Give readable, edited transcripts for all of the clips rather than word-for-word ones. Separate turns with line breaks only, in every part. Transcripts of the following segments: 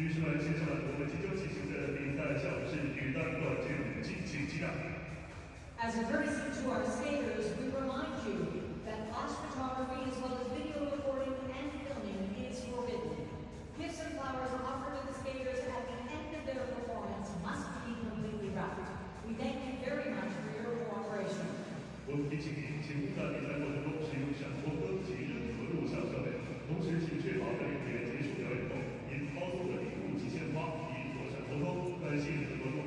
As a courtesy to our skaters, we remind you that arts photography as well as video recording and filming is forbidden. Gifts and flowers offered to the skaters at the end of their performance must be completely wrapped. We thank you very much for your cooperation. 我们提醒您，请勿在比赛过程中使用闪光灯及任何录像设备，同时请确保表演节结束表演后，您操作的礼物及鲜花已妥善通风。感谢您的关注。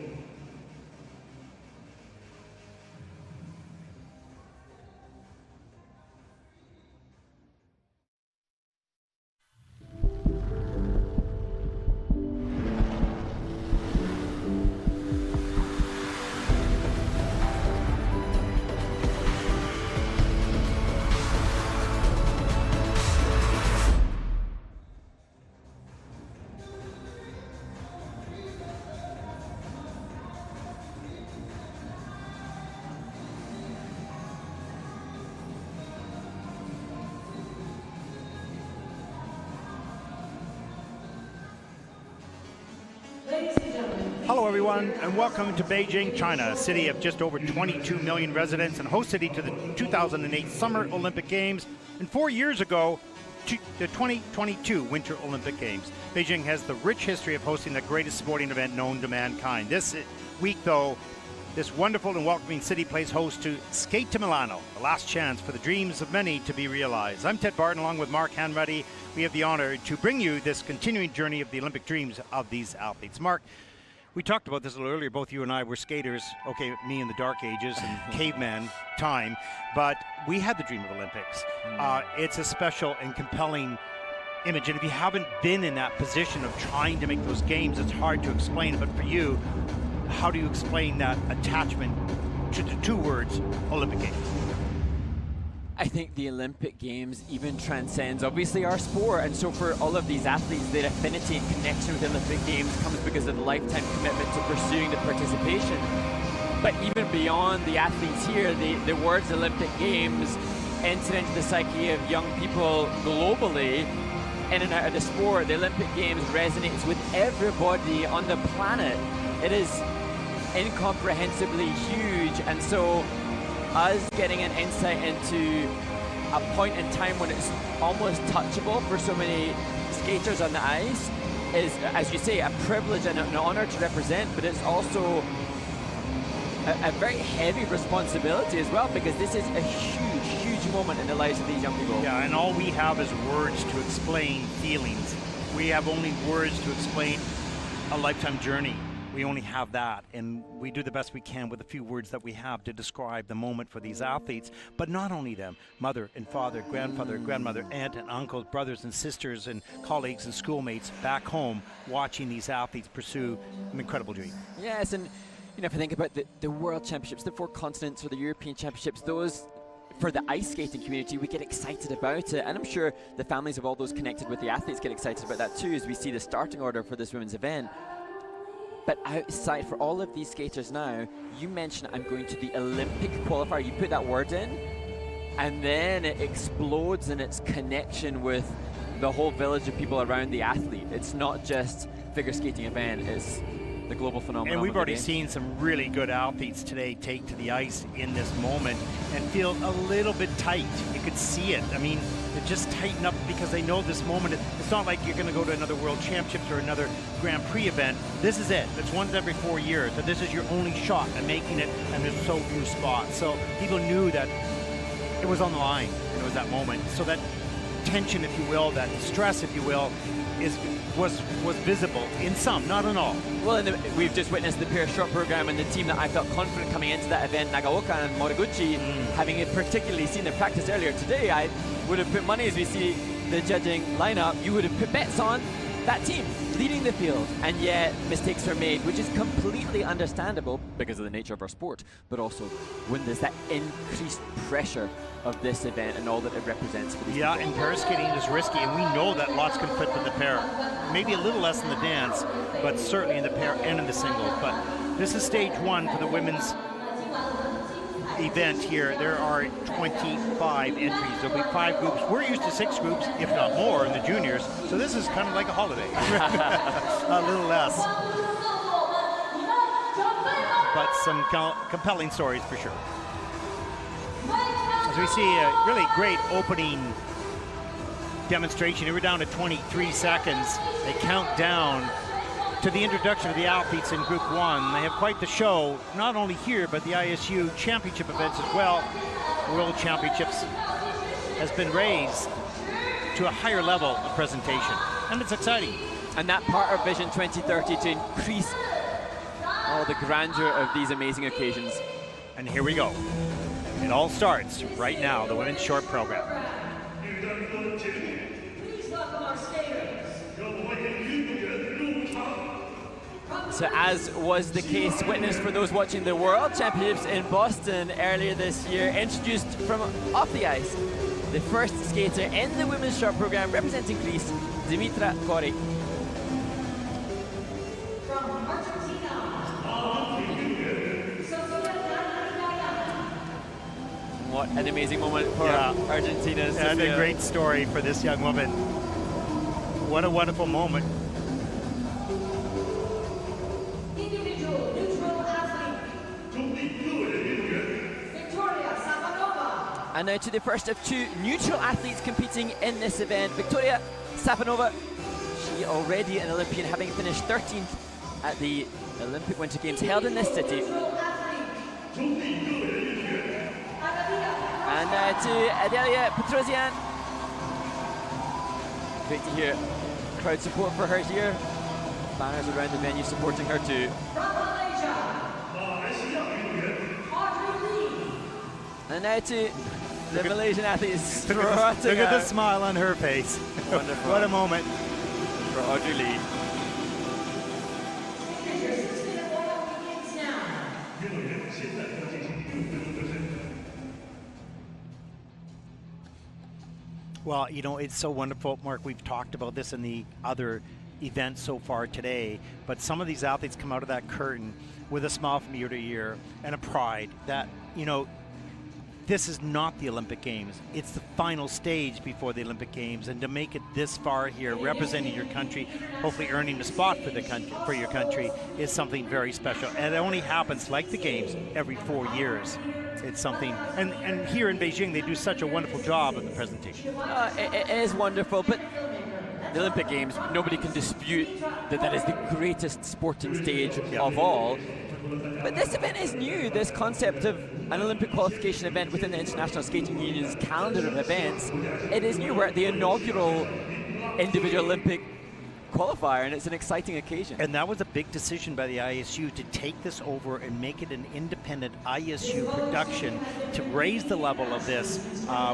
Hello everyone and welcome to Beijing, China, a city of just over 22 million residents and host city to the 2008 Summer Olympic Games and 4 years ago to the 2022 Winter Olympic Games. Beijing has the rich history of hosting the greatest sporting event known to mankind. This week though, this wonderful and welcoming city plays host to Skate to Milano, the last chance for the dreams of many to be realized. I'm Ted Barton along with Mark Hanratty. We have the honor to bring you this continuing journey of the Olympic dreams of these athletes. Mark, we talked about this a little earlier. Both you and I were skaters, okay, me in the dark ages and caveman time, but we had the dream of Olympics. It's a special and compelling image, and if you haven't been in that position of trying to make those games, it's hard to explain. But for you, how do you explain that attachment to the two words, Olympic Games?
I think the Olympic Games even transcends obviously our sport, and so for all of these athletes, their affinity and connection with the Olympic Games comes because of the lifetime commitment to pursuing the participation. But even beyond the athletes here, the words Olympic Games enter into the psyche of young people globally in and out of the sport. The Olympic Games resonates with everybody on the planet. It is incomprehensibly huge, and so us getting an insight into a point in time when it's almost touchable for so many skaters on the ice is, as you say, a privilege and an honor to represent, but it's also a very heavy responsibility as well, because this is a huge, huge moment in the lives of these young people.
Yeah, and all we have is words to explain feelings. We have only words to explain a lifetime journey. We only have that, and we do the best we can with the few words that we have to describe the moment for these athletes. But not only them, mother and father, grandfather, grandmother, aunt and uncles, brothers and sisters and colleagues and schoolmates back home watching these athletes pursue an incredible dream.
Yes, and you know, if I think about the World Championships, the 4 continents or the European Championships, those for the ice skating community, we get excited about it, and I'm sure the families of all those connected with the athletes get excited about that too as we see the starting order for this women's event. But outside, for all of these skaters now, you mentioned I'm going to the Olympic qualifier. You put that word in, and then it explodes in its connection with the whole village of people around the athlete. It's not just figure skating event, it's the global phenomenon.
And we've already seen some really good athletes today take to the ice in this moment and feel a little bit tight. You could see it. I mean, they just tighten up because they know this moment. It's not like you're going to go to another World Championships or another Grand Prix event. This is it. It's once every 4 years. And this is your only shot at making it, and there's so few spots. So people knew that it was on the line, and it was that moment. So that tension, if you will, that stress, if you will, was visible in some, not in all.
Well, we've just witnessed the pair shot program, and the team that I felt confident coming into that event, Nagaoka and Moriguchi, having particularly seen the practice earlier today, I would have put money, as we see the judging lineup, you would have put bets on that team leading the field, and yet mistakes are made, which is completely understandable because of the nature of our sport, but also when there's that increased pressure of this event and all that it represents for these people.
And pair skating is risky, and we know that lots conflict with the pair. Maybe a little less in the dance, but certainly in the pair and in the singles. But this is stage 1 for the women's event here, there are 25 entries. There'll be 5 groups. We're used to 6 groups, if not more, in the juniors. So this is kind of like a holiday. A little less. But some compelling stories for sure. As we see a really great opening demonstration. We're down to 23 seconds. They count down to the introduction of the athletes in Group 1. They have quite the show, not only here, but the ISU championship events as well. World Championships has been raised to a higher level of presentation, and it's exciting.
And that part of Vision 2030 to increase all the grandeur of these amazing occasions.
And here we go. It all starts right now, the women's short program.
Please welcome our skaters.
So as was the case witnessed for those watching the World Championships in Boston earlier this year, introduced from off the ice, the first skater in the women's short program representing Greece, Dimitra Cori.
From Argentina, Sophia Nathle Deian.
What an amazing moment for Argentina.
And a great story for this young woman. What a wonderful moment.
Individual neutral athlete, Victoria Zapanova.
And now to the first of 2 neutral athletes competing in this event, Victoria Zapanova. She already an Olympian, having finished 13th at the Olympic Winter Games held in this city. And now to Adelia Petruian. Great to hear crowd support for her here. Banners around the venue supporting her too.
From Malaysia, Audrey Lee.
And now to the Malaysian athletes.
Look at the smile on her face.
Wonderful.
What a moment.
For Audrey Lee.
And your 6-minute oil begins now.
Well, you know, it's so wonderful, Mark. We've talked about this in the other events so far today, but some of these athletes come out of that curtain with a smile from ear to ear and a pride that, you know, this is not the Olympic Games. It's the final stage before the Olympic Games, and to make it this far here, representing your country, hopefully earning a spot for the country, for your country, is something very special. And it only happens, like the Games, every 4 years. It's something, and here in Beijing, they do such a wonderful job of the presentation.
It is wonderful, but the Olympic Games, nobody can dispute that that is the greatest sporting stage of all. But this event is new, this concept of an Olympic qualification event within the International Skating Union's calendar of events. It is new. We're at the inaugural individual Olympic qualifier, and it's an exciting occasion.
And that was a big decision by the ISU to take this over and make it an independent ISU production to raise the level of this,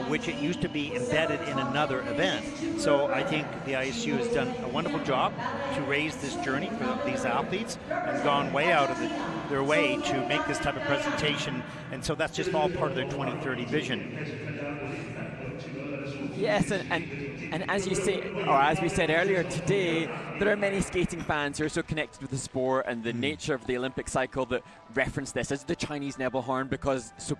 which it used to be embedded in another event. So I think the ISU has done a wonderful job to raise this journey for these athletes and gone way out of their way to make this type of presentation. And so that's just all part of their 2030 vision.
Yes, and as you say, or as we said earlier today, there are many skating fans who are so connected with the sport and the nature of the Olympic cycle that reference this as the Chinese Nebelhorn, because so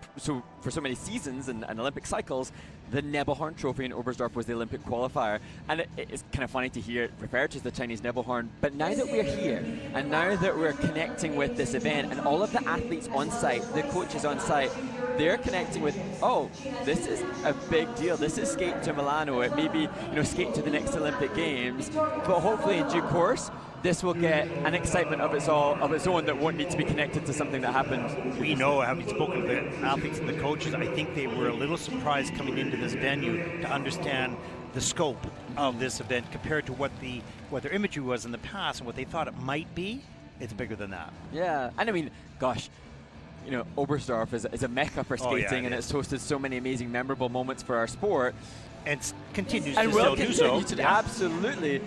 for so many seasons and Olympic cycles, the Nebelhorn Trophy in Oberstdorf was the Olympic qualifier. And it's kind of funny to hear it referred to as the Chinese Nebelhorn, but now that we're here and now that we're connecting with this event and all of the athletes on site, the coaches on site, they're connecting with, oh, this is a big deal. This is skate to Milano. It may be, skate to the next Olympic Games, but hopefully in due course, this will get an excitement of its own that won't need to be connected to something that happened.
We know, having spoken to the athletes and the coaches, I think they were a little surprised coming into this venue to understand the scope of this event compared to what their imagery was in the past and what they thought it might be. It's bigger than that.
Yeah, and I mean, gosh, Oberstdorf is a mecca for skating, and it's hosted so many amazing, memorable moments for our sport.
And continues
and
to
will
still
continue
do so.
To, absolutely.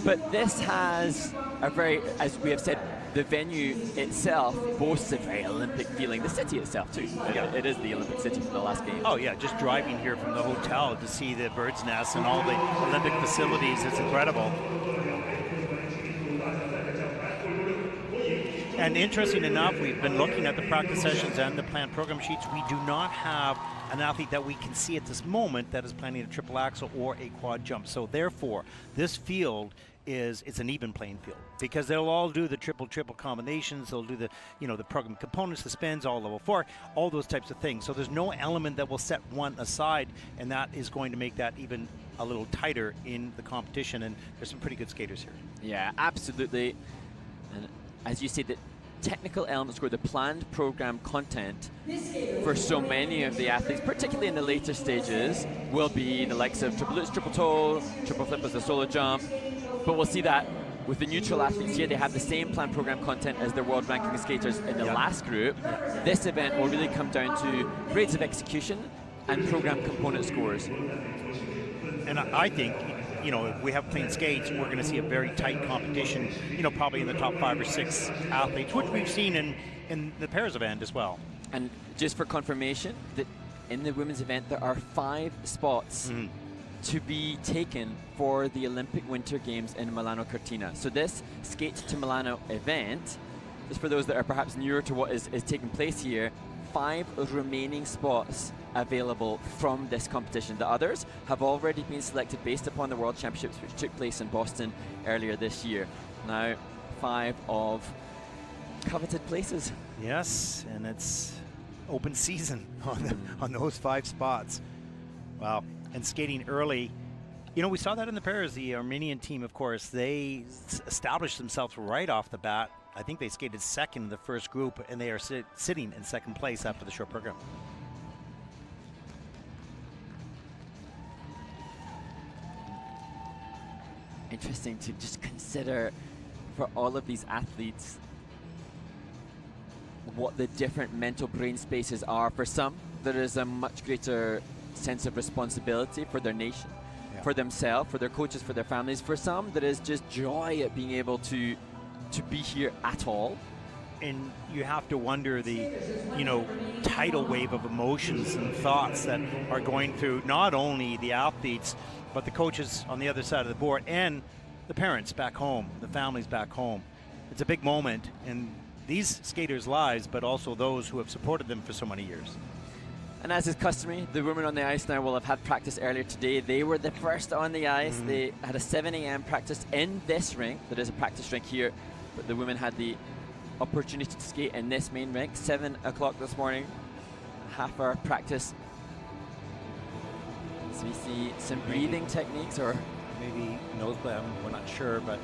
But this has a very, as we have said, the venue itself boasts a very Olympic feeling. The city itself too.
Yeah.
It is the Olympic city for the last game.
Oh yeah, just driving here from the hotel to see the bird's nest and all the Olympic facilities, it's incredible. And interesting enough, we've been looking at the practice sessions and the planned program sheets. We do not have an athlete that we can see at this moment that is planning a triple axel or a quad jump. So therefore, this field it's an even playing field because they'll all do the triple combinations. They'll do the the program components, the spins, all level 4, all those types of things. So there's no element that will set one aside, and that is going to make that even a little tighter in the competition. And there's some pretty good skaters here.
Yeah, absolutely. And as you said, the technical elements were the planned program content for so many of the athletes, particularly in the later stages, will be the likes of triple lutz, triple toe, triple flip as a solo jump. But we'll see that with the neutral athletes here, they have the same planned program content as their world ranking skaters in the last group. This event will really come down to grades of execution and program component scores.
And I think, if we have clean skates, we're going to see a very tight competition, probably in the top 5 or 6 athletes, which we've seen in the pairs event as well.
And just for confirmation, that in the women's event, there are 5 spots to be taken for the Olympic Winter Games in Milano Cortina. So this Skate to Milano event, just for those that are perhaps newer to what is taking place here, 5 remaining spots available from this competition. The others have already been selected based upon the World Championships, which took place in Boston earlier this year. Now 5 of coveted places.
Yes, and it's open season on those 5 spots. Wow. And skating early, we saw that in the pairs. The Armenian team, of course, they established themselves right off the bat. I think they skated second in the first group, and they are sitting in second place after the short program.
Interesting to just consider for all of these athletes what the different mental brain spaces are. For some, there is a much greater sense of responsibility for their nation, for themselves, for their coaches, for their families. For some, there is just joy at being able to be here at all.
And you have to wonder the, tidal wave of emotions and thoughts that are going through not only the athletes, but the coaches on the other side of the board and the parents back home, the families back home. It's a big moment in these skaters' lives, but also those who have supported them for so many years.
And as is customary, the women on the ice now will have had practice earlier today. They were the first on the ice. They had a 7 a.m. practice in this rink. There is a practice rink here, but the women had the opportunity to skate in this main rink. 7 o'clock this morning, half-hour practice. So we see some breathing techniques, or
maybe nose blem, we're not sure, but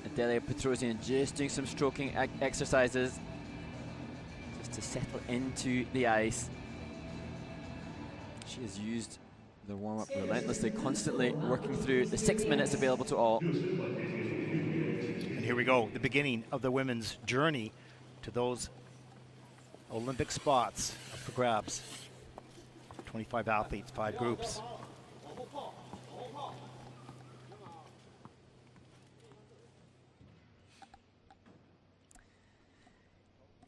Adelia Petruian just doing some stroking exercises just to settle into the ice. She has used the warm-up relentlessly, constantly working through the 6 minutes available to all.
And here we go, the beginning of the women's journey to those Olympic spots up for grabs. 25 athletes, 5 groups.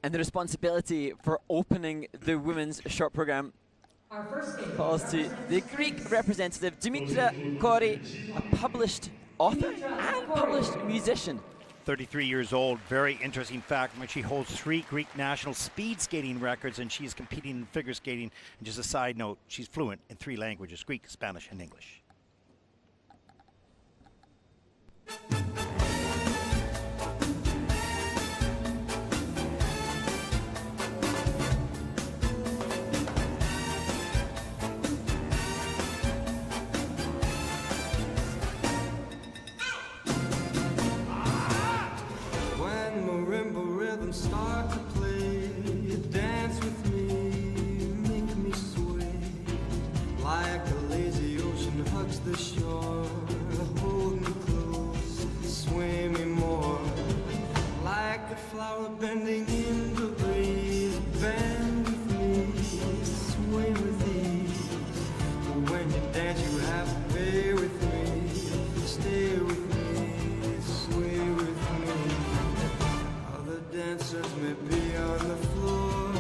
And the responsibility for opening the women's short program falls to the Greek representative, Dimitra Cori, a published author and published musician.
33 years old, very interesting fact. She holds 3 Greek national speed skating records, and she's competing in figure skating. And just a side note, she's fluent in 3 languages, Greek, Spanish, and English.
Start to play, dance with me, make me sway, like a lazy ocean hugs the shore, hold me close, sway me more, like a flower bending in the breeze, bend with me, sway with ease, but when you dance you have to pay with me, stay with me, sway with me. Dancers may be on the floor,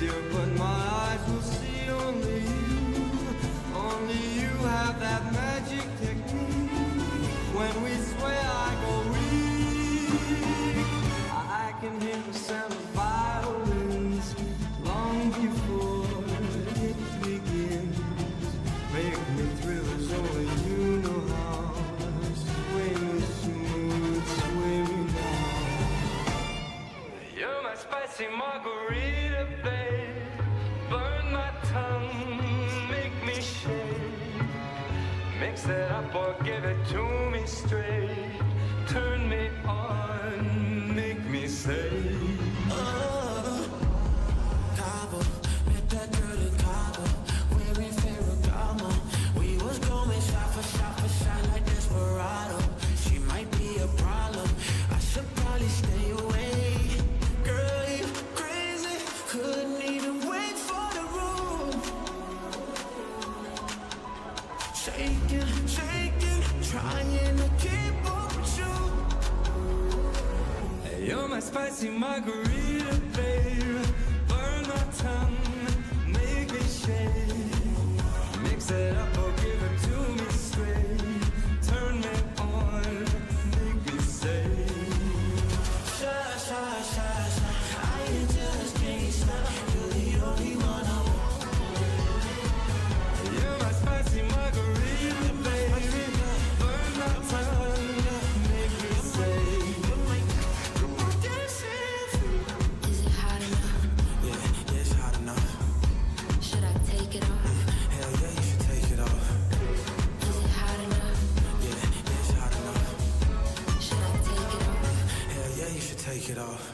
dear, but my when we sway, I go weak. I can hear the sound of violins long before it begins. Make me thrill as only you know how. Sway me smooth, sway me now. You're my spicy margarita, babe. Burn my tongue, make me shake. Mix it up or give it to me straight. Turn me on, make me say.
Cabo, met that girl in Cabo, wearing Ferragamo. We was going shot for shot like Desperado. She might be a problem, I should probably stay away. Girl, you crazy, couldn't even wait for the room. Shaking, shaking, trying to keep up with you.
You're my spicy margarita, babe. Burn my tongue, make me shake. Mix it up or give it to me straight. Turn me on, make me say.
Shy, shy, shy, shy, I just can't stop. You're the only one I want.
You're my spicy margarita, baby. Burn my tongue, make me say.
Is it hot enough?
Yeah, it's hot enough.
Should I take it off?
Hell yeah, you should take it off.
Is it hot enough?
Yeah, it's hot enough.
Should I take it off?
Hell yeah, you should take it off.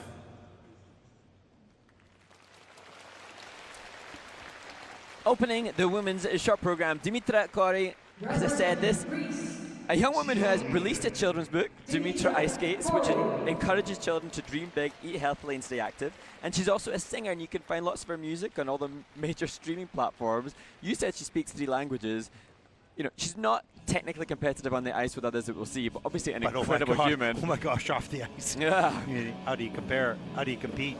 Opening the women's short program, Dimitra Cori, as I said, this a young woman who has released a children's book, Dimitra Ice Skates, which encourages children to dream big, eat healthily, and stay active. And she's also a singer, and you can find lots of her music on all the major streaming platforms. You said she speaks 3 languages. You know, she's not technically competitive on the ice with others that we'll see, but obviously an incredible human.
Oh my gosh, off the ice.
Yeah.
How do you compare? How do you compete?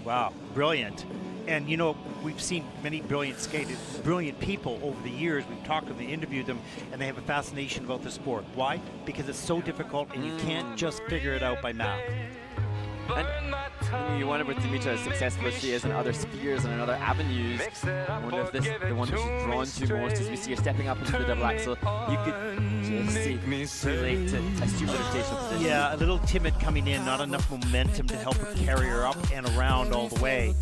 Wow, brilliant. And you know, we've seen many brilliant skaters, brilliant people over the years. We've talked to them, interviewed them, and they have a fascination about the sport. Why? Because it's so difficult and you can't just figure it out by math.
And you wonder with Dimitra, as successful as she is in other spheres and in other avenues, I wonder if this the one that she's drawn to most as we see her stepping up into the double axel. You could just see relate to assume the rotational position.
Yeah, a little timid coming in, not enough momentum to help her carry her up and around all the way.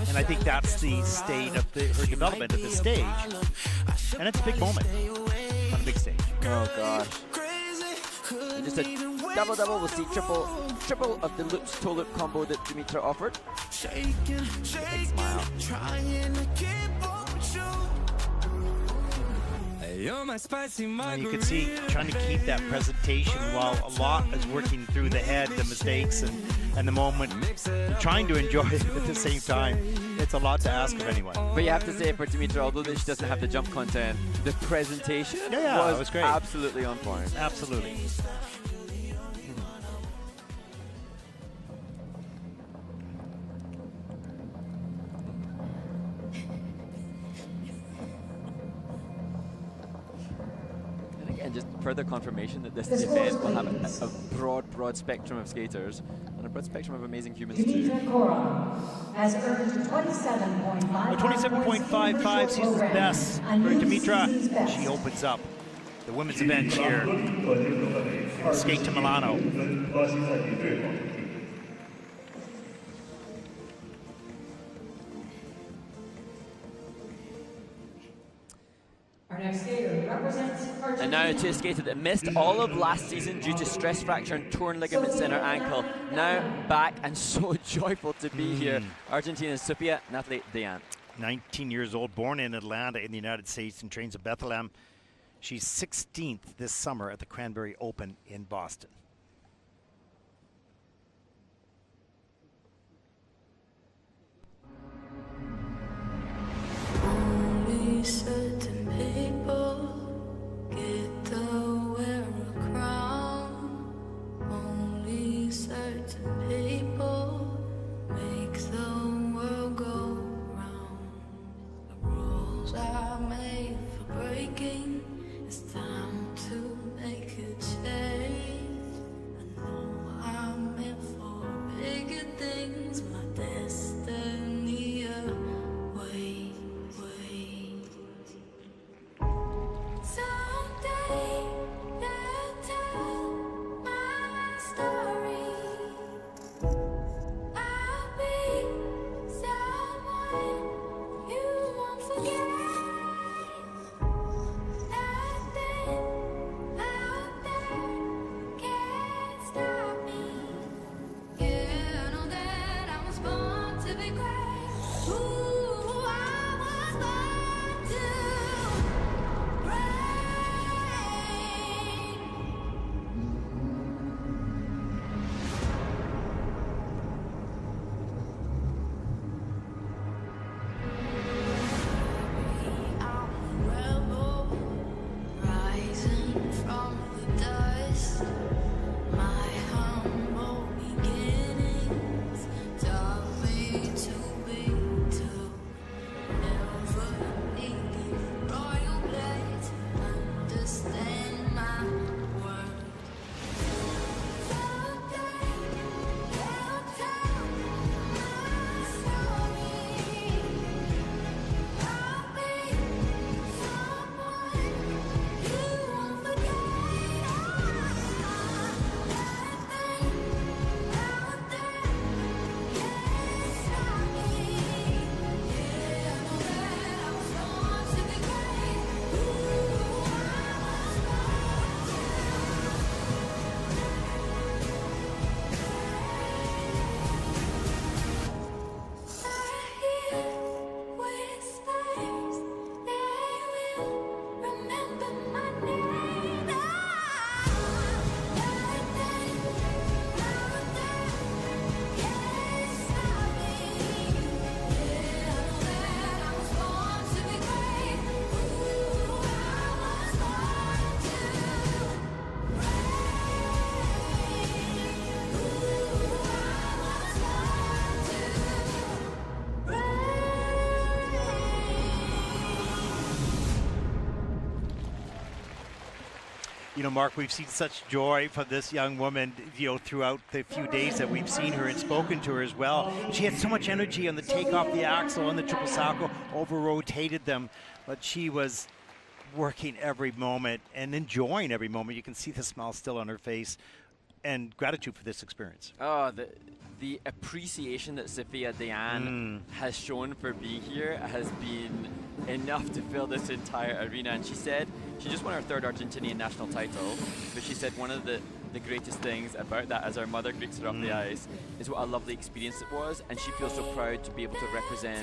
And I think that's the state of her development at this stage. And it's a big moment on a big stage.
Oh gosh. And just a double-double, we'll see triple of the loops, toe loop combo that Dimitra offered. Big smile.
And you can see trying to keep that presentation while a lot is working through the head, the mistakes and the moment, trying to enjoy it at the same time. It's a lot to ask of anyone.
But you have to say for Dimitra, although she doesn't have the jump content, the presentation
was great.
Absolutely on point.
Absolutely.
And just further confirmation that this event will have a broad spectrum of skaters and a broad spectrum of amazing humans too.
Dimitra Cori has earned 27.55.
27.55 season's best for Dimitra. She opens up the women's event here. Skate to Milano.
Our next skater represents Argentina.
And now to a skater that missed all of last season due to stress fracture and torn ligaments in her ankle. Now back and so joyful to be here. Argentina's Sophia Nathle Deian.
19 years old, born in Atlanta in the United States and trains at Bethlehem. She's 16th this summer at the Cranberry Open in Boston.
Only certain people get to wear a crown. Only certain people make the world go round. The rules are made for breaking. It's time
You know, Mark, we've seen such joy from this young woman, you know, throughout the few days that we've seen her and spoken to her as well. She had so much energy on the takeoff the axle and the triple salto, over-rotated them, but she was working every moment and enjoying every moment. You can see the smile still on her face, and gratitude for this experience.
Oh, the appreciation that Sophia Deian has shown for being here has been enough to fill this entire arena. And she said she just won her third Argentinian national title, but she said one of the greatest things about that, as her mother greets her off the ice, is what a lovely experience it was, and she feels so proud to be able to represent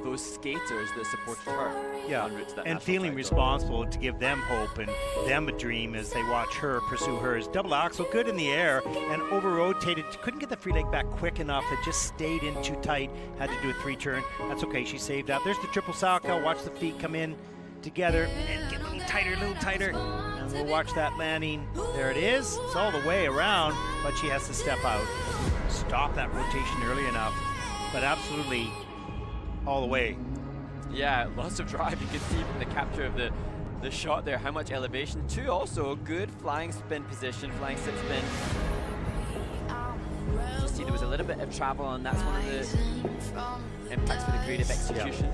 those skaters that supported her en route to that
and feeling
title.
responsible to give them hope and them a dream as they watch her pursue hers. Double axel, good in the air, and over-rotated. Couldn't get the free leg back quick enough. It just stayed in too tight. Had to do a 3-turn. That's okay, she saved that. There's the triple salto. Watch the feet come in together and get a little tighter. And we'll watch that landing. There it is. It's all the way around, but she has to step out. Stop that rotation early enough, but absolutely all the way.
Yeah, lots of drive. You can see from the capture of the shot there how much elevation. Two also good flying spin position, flying sit spin. You see there was a little bit of travel, and that's one of the impacts for the creative execution.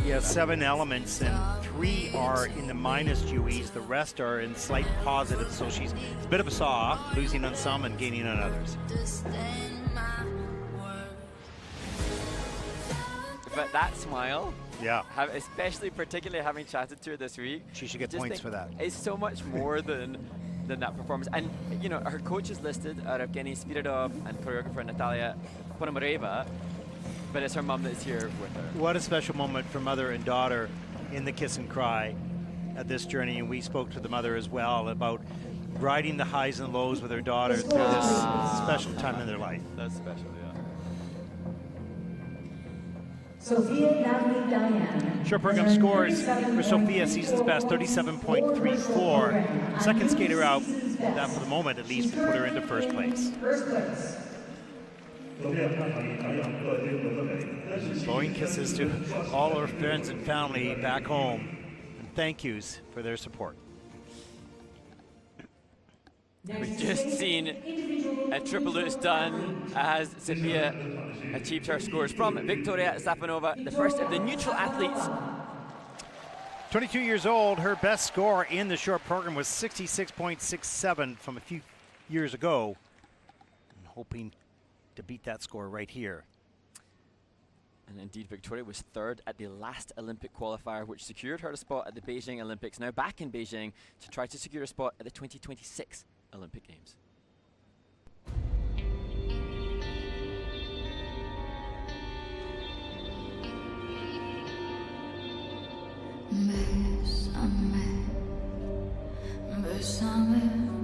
Yeah, 7 elements, and 3 are in the minus GUEs. The rest are in slight positive, so she's a bit of a saw, losing on some and gaining on others.
But that smile,
Yeah,
especially particularly having chatted to her this week,
she should get
just
points
think
for that.
It's so much more than that performance. And you know, her coaches listed are Evgeny Spiridov and choreographer Natalia Ponomareva, but it's her mom that's here with her.
What a special moment for mother and daughter in the kiss and cry at this journey, and we spoke to the mother as well about riding the highs and lows with her daughter through this special time in their life.
That's special, yeah.
Sophia Nathle Deian.
Short program scores for Sophia, season's best, 37.34. Second skater out, that for the moment at least will put her into first place. Blowing kisses to all our friends and family back home, and thank yous for their support.
We've just seen a triple loose done as Sophia achieved her scores from Victoria Zapanova, the first of the neutral athletes.
22 years old, her best score in the short program was 66.67 from a few years ago. I'm hoping to beat that score right here.
And indeed, Victoria was third at the last Olympic qualifier, which secured her a spot at the Beijing Olympics. Now back in Beijing to try to secure a spot at the 2026 Olympic Games.
Bésame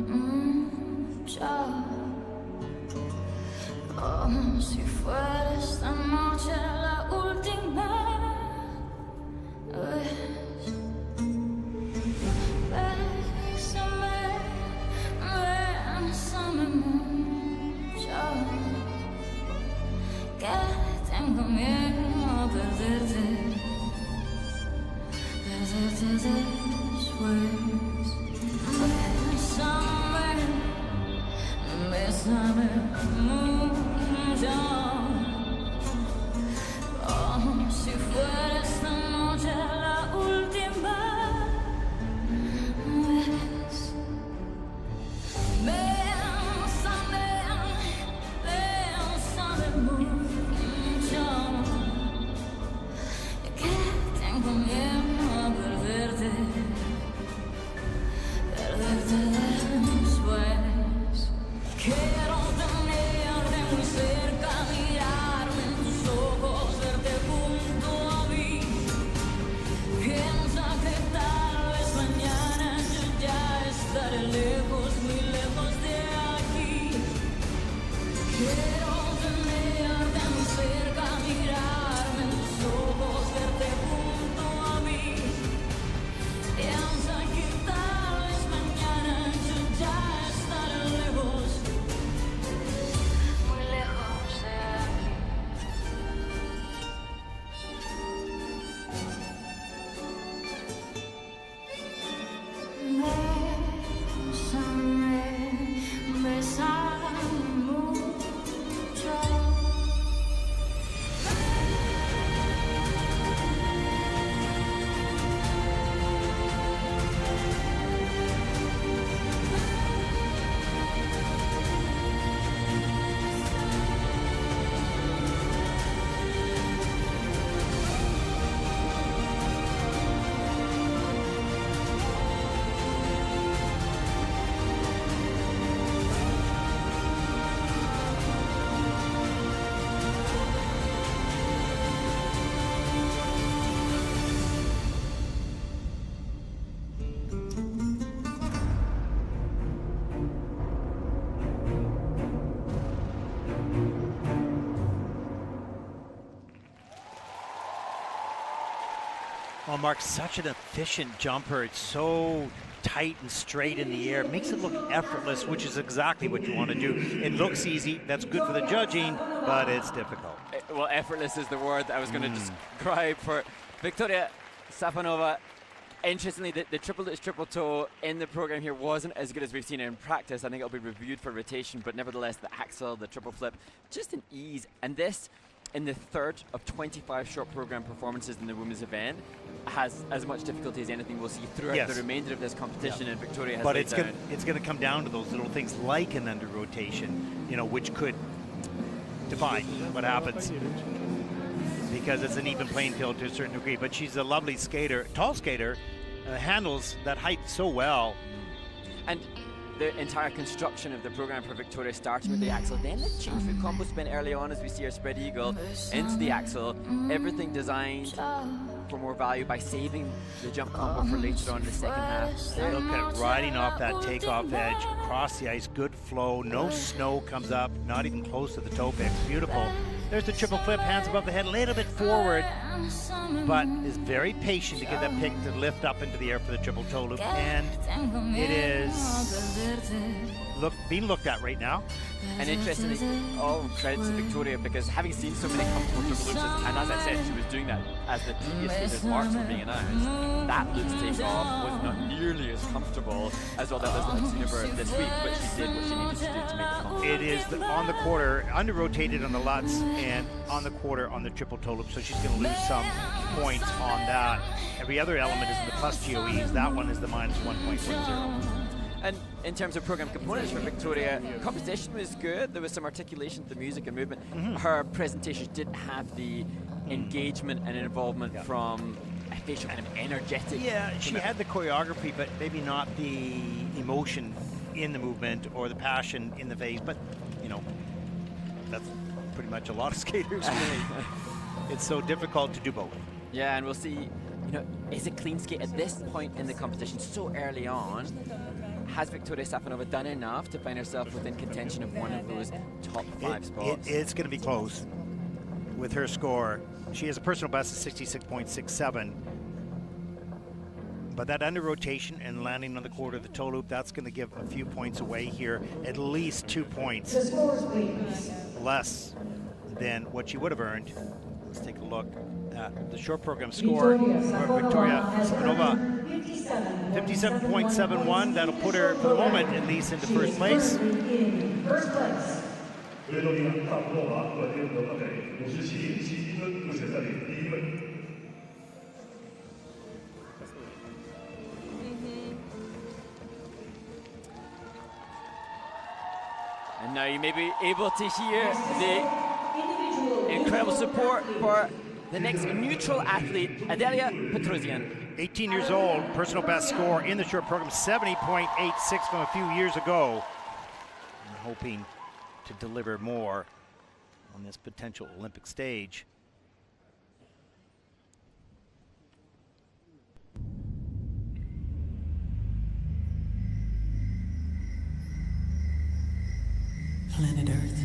mucho, como si fuera esta noche la última vez. Bésame, bésame mucho, que tengo miedo a perderte después. Bésame mucho, como si fuera esta noche la última vez. Bésame, bésame mucho, que tengo miedo a perderte.
Well, Mark, such an efficient jumper. It's so tight and straight in the air. It makes it look effortless, which is exactly what you want to do. It looks easy. That's good for the judging, but it's difficult.
Well, effortless is the word that I was going to describe for Victoria Zapanova. Interestingly, the triple ditch triple toe in the program here wasn't as good as we've seen it in practice. I think it'll be reviewed for rotation, but nevertheless, the axel, the triple flip, just an ease. And this, in the third of 25 short program performances in the women's event, has as much difficulty as anything we'll see throughout the remainder of this competition. And Victoria has.
But it's going to come down to those little things like an under rotation, you know, which could define what happens, because it's an even playing field to a certain degree. But she's a lovely skater, tall skater, handles that height so well.
And the entire construction of the program for Victoria starting with the axel, then the change foot combo spin early on as we see her spread eagle into the axel. Everything designed for more value by saving the jump combo for later on in the second half.
Look at it, riding off that takeoff edge, across the ice, good flow, no snow comes up, not even close to the toe picks, beautiful. There's the triple flip, hands above the head, a little bit forward, but is very patient to get that pick to lift up into the air for the triple toe loop, and it is being looked at right now.
And interestingly, all credit to Victoria, because having seen so many comfortable triple loops, and as I said, she was doing that as the previous marks were being announced, that loop's takeoff was not nearly as comfortable as what that was at Univer this week, but she did what she needed to do to make the combo.
It is on the quarter, under rotated on the Lutz, and on the quarter on the triple toe loop, so she's going to lose some points on that. Every other element is in the plus GOEs. That one is the minus 1.10.
And in terms of program components for Victoria, composition was good. There was some articulation to the music and movement. Her presentations didn't have the engagement and involvement from a facial kind of energetic.
Yeah, she had the choreography, but maybe not the emotion in the movement or the passion in the face. But, you know, that's pretty much a lot of skaters. It's so difficult to do both.
Yeah, and we'll see, you know, is it clean skate at this point in the competition so early on? Has Victoria Zapanova done enough to find herself within contention of one of those top 5 spots?
It's going to be close with her score. She has a personal best of 66.67. But that under rotation and landing on the quarter of the toe loop, that's going to give a few points away here. At least 2 points less than what she would have earned. Let's take a look at the short program score for Victoria Zapanova. 57.71. That'll put her, for the moment, at least into first place.
And now you may be able to hear the incredible support for the next neutral athlete, Adelia Petruian.
18 years old, personal best score in the short program, 70.86 from a few years ago. I'm hoping to deliver more on this potential Olympic stage.
Planet Earth,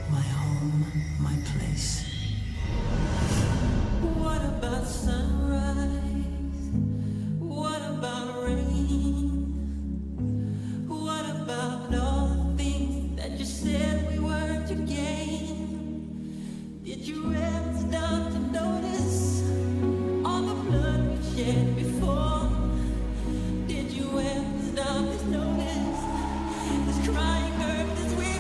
my home, my place. What about sunrise? What about rain? What about all the things that you said we were to gain? Did you ever stop to notice all the blood we shed before? Did you ever stop to notice this crying earth, this weird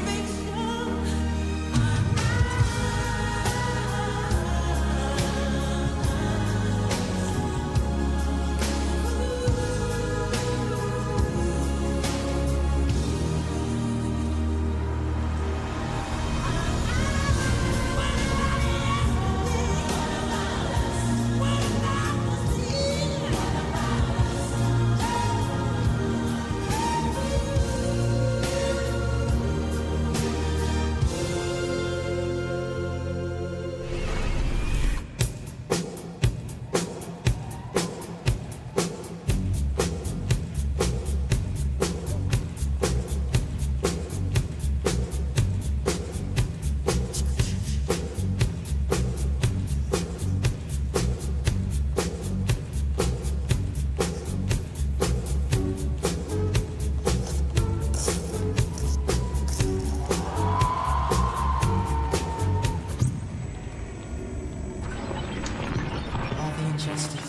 majestic.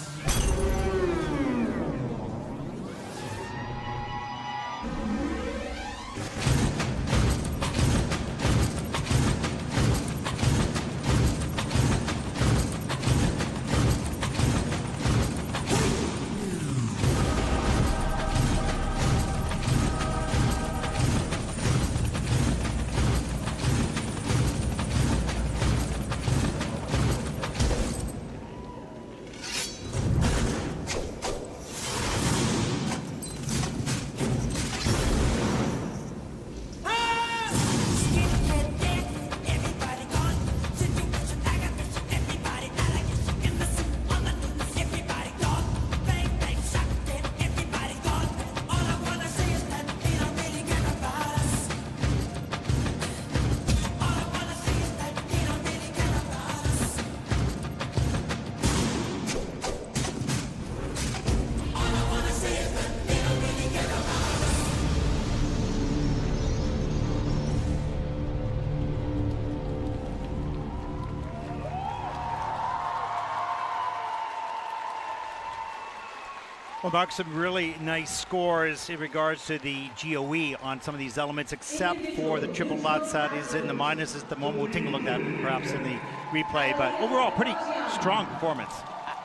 Well, Mark, some really nice scores in regards to the GOE on some of these elements, except for the triple Lutz that is in the minuses at the moment. We'll take a look at it perhaps in the replay, but overall, pretty strong performance.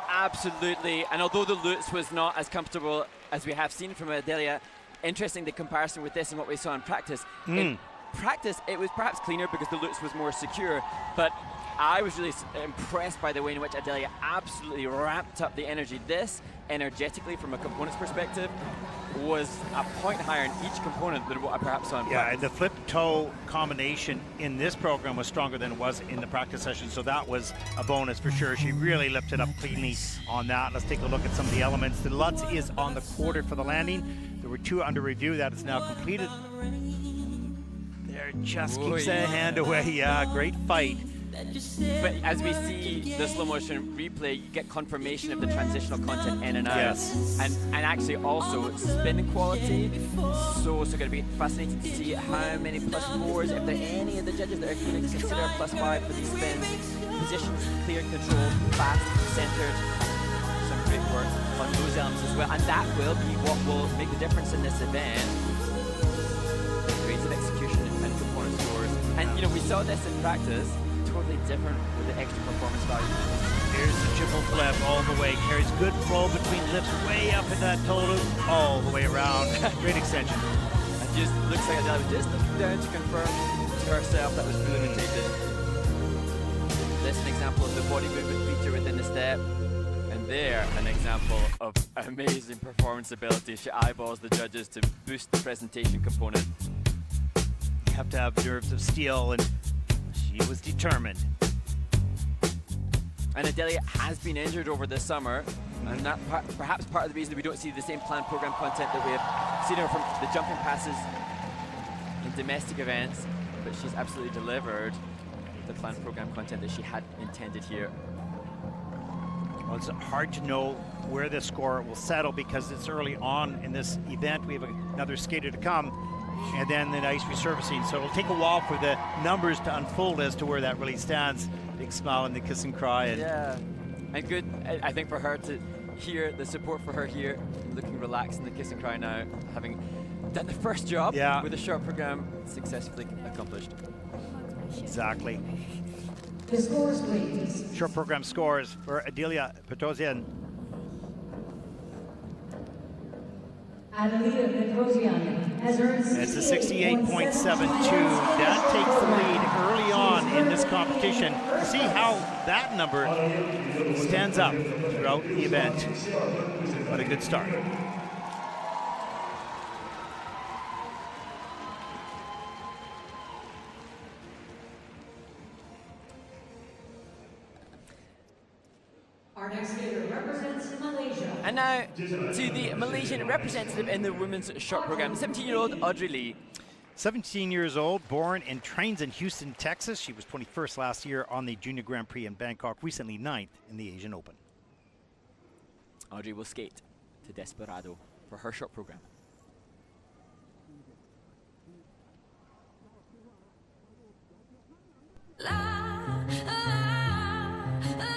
Absolutely, and although the Lutz was not as comfortable as we have seen from Adelia, interesting the comparison with this and what we saw in practice. In practice, it was perhaps cleaner because the Lutz was more secure, but I was really impressed by the way in which Adelia absolutely ramped up the energy. This, energetically, from a component's perspective, was a point higher in each component than what I perhaps saw in practice.
And the flip toe combination in this program was stronger than it was in the practice session, so that was a bonus for sure. She really lifted up cleanly on that. Let's take a look at some of the elements. The Lutz is on the quarter for the landing. There were 2 under review. That is now completed. There, just keeps a hand away. Yeah, great fight.
But as we see the slow motion replay, you get confirmation of the transitional content in and out.
Yes.
And actually also spin quality. So going to be fascinating to see how many +4s, if there are any of the judges that are going to consider a +5 for these spins. Position, clear, control, fast, centered. Some great work on those elements as well. And that will be what will make the difference in this event. Grades of execution and component scores. And you know, we saw this in practice. Totally different with the extra performance value.
Here's the triple flip all the way. Carries good flow between lifts way up in that toe loop, all the way around. Great extension.
And just looks like Adelia was just looking down to confirm to herself that was fully rotated. This is an example of the body movement feature within the step. And there, an example of amazing performance ability. She eyeballs the judges to boost the presentation component.
You have to have nerves of steel, and she was determined.
And Adelia has been injured over this summer, and that perhaps part of the reason that we don't see the same planned program content that we have seen her from the jumping passes in domestic events, but she's absolutely delivered the planned program content that she had intended here.
Well, it's hard to know where the score will settle because it's early on in this event. We have another skater to come, and then the ice resurfacing. So it'll take a while for the numbers to unfold as to where that really stands. Big smile and the kiss and cry. And
yeah, and good, I think, for her to hear the support for her here, looking relaxed in the kiss and cry now, having done the first job with a short program successfully accomplished.
Exactly.
The scores, please.
Short program scores for Adelia Petruian.
Adelia Petruian has earned
It's a 68.72. That takes the lead early on in this competition. We'll see how that number stands up throughout the event. But a good start.
Our next skater represents Malaysia.
And now to the Malaysian representative in the women's short program, 17-year-old Audrey Lee.
17 years old, born and trains in Houston, Texas. She was 21st last year on the Junior Grand Prix in Bangkok, recently 9th in the Asian Open.
Audrey will skate to Desperado for her short program.
La, la, la,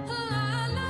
la, la.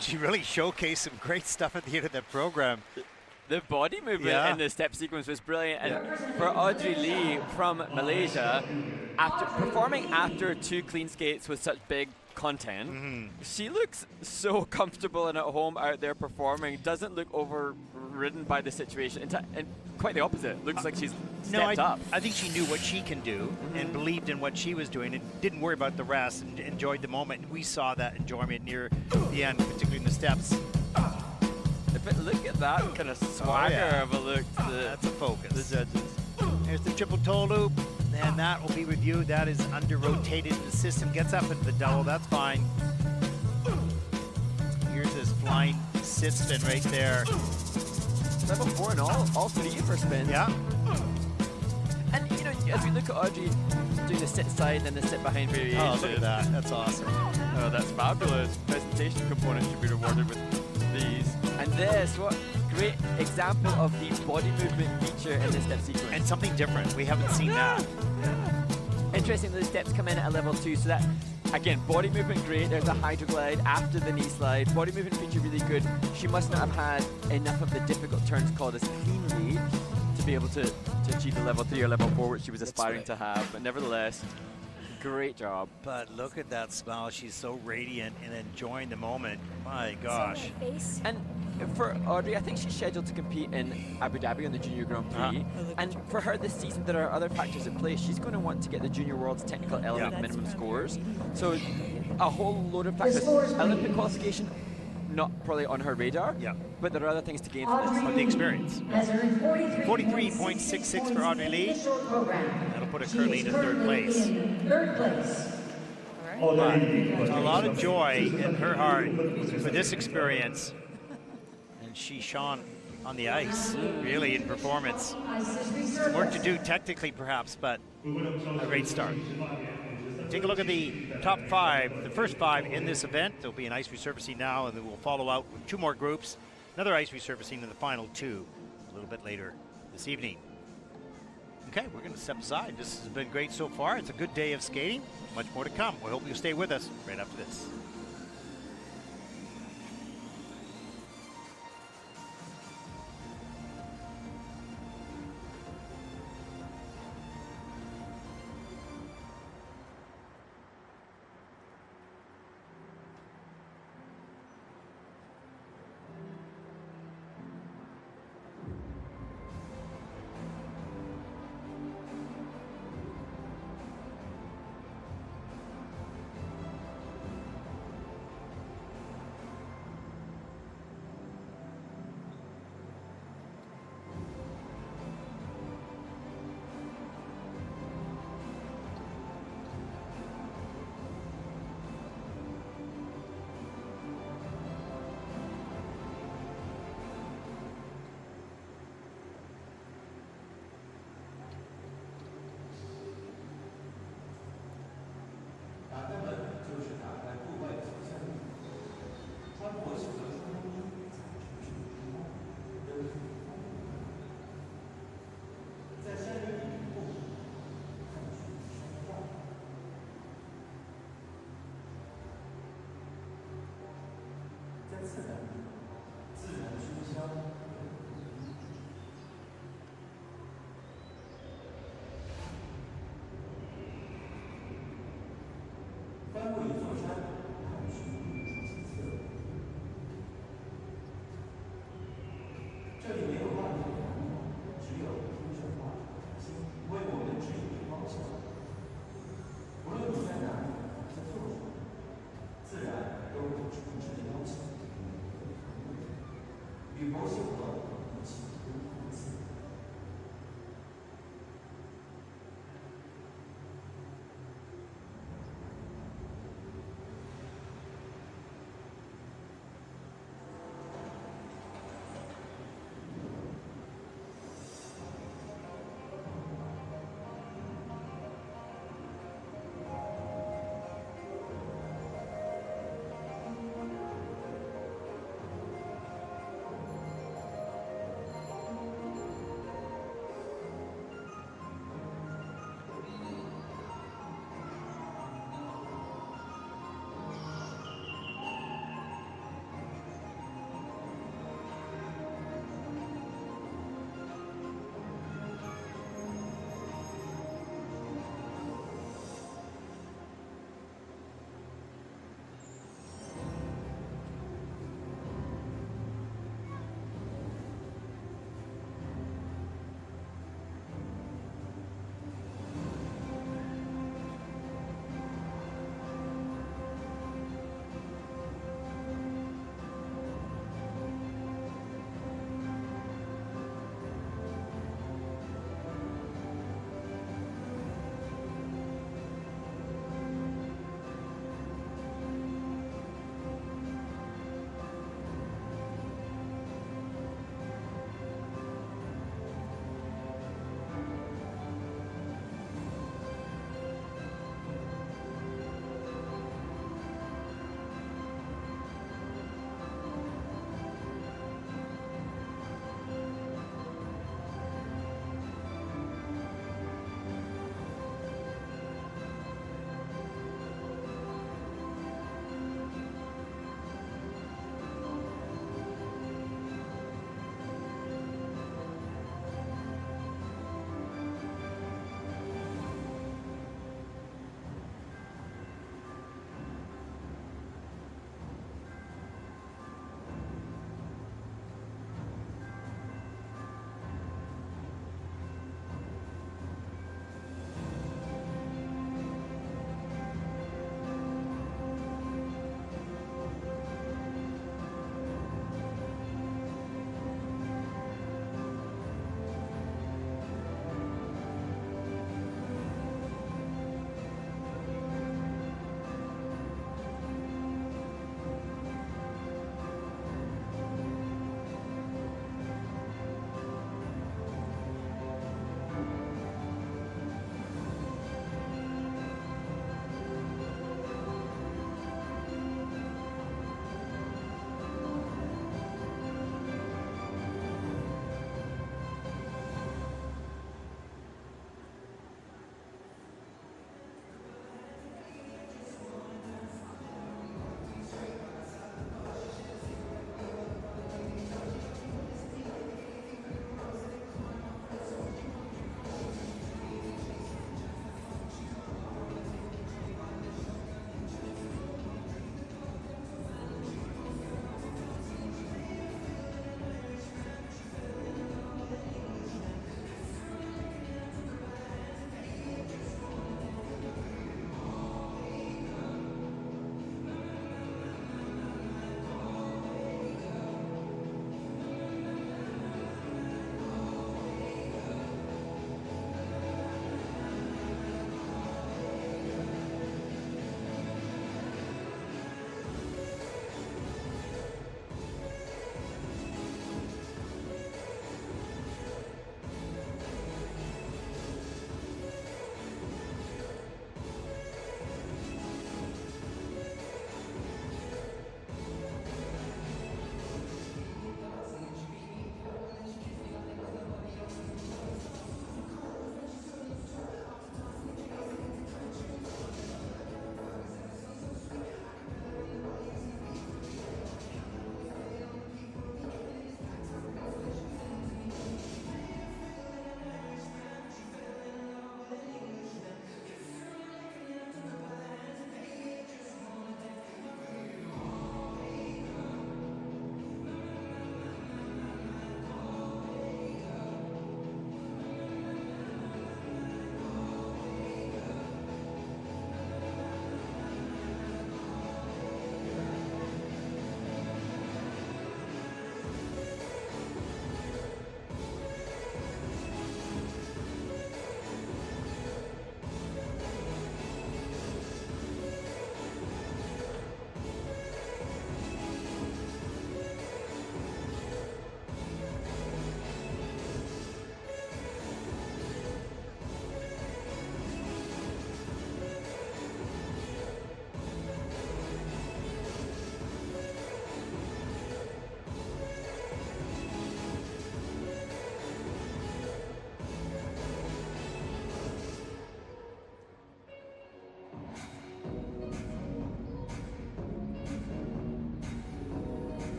She really showcased some great stuff at the end of the program.
The body movement in the step sequence was brilliant. And for Audrey Lee from Malaysia, after performing after 2 clean skates with such big content, she looks so comfortable and at home out there performing, doesn't look overridden by the situation. And quite the opposite. Looks like she's stepped up.
I think she knew what she can do and believed in what she was doing and didn't worry about the rest and enjoyed the moment. And we saw that enjoyment near the end, particularly in the steps.
But look at that kind of swagger of a look.
That's a focus.
The judges.
There's the triple toe loop, and that will be reviewed. That is under-rotated. The system gets up into the double. That's fine. Here's this flying sit spin right there.
Level 4 and all 3 for spins.
Yeah.
And you know, as we look at Audrey doing the sit side and the sit behind variation.
Oh, look at that. That's awesome.
Oh, that's fabulous. Presentation components should be rewarded with these. And this, what great example of the body movement feature in this step sequence.
And something different. We haven't seen that.
Interesting that the steps come in at a level 2, so that, again, body movement great. There's a hydroglide after the knee slide. Body movement feature really good. She must not have had enough of the difficult turns called as clean read to be able to achieve the level 3 or level 4, which she was aspiring to have. But nevertheless, great job.
But look at that smile. She's so radiant and enjoying the moment. My gosh.
And for Audrey, I think she's scheduled to compete in Abu Dhabi on the Junior Grand Prix. And for her this season, there are other factors at play. She's going to want to get the Junior World's technical element minimum scores. So a whole load of factors. Olympic qualification, not probably on her radar. But there are other things to gain from this.
From the experience. 43.66 for Audrey Lee. That'll put her currently in third place. But a lot of joy in her heart for this experience. And she shone on the ice, really, in performance. Some work to do technically, perhaps, but a great start. Take a look at the top 5, the first 5 in this event. There'll be an ice resurfacing now, and then we'll follow out with 2 more groups. Another ice resurfacing in the final 2 a little bit later this evening. Okay, we're going to step aside. This has been great so far. It's a good day of skating. Much more to come. We hope you'll stay with us right after this.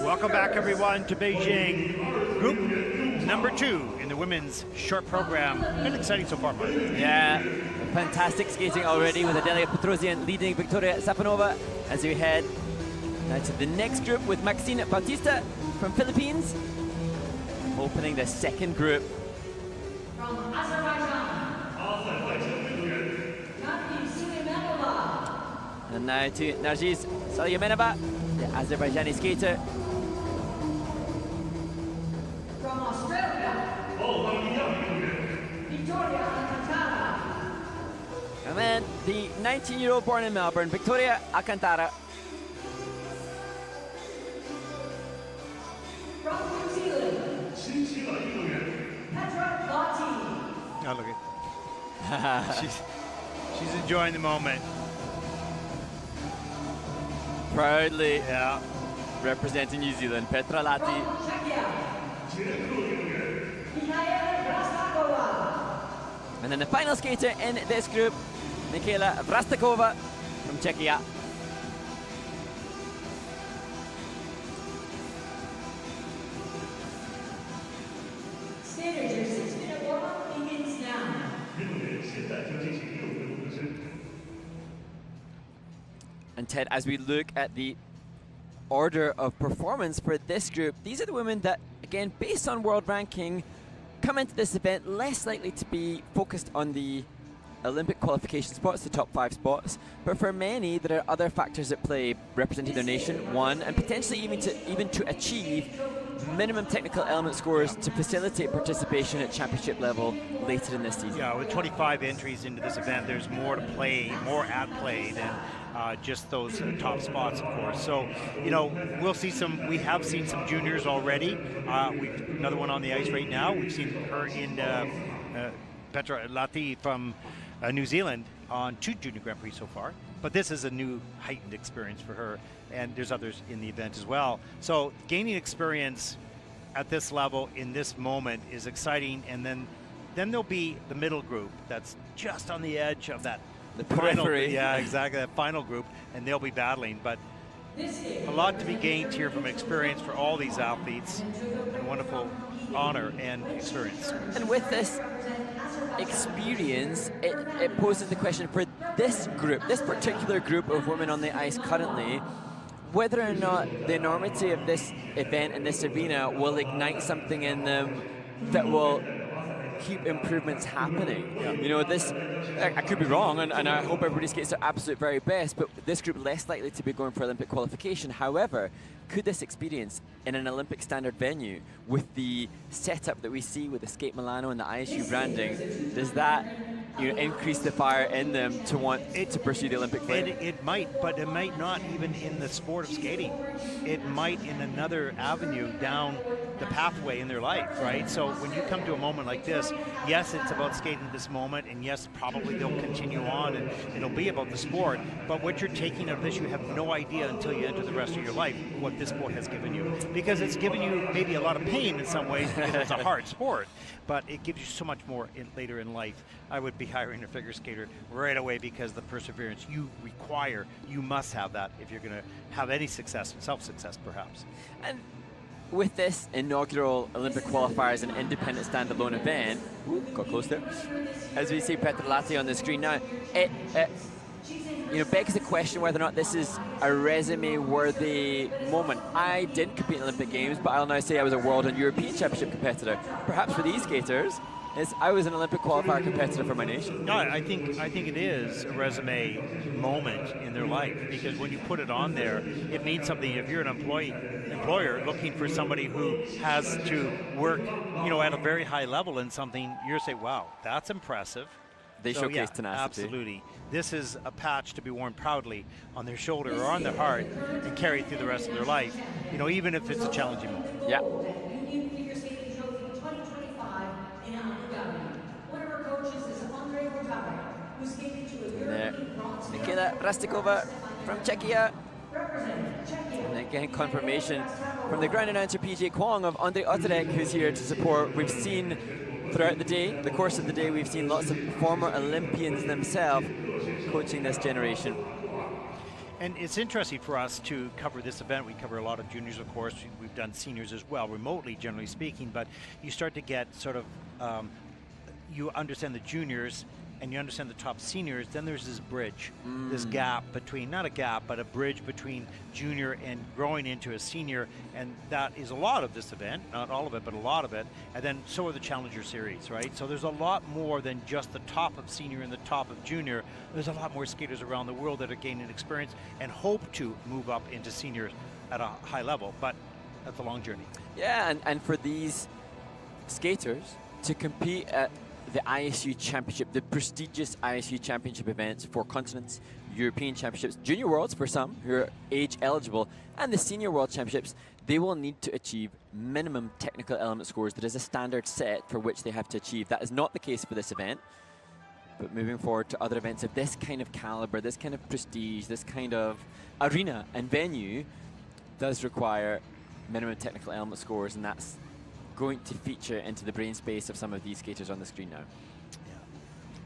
Welcome back, everyone, to Beijing. Group number 2 in the women's short program. Been exciting so far, Mark.
Yeah, fantastic skating already with Adelia Petruian leading Victoria Zapanova as we head to the next group with Maxine Bautista from Philippines, opening the second group.
From Azerbaijan,
And now to Naris Salia Manova, the Azerbaijani skater.
From Australia, Victoria Alcantara.
And then the 19-year-old born in Melbourne, Victoria Alcantara.
From New Zealand, Petra Latti.
Oh, look at she's enjoying the moment.
Proudly
Yeah.
representing New Zealand, Petra Latti.
From Czechia, Michaela Plastova.
And then the final skater in this group, Michaela Plastova from Czechia.
Skaters, your 6-minute warm-up begins now.
And Ted, as we look at the order of performance for this group, these are the women that, again, based on world ranking, come into this event less likely to be focused on the Olympic qualification spots, the top 5 spots, but for many there are other factors at play representing their nation, one, and potentially even to achieve minimum technical element scores to facilitate participation at championship level later in this season.
Yeah, with 25 entries into this event, there's more to play, more at play than just those top spots, of course. So, you know, we have seen some juniors already. Another one on the ice right now. We've seen her in Petra Latti from New Zealand on 2 junior Grand Prix so far. But this is a new heightened experience for her, and there's others in the event as well. So gaining experience at this level in this moment is exciting, and then there'll be the middle group that's just on the edge of that
The
final,
periphery.
yeah, exactly, that final group, and they'll be battling. But a lot to be gained here from experience for all these athletes, and wonderful honor and experience.
And with this experience, it poses the question for this group, this particular group of women on the ice currently, whether or not the enormity of this event in this arena will ignite something in them that will keep improvements happening.
Yeah.
You know, this, I could be wrong, and I hope everybody skates their absolute very best, but this group less likely to be going for Olympic qualification. However, could this experience in an Olympic standard venue with the setup that we see with the Skate Milano and the ISU branding, does that increase the fire in them to want to pursue the Olympic flame?
It might, but it might not even in the sport of skating. It might in another avenue down the pathway in their life, right? So when you come to a moment like this, yes, it's about skating this moment, and yes, probably they'll continue on, and it'll be about the sport, but what you're taking out of this, you have no idea until you enter the rest of your life what this sport has given you. Because it's given you maybe a lot of pain in some ways because it's a hard sport, but it gives you so much more later in life. I would be hiring a figure skater right away because the perseverance you require, you must have that if you're going to have any success, self-success perhaps.
And with this inaugural Olympic qualifier as an independent standalone event, got close there, as we see Petra Latti on the screen now, it begs the question whether or not this is a resume-worthy moment. I didn't compete in Olympic Games, but I'll now say I was a World and European Championship competitor. Perhaps for these skaters, I was an Olympic qualifier competitor for my nation.
No, I think it is a resume moment in their life, because when you put it on there, it means something. If you're an employer looking for somebody who has to work, at a very high level in something, you're saying, wow, that's impressive.
They showcase tenacity.
Absolutely. This is a patch to be worn proudly on their shoulder or on their heart and carry through the rest of their life, even if it's a challenging moment.
Yeah.
Union Figure Skating Trophy 2025 in Abu Dhabi. One of our coaches is Andrea Montino, who skated to a European bronze medal.
Michaela Plastova from Czechia.
Representing Czechia.
And again, confirmation from the ground announcer PJ Kwong of Andrei Otarek, who's here to support. We've seen throughout the course of the day, we've seen lots of former Olympians themselves coaching this generation.
And it's interesting for us to cover this event. We cover a lot of juniors, of course. We've done seniors as well, remotely, generally speaking. But you start to get sort of, you understand the juniors and you understand the top seniors, then there's this bridge, this gap between, not a gap, but a bridge between junior and growing into a senior, and that is a lot of this event, not all of it, but a lot of it, and then so are the Challenger Series, right? So there's a lot more than just the top of senior and the top of junior. There's a lot more skaters around the world that are gaining experience and hope to move up into seniors at a high level, but that's a long journey.
Yeah, and for these skaters to compete at the ISU Championship, the prestigious ISU Championship events for continents, European Championships, Junior Worlds for some who are age eligible, and the Senior World Championships, they will need to achieve minimum technical element scores. There is a standard set for which they have to achieve. That is not the case for this event. But moving forward to other events of this kind of caliber, this kind of prestige, this kind of arena and venue does require minimum technical element scores, and that's going to feature into the brain space of some of these skaters on the screen now.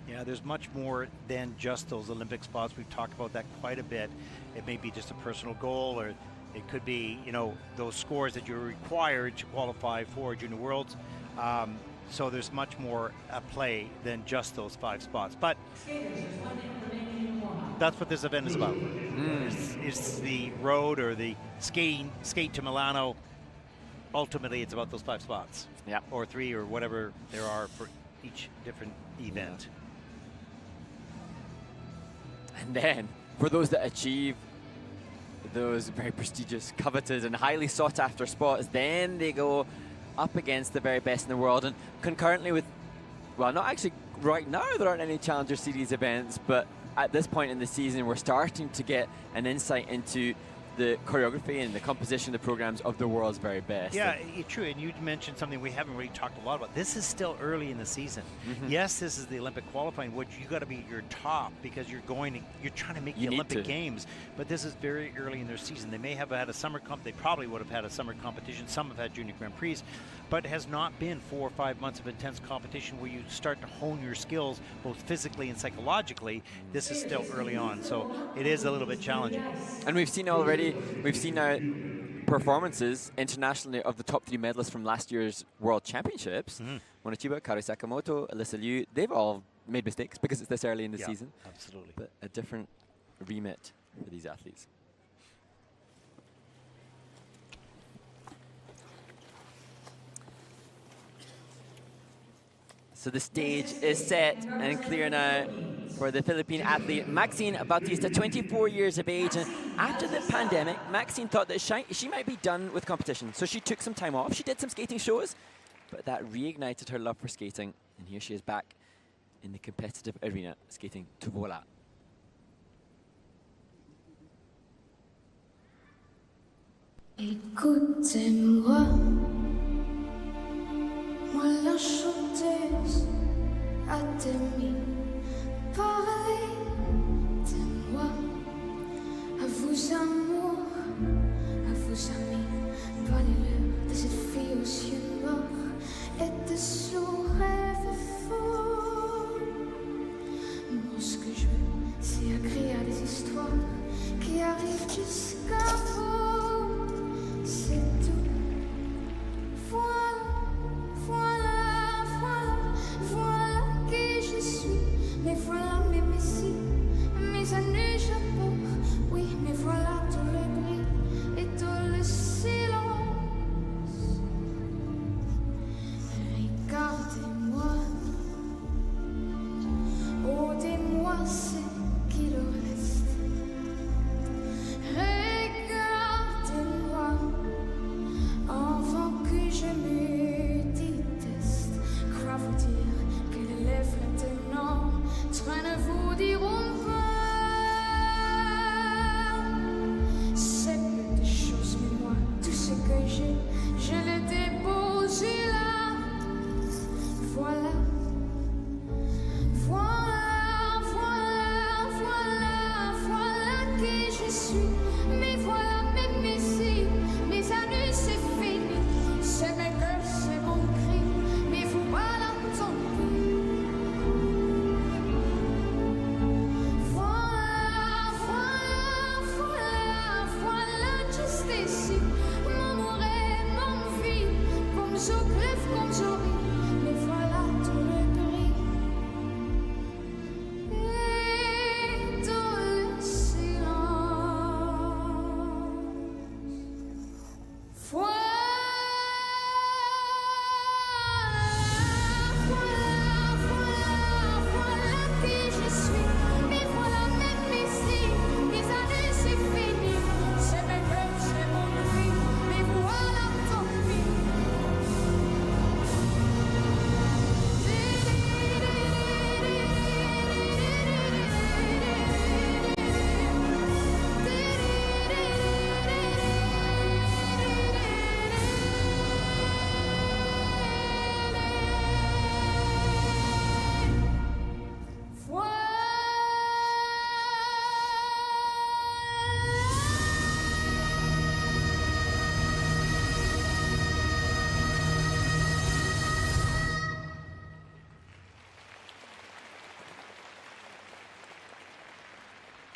Yeah, there's much more than just those Olympic spots. We've talked about that quite a bit. It may be just a personal goal, or it could be, you know, those scores that you're required to qualify for Junior Worlds. So there's much more at play than just those 5 spots. But that's what this event is about. It's the road or the skate to Milano. Ultimately, it's about those 5 spots.
Yeah.
Or 3 or whatever there are for each different event.
Yeah. And then, for those that achieve those very prestigious, coveted, and highly sought after spots, then they go up against the very best in the world. And concurrently with, well, not actually right now, there aren't any Challenger Series events, but at this point in the season, we're starting to get an insight into the choreography and the composition of the programs of the world's very best.
Yeah, true. And you mentioned something we haven't really talked a lot about. This is still early in the season. Yes, this is the Olympic qualifying, which you got to be your top because you're trying to make the Olympic Games. But this is very early in their season. They may have had a summer comp. They probably would have had a summer competition. Some have had Junior Grand Prix, but it has not been 4 or 5 months of intense competition where you start to hone your skills both physically and psychologically. This is still early on, so it is a little bit challenging.
And we've seen now performances internationally of the top 3 medalists from last year's World Championships. Monochiba, Kari Sakamoto, Alyssa Liu, they've all made mistakes because it's this early in the season.
Absolutely.
But a different remit for these athletes. So the stage is set and clear now for the Philippine athlete Maxine Bautista, 24 years of age. And after the pandemic, Maxine thought that she might be done with competition. So she took some time off. She did some skating shows, but that reignited her love for skating. And here she is back in the competitive arena, skating to vola.
Écoutez-moi, moi la chanteuse Adelia, parlez de moi, à vos amours, à vos amis, parlez-leur de cette fille aux yeux noirs et de son rêve faux. Moi ce que je veux, c'est écrire des histoires qui arrivent jusqu'à vous. C'est tout. Voilà, voilà, voilà, voilà qui je suis. Mais voilà mes messieurs, mes années j'apporte. Oui, mais voilà tout le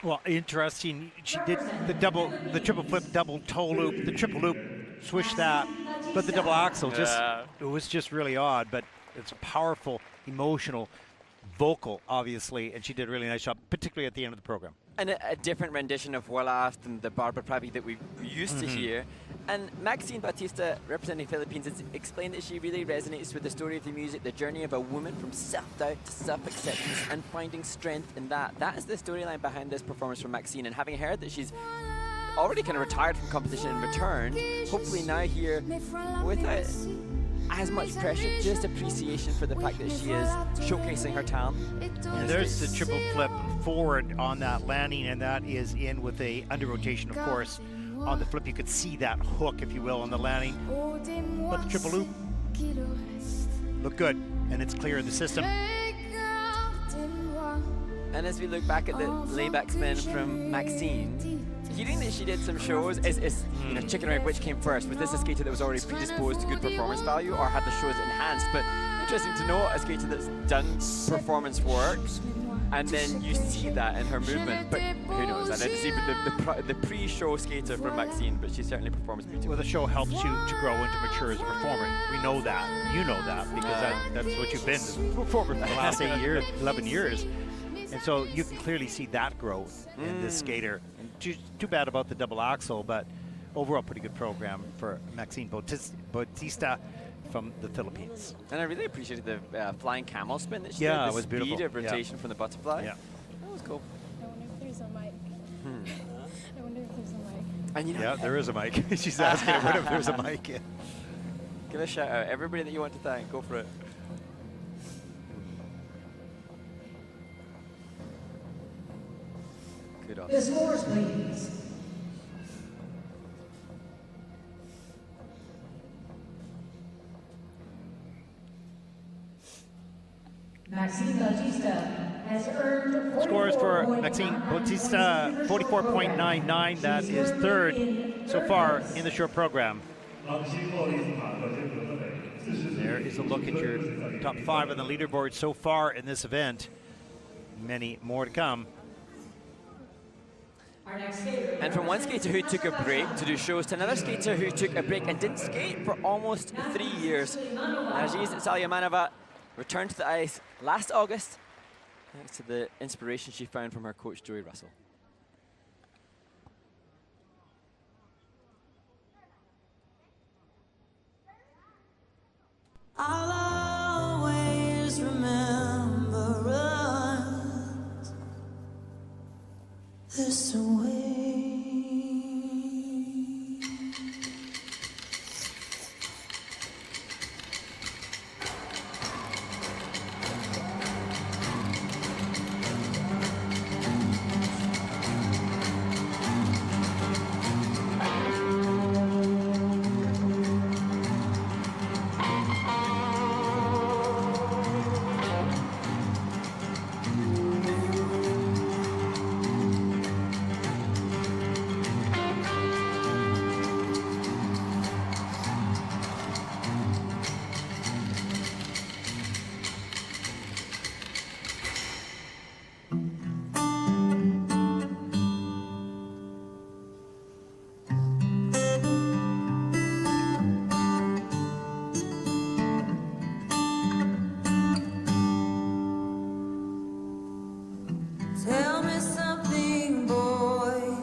Well, interesting. She did the triple flip, double toe loop, the triple loop, swish that, but the double axel it was just really odd. But it's a powerful, emotional, vocal, obviously, and she did a really nice job, particularly at the end of the program.
And a different rendition of Wolof than the Barbara Pravi that we used to hear. And Maxine Bautista, representing Philippines, has explained that she really resonates with the story of the music, the journey of a woman from self-doubt to self-acceptance and finding strength in that. That is the storyline behind this performance from Maxine. And having heard that she's already kind of retired from competition and returned, hopefully now here without as much pressure, just appreciation for the fact that she is showcasing her talent.
And there's the triple flip forward on that landing, and that is in with a under rotation, of course. On the flip, you could see that hook, if you will, on the landing. But the triple loop looked good, and it's clear in the system.
And as we look back at the layback spin from Maxine, hearing that she did some shows is you know, chicken or egg, which came first? Was this a skater that was already predisposed to good performance value, or had the shows enhanced? But interesting to know a skater that's done performance work, and then you see that in her movement. But who knows? And it's even the pre-show skater from Maxine, but she certainly performs beautifully.
Well, the show helps you to grow and to mature as a performer. We know that. You know that, because that's what you've been as a performer for the last 8 years, 11 years. And so you can clearly see that growth in this skater. And too bad about the double axel, but overall pretty good program for Maxine Bautista from the Philippines.
And I really appreciated the flying camel spin that she
Yeah,
did.
it was
speed
beautiful.
of rotation from the butterfly.
Yeah.
That was cool.
I wonder if there's a mic. I wonder if there's a mic.
And you know,
Yeah, there is a mic. She's asking what if there's a mic. Yeah.
give a shout out. Everybody that you want to thank, go for it. Good on.
The scores, please. Maxine Bautista has earned
Scores for Maxine Bautista, 44.99. That is third so far in the short program. There is a look at your top 5 on the leaderboard so far in this event. Many more to come.
And from one skater who took a break to do shows to another skater who took a break and didn't skate for almost 3 years. Naris Salia Manova returned to the ice last August thanks to the inspiration she found from her coach Joey Russell.
I'll always remember us this way. Tell me something, boy.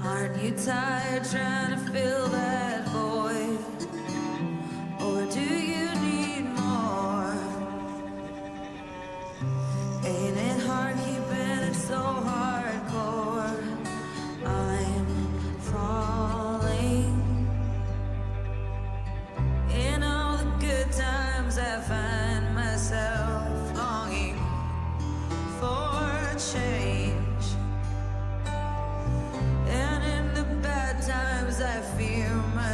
Aren't you tired trying to fill that void? Or do you need more? Ain't it hard keeping it so hardcore? I'm falling. In all the good times I find myself longing for change, and in the bad times I fear my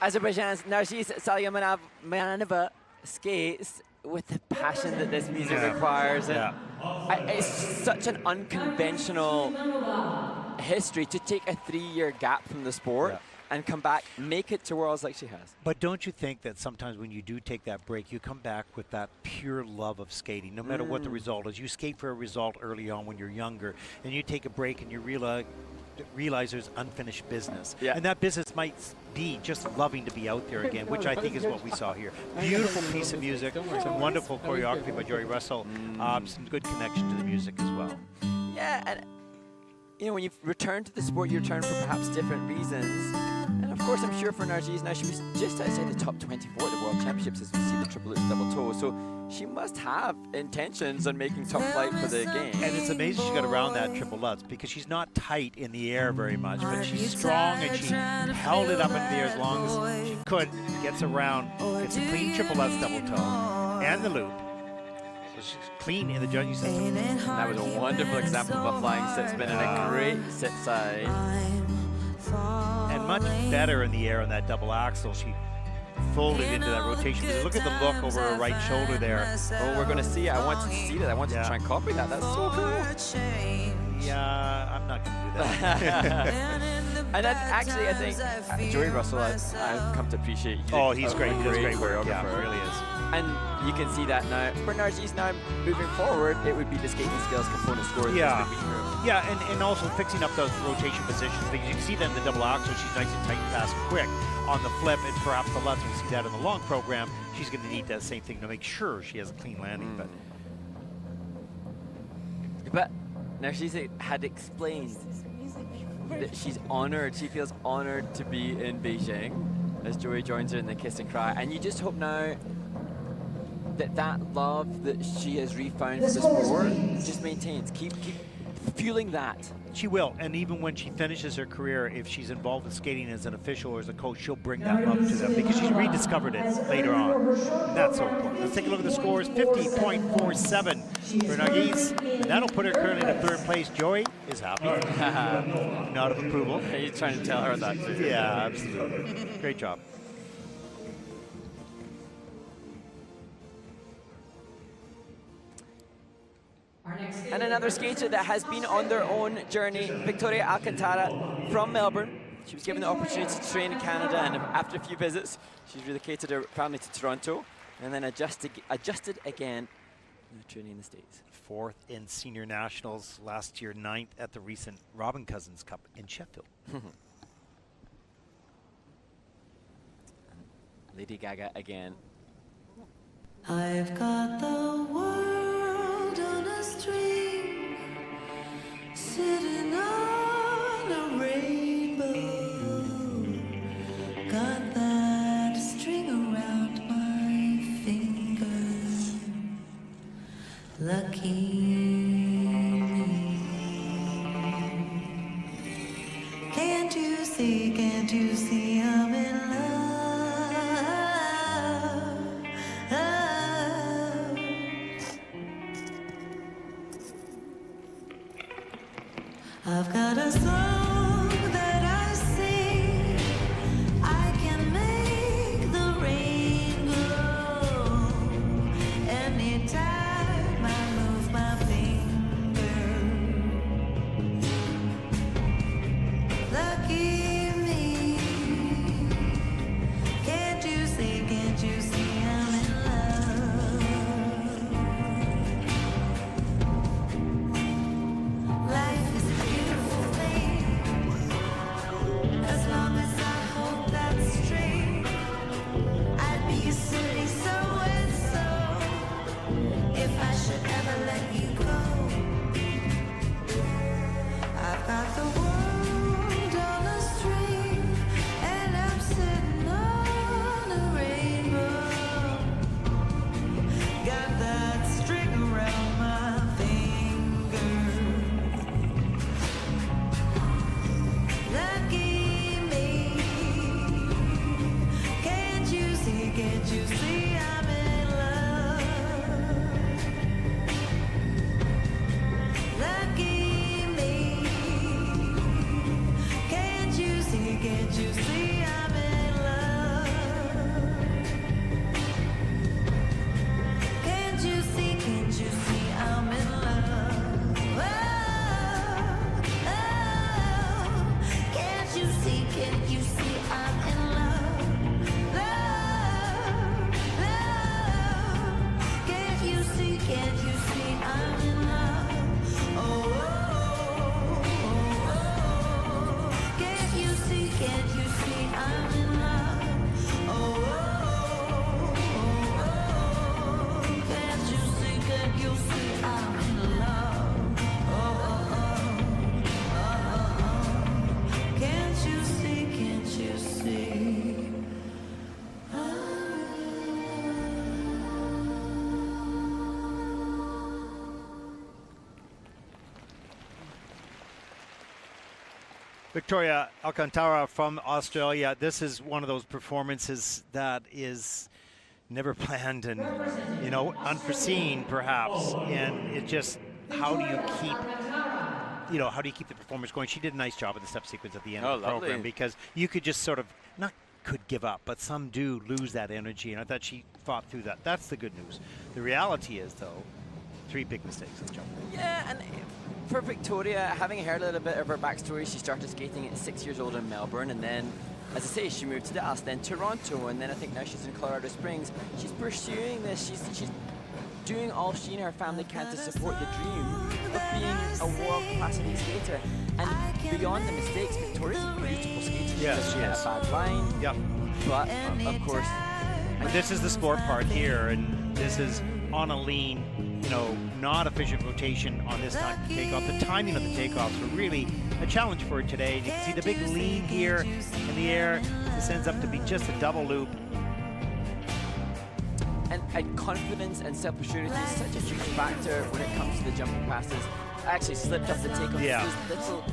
Azerbaijan's Naris Salia Manova skates with the passion that this music requires. And it's such an unconventional history to take a 3-year gap from the sport and come back, make it to Worlds like she has.
But don't you think that sometimes when you do take that break, you come back with that pure love of skating, no matter what the result is? You skate for a result early on when you're younger, and you take a break and you realize there's unfinished business. And that business might be just loving to be out there again, which I think is what we saw here. Beautiful piece of music, some wonderful choreography by Joey Russell, some good connection to the music as well.
Yeah, and you know, when you return to the sport, you return for perhaps different reasons. And of course, I'm sure for Naris now, she was just outside the top 24 at the World Championships as we see the triple loops double toe. So she must have intentions on making top flight for the game.
And it's amazing she got around that triple lutz because she's not tight in the air very much, but she's strong and she held it up in the air as long as she could. Gets around, gets a clean triple lutz double toe and the loop. So she's clean in the judging system.
That was a wonderful example of a flying sit spin and a great sit side.
And much better in the air on that double axel. She folded into that rotation. Look at the look over her right shoulder there.
Oh, we're going to see it. I want you to see that. I want you to try and copy that. That's so cool.
Yeah, I'm not going to do that.
And then actually, I think Joey Russell, I've come to appreciate.
Oh, he's great. He does great
choreographer.
work. Yeah, he really is.
And you can see that now. For Naris now, moving forward, it would be the skating skills component score.
Yeah, and also fixing up those rotation positions. Because you can see that in the double axel, she's nice and tight and fast and quick. On the flip, and perhaps the lutz, we see that in the long program, she's going to need that same thing to make sure she has a clean landing.
But Naris had explained that she's honored, she feels honored to be in Beijing as Joey joins her in the kiss and cry. And you just hope now that love that she has refound for the sport just maintains. Keep fueling that.
She will, and even when she finishes her career, if she's involved in skating as an official or as a coach, she'll bring that love to them because she's rediscovered it later on. And that's so important. Let's take a look at the scores. 50.47 for Naris, and that'll put her currently in 3rd place. Joey is happy. Nod of approval.
He's trying to tell her that too.
Yeah, absolutely. Great job.
And another skater that has been on their own journey, Victoria Alcantara from Melbourne. She was given the opportunity to train in Canada, and after a few visits, she's relocated her family to Toronto, and then adjusted again, training in the States.
4th in senior nationals last year, 9th at the recent Robin Cousins Cup in Sheffield.
Lady Gaga again.
I've got the world on a string, sitting on a rainbow. Got that string around my finger. Lucky me. Can't you see I'm in love? I've got a song that I sing. I can make the rain go anytime I move my finger. Lucky me. Can't you see I'm in love? Life is a beautiful thing.
Victoria Alcantara from Australia. This is one of those performances that is never planned and, you know, unforeseen perhaps. And it just, how do you keep the performance going? She did a nice job of the step sequence at the end of the program, because you could just sort of, not could give up, but some do lose that energy, and I thought she fought through that. That's the good news. The reality is, though, 3 big mistakes in jumping.
Yeah, and for Victoria, having heard a little bit of her backstory, she started skating at 6 years old in Melbourne, and then, as I say, she moved to Dallas, then Toronto, and then I think now she's in Colorado Springs. She's pursuing this. She's doing all she and her family can to support the dream of being a world-class elite skater. And beyond the mistakes, Victoria's a beautiful skater.
Yes, she is.
A bad line.
Yep.
But, of course...
But this is the sport part here, and this is on a lean, you know, not efficient rotation on this time takeoff. The timing of the takeoffs were really a challenge for her today. You can see the big lean here in the air. This ends up to be just a double loop.
And confidence and self-assurance is such a huge factor when it comes to the jumping passes. I actually slipped off the takeoff.
Yeah.
There's little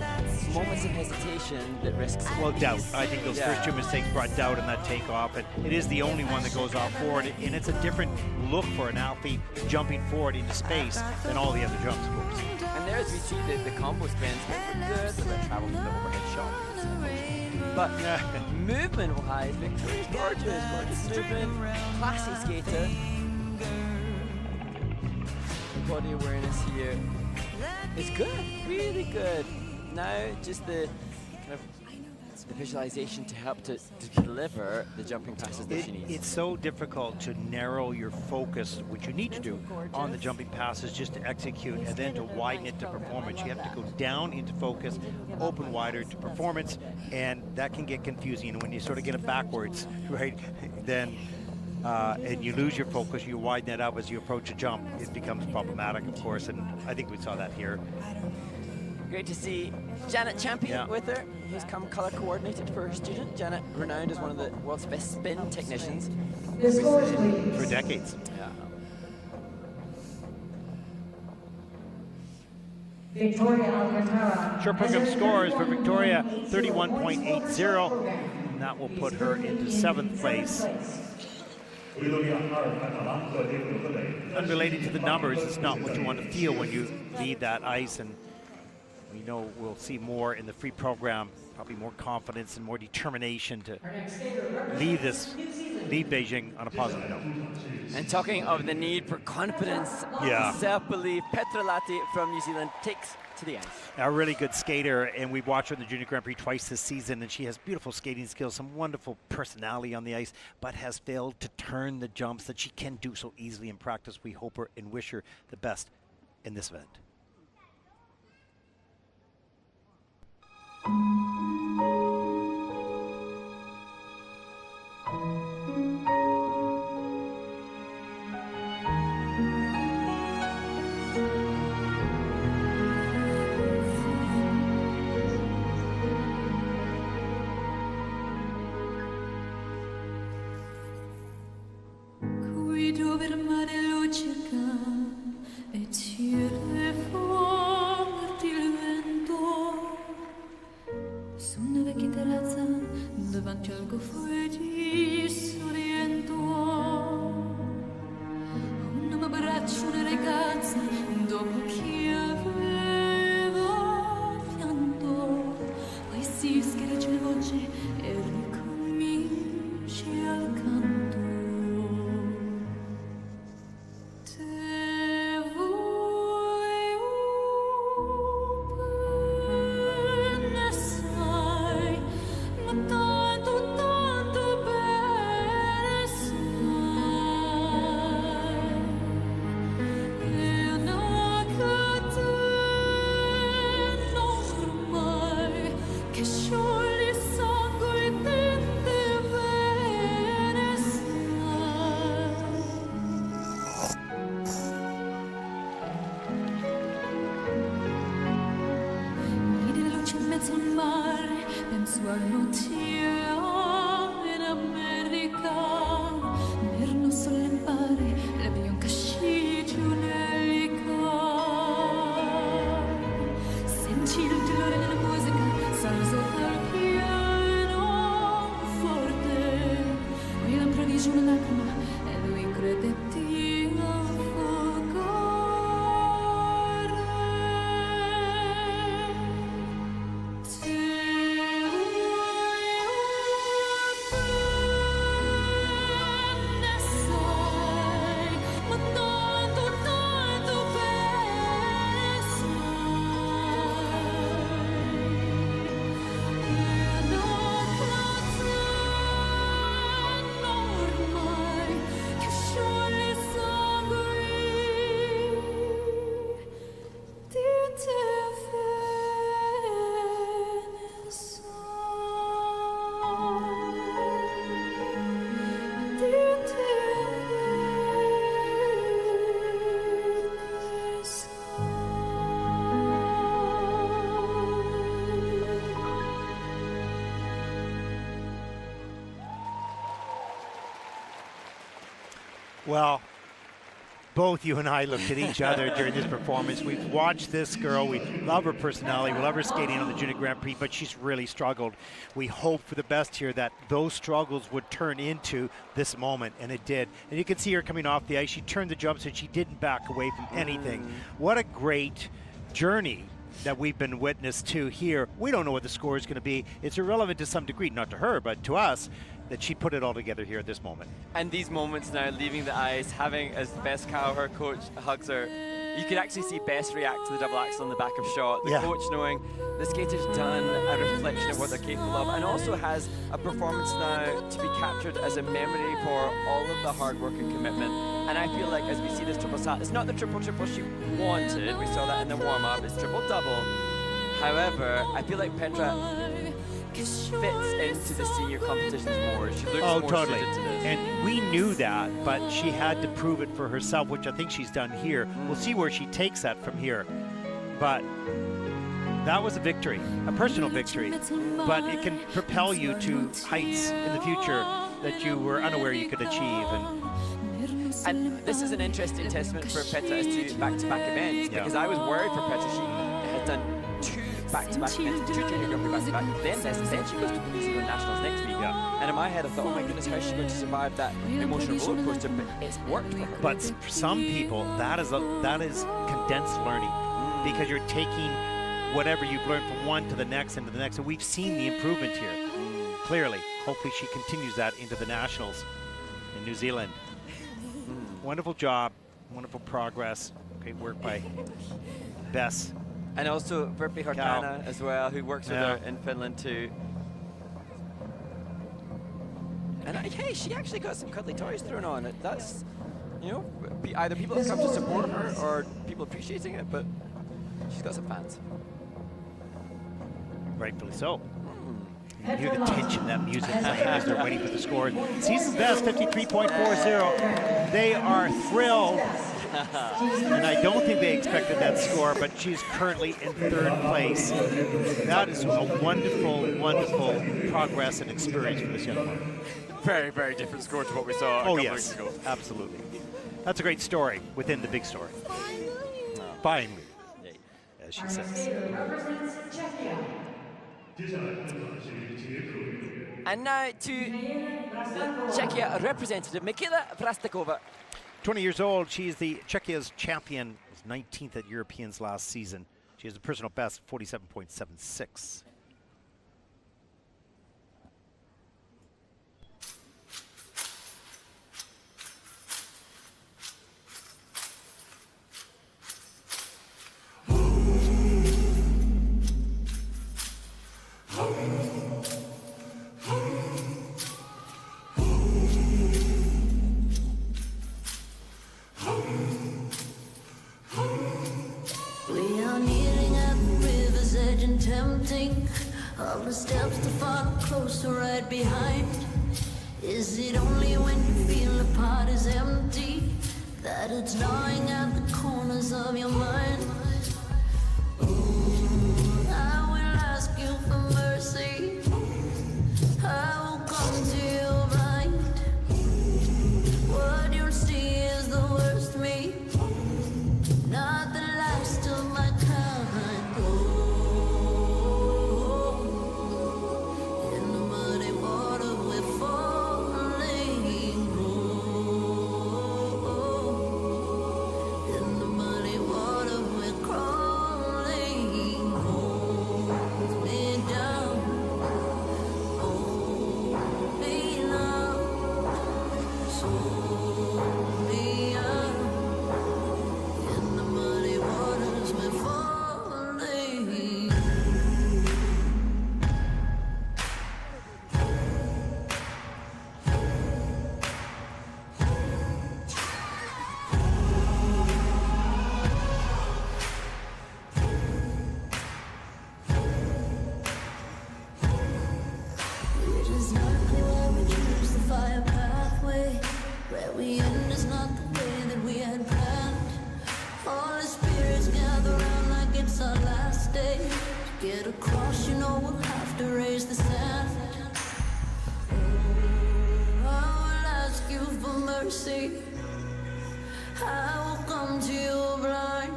moments of hesitation that risks...
Well, doubt. I think those first 2 mistakes brought doubt in that takeoff, and it is the only one that goes off forward, and it's a different look for an athlete jumping forward into space than all the other jumps, of course.
And there, as we see, the combo spins were good, the bit travel from the overhead shot. But movement-wise, Victoria's gorgeous movement, classy skater. Body awareness here is good, really good. Now, just the kind of the visualization to help to deliver the jumping passes that she needs.
It's so difficult to narrow your focus, which you need to do on the jumping passes, just to execute, and then to widen it to performance. You have to go down into focus, open wider to performance, and that can get confusing. And when you sort of get it backwards, right, then and you lose your focus, you widen that up as you approach a jump, it becomes problematic, of course, and I think we saw that here.
Great to see Janet Champion with her, who's come color coordinated for her student. Janet, renowned as one of the world's best spin technicians.
For decades.
Yeah.
Victoria Alcantara.
Short program scores for Victoria, 31.80, and that will put her into 7th place. Unrelated to the numbers, it's not what you want to feel when you lead that ice, and we know we'll see more in the free program, probably more confidence and more determination to leave Beijing on a positive note.
And talking of the need for confidence, self-belief, Petra Latti from New Zealand takes to the ice.
A really good skater, and we've watched her in the Junior Grand Prix twice this season, and she has beautiful skating skills, some wonderful personality on the ice, but has failed to turn the jumps that she can do so easily in practice. We hope her and wish her the best in this event.
Davanti al goffo di sorriento, un abbraccio, una ragazza dopo che aveva pianto, poi si schiarisce la voce e ricominci al canto. Senti il dolore nella musica, salvo giù una lacrima e lui credette affogare. Ti voglio bene, sai, ma tanto, tanto bene ormai che scioglie i sangue di te bene sai, di te bene sai.
Well, both you and I looked at each other during this performance. We've watched this girl. We love her personality. We love her skating on the Junior Grand Prix, but she's really struggled. We hope for the best here, that those struggles would turn into this moment, and it did. And you can see her coming off the ice. She turned the jumps, and she didn't back away from anything. What a great journey that we've been witness to here. We don't know what the score is going to be. It's irrelevant to some degree, not to her, but to us, that she put it all together here at this moment.
And these moments now, leaving the ice, having as Bess Cow, her coach, hugs her, you could actually see Bess react to the double axel in the back of shot. The coach knowing the skater's done a reflection of what they're capable of, and also has a performance now to be captured as a memory for all of the hard work and commitment. And I feel like as we see this triple sat, it's not the triple-triple she wanted. We saw that in the warm-up. It's triple-double. However, I feel like Petra fits into the senior competitions more. She looks more
totally.
suited to this.
And we knew that, but she had to prove it for herself, which I think she's done here. We'll see where she takes that from here. But that was a victory, a personal victory. But it can propel you to heights in the future that you were unaware you could achieve.
And this is an interesting testament for Petra as to back-to-back events, because I was worried for Petra. She had done 2 back-to-back events, 2 Junior Grand Prix back-to-back, then she goes to the New Zealand Nationals next week. And in my head I thought, oh my goodness, how is she going to survive that emotional roller coaster? But it's worked for her.
But for some people, that is condensed learning, because you're taking whatever you've learned from one to the next and to the next. And we've seen the improvement here, clearly. Hopefully she continues that into the Nationals in New Zealand. Wonderful job, wonderful progress. Great work by Bess.
And also Virpi Hortana as well, who works with her in Finland too. And hey, she actually got some cuddly toys thrown on it. That's, you know, either people have come to support her or people appreciating it, but she's got some fans.
Rightfully so. You hear the tension, that music as they're waiting for the score. Season's best, 53.40. They are thrilled. And I don't think they expected that score, but she's currently in 3rd place. That is a wonderful, wonderful progress and experience for this young woman.
Very, very different score to what we saw a couple weeks ago.
Absolutely. That's a great story within the big story. Finally, as she says.
And now to the Czechia representative, Michaela Plastova.
20 years old, she's the Czechia's champion, was 19th at Europeans last season. She has a personal best, 47.76.
Tempting, all the steps to follow closer right behind. Is it only when you feel the pot is empty that it's gnawing at the corners of your mind? I will ask you for mercy. I will come to your mind. What you'll see is the worst me, not the last of my kind. In the muddy water we're falling. Sophia, in the muddy waters we're falling. It is not clear why we choose the fire pathway. Where we end is not the way that we had planned. All the spirits gather round like it's our last day. To get across, you know we'll have to raise the sand. Oh, I will ask you for mercy. I will come to you blind.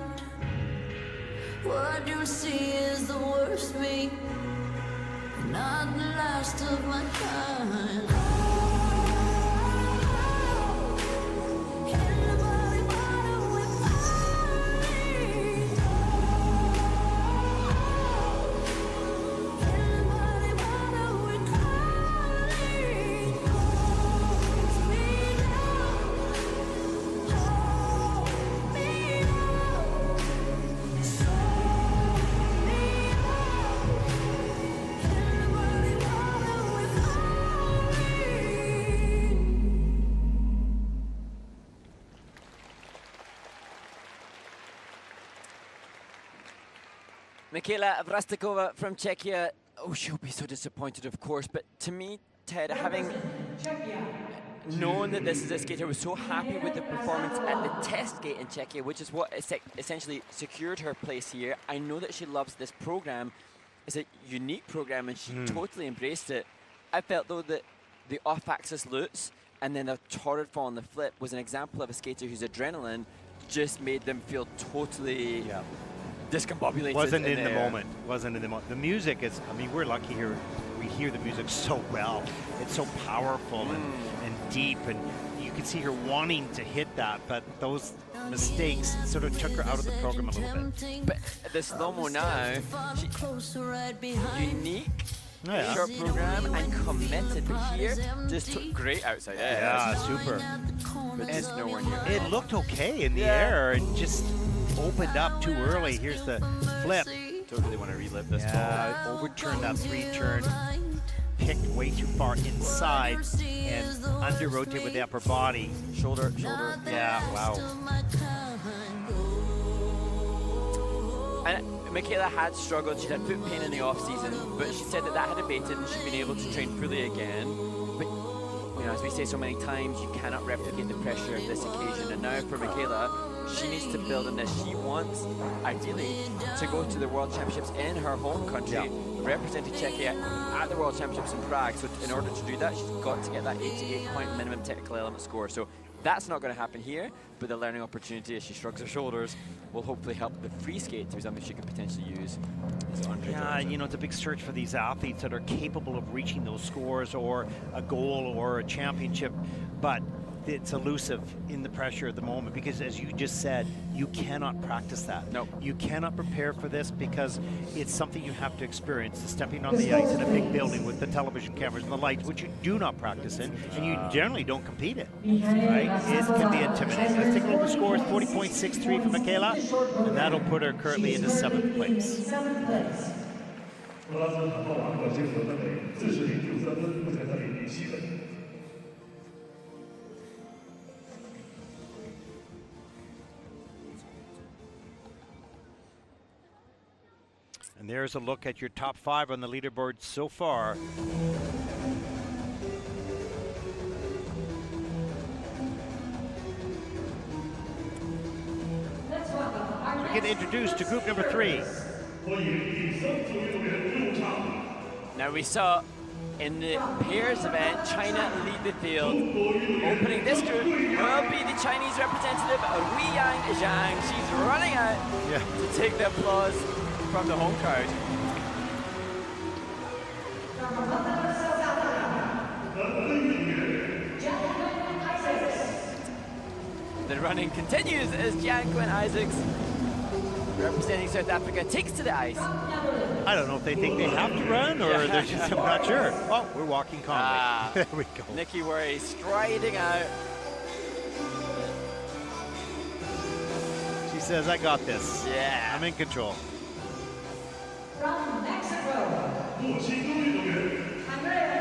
What you see is the worst me, not the last of my kind. In the muddy water we're falling. In the muddy water we're calling. Hold me down. Hold me down.
Michaela Plastova from Czechia. Oh, she'll be so disappointed, of course. But to me, Ted, having known that this is a skater who was so happy with the performance at the test gate in Czechia, which is what essentially secured her place here. I know that she loves this program. It's a unique program, and she totally embraced it. I felt, though, that the off-axis lutz and then the torrid fall on the flip was an example of a skater whose adrenaline just made them feel totally discombobulated.
Wasn't in the moment. Wasn't in the moment. The music is, I mean, we're lucky here. We hear the music so well. It's so powerful and deep, and you can see her wanting to hit that, but those mistakes sort of took her out of the program a little bit.
But the slow-mo now, unique, short program, and committed. But here, just took great outside.
Yeah, super.
But it's nowhere near.
It looked okay in the air. It just opened up too early. Here's the flip.
Totally want to relive this
ball. Overturned that three-turn. Picked way too far inside and under-rotate with the upper body.
Shoulder.
Yeah, wow.
And Michaela had struggled. She had foot pain in the off-season, but she said that that had abated and she'd been able to train fully again. But, you know, as we say so many times, you cannot replicate the pressure of this occasion. And now for Michaela, she needs to build on this. She wants, ideally, to go to the World Championships in her home country, representing Czechia at the World Championships in Prague. So in order to do that, she's got to get that 88-point minimum technical element score. So that's not going to happen here, but the learning opportunity as she shrugs her shoulders will hopefully help the free skate to be something she could potentially use.
Yeah, you know, it's a big search for these athletes that are capable of reaching those scores or a goal or a championship, but it's elusive in the pressure at the moment because, as you just said, you cannot practice that.
No.
You cannot prepare for this because it's something you have to experience. The stepping on the ice in a big building with the television cameras and the lights, which you do not practice in, and you generally don't compete in. Right? It can be intimidating. Let's take a look at the scores. 40.63 for Michaela, and that'll put her currently into 7th place. And there's a look at your top 5 on the leaderboard so far. We get introduced to group number 3.
Now we saw in the pairs event, China lead the field. Opening this group will be the Chinese representative, Rui Yang Jang. She's running out to take the applause from the home crowd. The running continues as Quinn Issacs, representing South Africa, takes to the ice.
I don't know if they think they have to run or they're just, I'm not sure. Oh, we're walking calmly. There we go.
Nikki Worries striding out
says, I got this.
Yeah.
I'm in control.
From Mexico, Andrea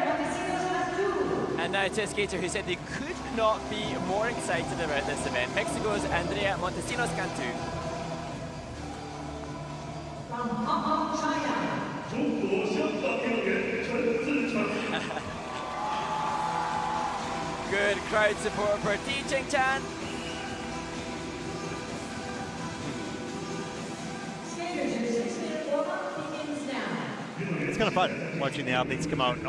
Montino Canu.
And now to a skater who said they could not be more excited about this event. Mexico's Andrea Montino Canu.
From Hong Kong, China,
Good crowd support for Ti Ching Chan.
skaters, your 6-minute warm-up begins now.
It's kind of fun watching the athletes come out.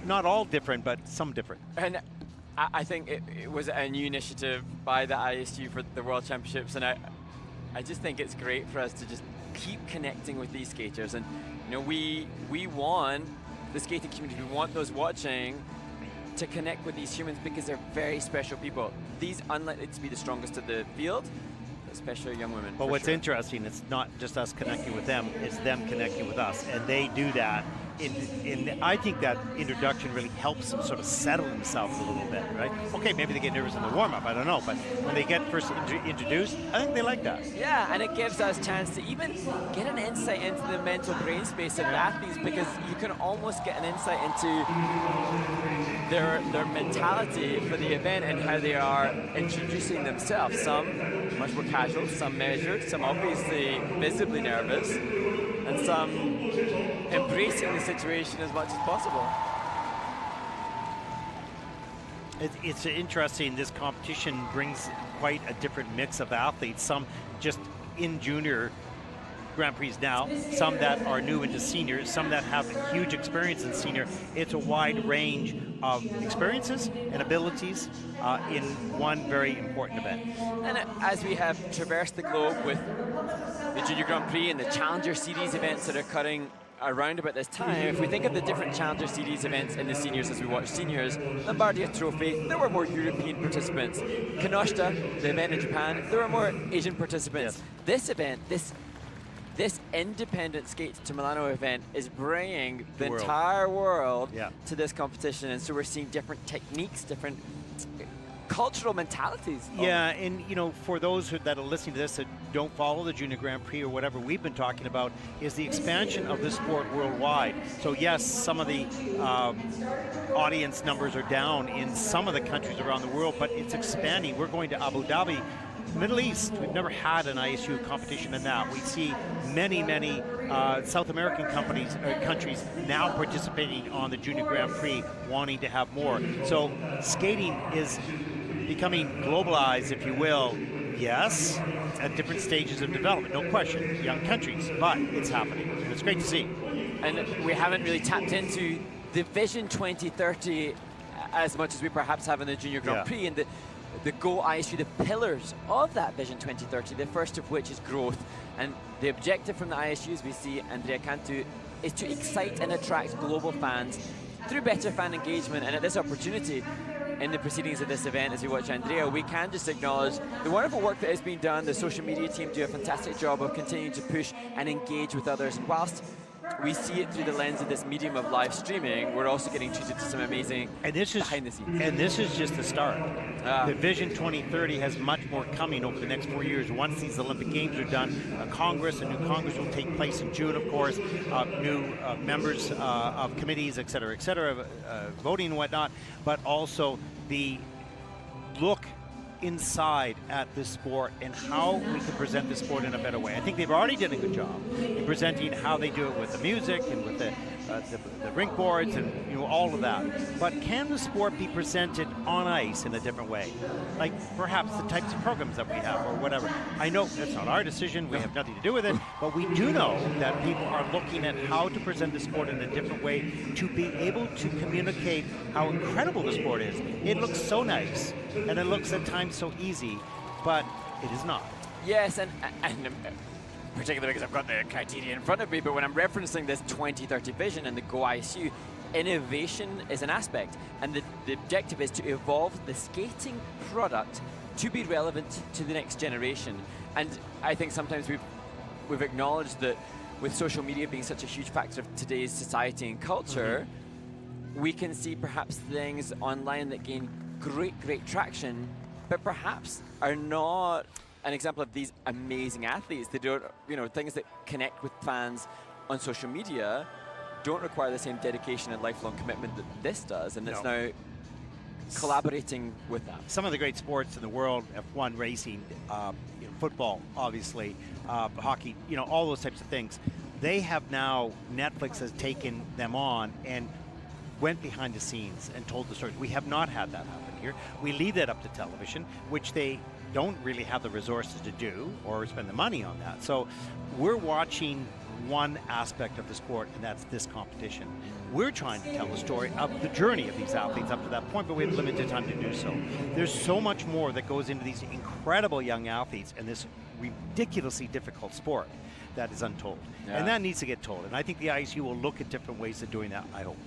Not all different, but some different.
And I think it was a new initiative by the ISU for the World Championships, and I just think it's great for us to just keep connecting with these skaters. And you know, we want the skating community, we want those watching to connect with these humans because they're very special people. These unlikely to be the strongest of the field, especially young women.
But what's interesting, it's not just us connecting with them, it's them connecting with us. And they do that. I think that introduction really helps them sort of settle themselves a little bit, right? Okay, maybe they get nervous in the warm-up, I don't know. But when they get first introduced, I think they like that.
Yeah, and it gives us a chance to even get an insight into the mental brain space of the athletes, because you can almost get an insight into their mentality for the event and how they are introducing themselves. Some much more casual, some measured, some obviously visibly nervous, and some embracing the situation as much as possible.
It's interesting, this competition brings quite a different mix of athletes, some just in junior Grand Prix now, some that are new into seniors, some that have a huge experience in senior. It's a wide range of experiences and abilities in one very important event.
And as we have traversed the globe with the Junior Grand Prix and the Challenger Series events that are occurring around about this time, if we think of the different Challenger Series events in the seniors as we watch seniors, Lombardia Trophy, there were more European participants. Kanoshita, the event in Japan, there were more Asian participants.
Yes.
This event, this independent Skate to Milano event is bringing the
world.
entire world
Yeah.
to this competition, and so we're seeing different techniques, different cultural mentalities.
Yeah, and you know, for those that are listening to this that don't follow the Junior Grand Prix or whatever we've been talking about, is the expansion of the sport worldwide. So yes, some of the audience numbers are down in some of the countries around the world, but it's expanding. We're going to Abu Dhabi, Middle East. We've never had an ISU competition in that. We see many South American countries now participating on the Junior Grand Prix, wanting to have more. So skating is becoming globalized, if you will. Yes, at different stages of development, no question, young countries, but it's happening, and it's great to see.
And we haven't really tapped into the Vision 2030 as much as we perhaps have in the Junior Grand Prix, and the Go ISU, the pillars of that Vision 2030, the first of which is growth. And the objective from the ISU, as we see Andrea Canu, is to excite and attract global fans through better fan engagement. And at this opportunity, in the proceedings of this event, as we watch Andrea, we can just acknowledge the wonderful work that is being done. The social media team do a fantastic job of continuing to push and engage with others. And whilst we see it through the lens of this medium of live streaming, we're also getting treated to some amazing behind the scenes.
And this is just the start. The Vision 2030 has much more coming over the next 4 years. Once these Olympic Games are done, a new Congress will take place in June, of course, new members of committees, et cetera, voting and whatnot, but also the look inside at this sport and how we can present the sport in a better way. I think they've already done a good job in presenting how they do it with the music and with the rink boards and all of that. But can the sport be presented on ice in a different way? Like perhaps the types of programs that we have or whatever. I know that's not our decision, we have nothing to do with it, but we do know that people are looking at how to present the sport in a different way to be able to communicate how incredible the sport is. It looks so nice and it looks at times so easy, but it is not.
Yes, and particularly because I've got the criteria in front of me, but when I'm referencing this 2030 vision and the Go ISU, innovation is an aspect, and the objective is to evolve the skating product to be relevant to the next generation. And I think sometimes we've acknowledged that with social media being such a huge factor of today's society and culture, we can see perhaps things online that gain great traction, but perhaps are not an example of these amazing athletes. They don't, you know, things that connect with fans on social media don't require the same dedication and lifelong commitment that this does, and it's now collaborating with that.
Some of the great sports in the world, F1 racing, you know, football, obviously, hockey, you know, all those types of things. They have now, Netflix has taken them on and went behind the scenes and told the stories. We have not had that happen here. We leave that up to television, which they don't really have the resources to do or spend the money on that. So we're watching one aspect of the sport, and that's this competition. We're trying to tell the story of the journey of these athletes up to that point, but we have limited time to do so. There's so much more that goes into these incredible young athletes and this ridiculously difficult sport that is untold. And that needs to get told. And I think the ISU will look at different ways of doing that, I hope.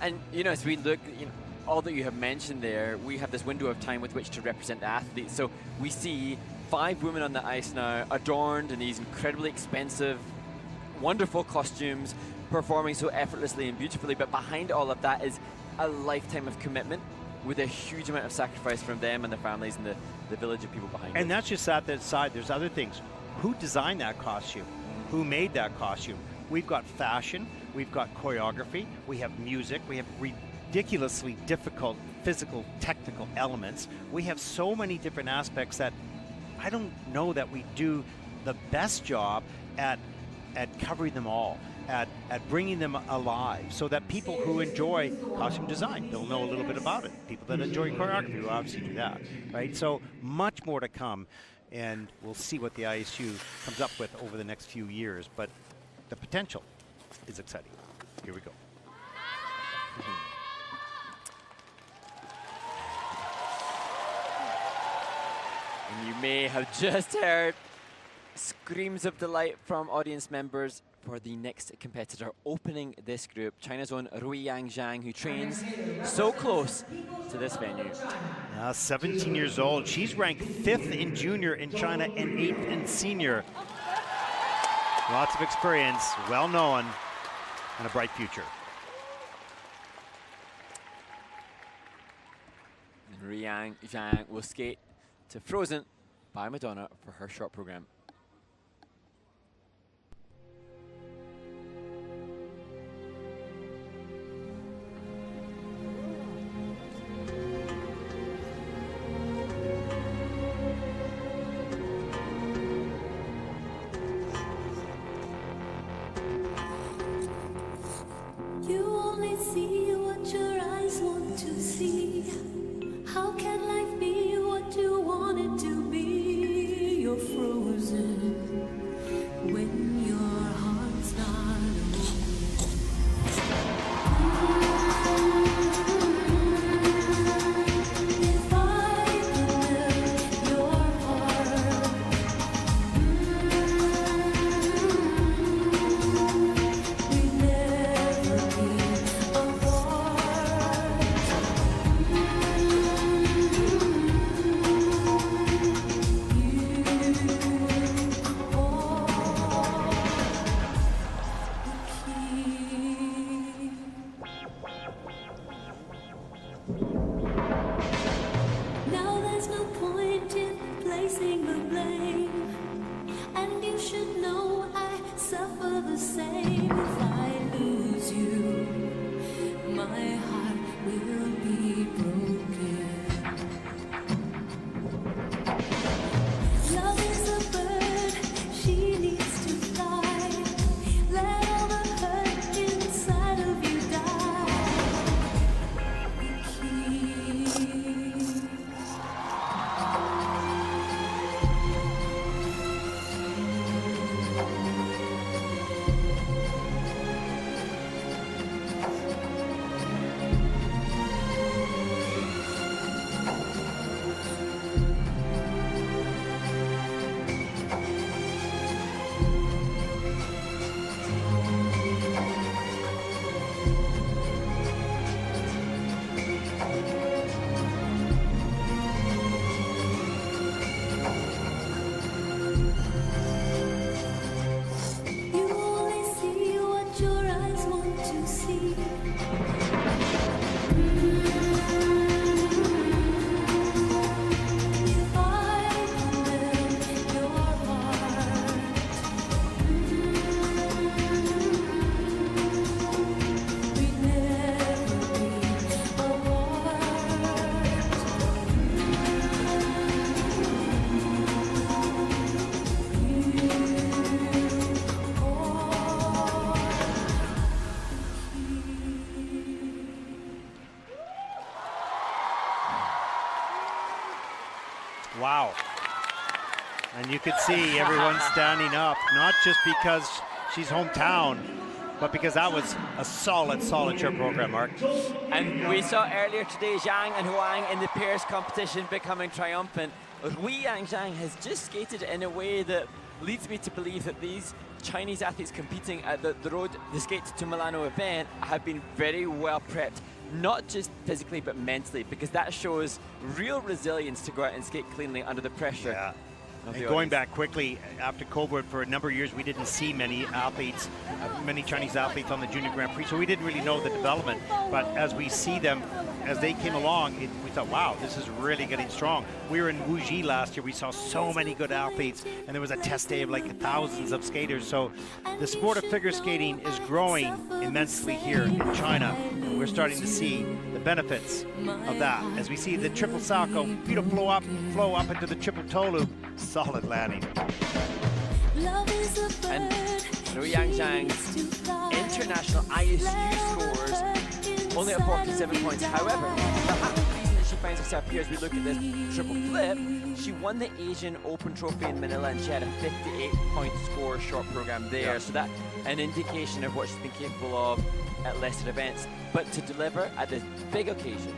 And, you know, as we look, you know, all that you have mentioned there, we have this window of time with which to represent the athletes. So we see 5 women on the ice now, adorned in these incredibly expensive, wonderful costumes, performing so effortlessly and beautifully. But behind all of that is a lifetime of commitment with a huge amount of sacrifice from them and their families and the village of people behind them.
And that's just at that side. There's other things. Who designed that costume? Who made that costume? We've got fashion, we've got choreography, we have music, we have ridiculously difficult physical, technical elements. We have so many different aspects that I don't know that we do the best job at covering them all, at bringing them alive, so that people who enjoy costume design, they'll know a little bit about it. People that enjoy choreography will obviously do that, right? So much more to come, and we'll see what the ISU comes up with over the next few years, but the potential is exciting. Here we go.
And you may have just heard screams of delight from audience members for the next competitor opening this group, China's own Rui Yang Jang, who trains so close to this venue.
17 years old. She's ranked 5th in junior in China and 8th in senior. Lots of experience, well known, and a bright future.
And Rui Yang Jang will skate to Frozen by Madonna for her short program.
You only see what your eyes want to see. How can life be what you want it to be? You're frozen.
Wow. And you could see everyone standing up, not just because she's hometown, but because that was a solid show program, Mark.
And we saw earlier today Zhang and Huang in the pairs competition becoming triumphant. Rui Yang Jang has just skated in a way that leads me to believe that these Chinese athletes competing at the Skate to Milano event have been very well prepped, not just physically but mentally, because that shows real resilience to go out and skate cleanly under the pressure.
Yeah. And going back quickly, after COVID, for a number of years, we didn't see many athletes, many Chinese athletes on the Junior Grand Prix, so we didn't really know the development. But as we see them, as they came along, we thought, wow, this is really getting strong. We were in Wuxi last year. We saw so many good athletes, and there was a test day of like thousands of skaters. So the sport of figure skating is growing immensely here in China. We're starting to see the benefits of that. As we see the triple salto, feet flow up into the triple toe loop. Solid landing.
And
Rui Yang Jang's international ISU scores only at 47 points. However, the happy reason that she finds herself here as we look at this triple flip, she won the Asian Open Trophy in Manila and she had a 58-point score short program there.
Yeah.
So that's an indication of what she's been capable of at lesser events. But to deliver at this big occasion,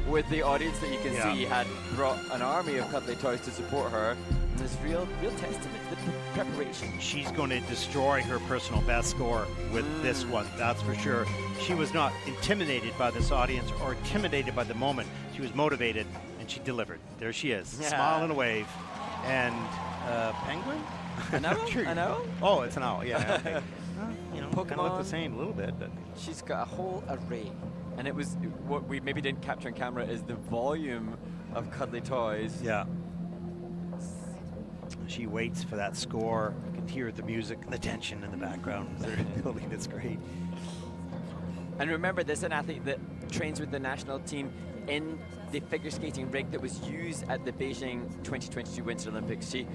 with the audience that you can see had brought an army of cuddly toys to support her, and this real testament to the preparation.
She's going to destroy her personal best score with this one, that's for sure. She was not intimidated by this audience or intimidated by the moment. She was motivated, and she delivered. There she is, smile and a wave. And penguin?
An owl?
Sure.
An owl?
Oh, it's an owl, yeah. Okay. You know,
Pokemon.
kind of look the same a little bit. But
She's got a whole array. And it was what we maybe didn't capture on camera is the volume of cuddly toys.
Yeah. She waits for that score. You can hear the music, the tension in the background. They're building this great.
And remember, this is an athlete that trains with the national team in the figure skating rig that was used at the Beijing 2022 Winter Olympics. She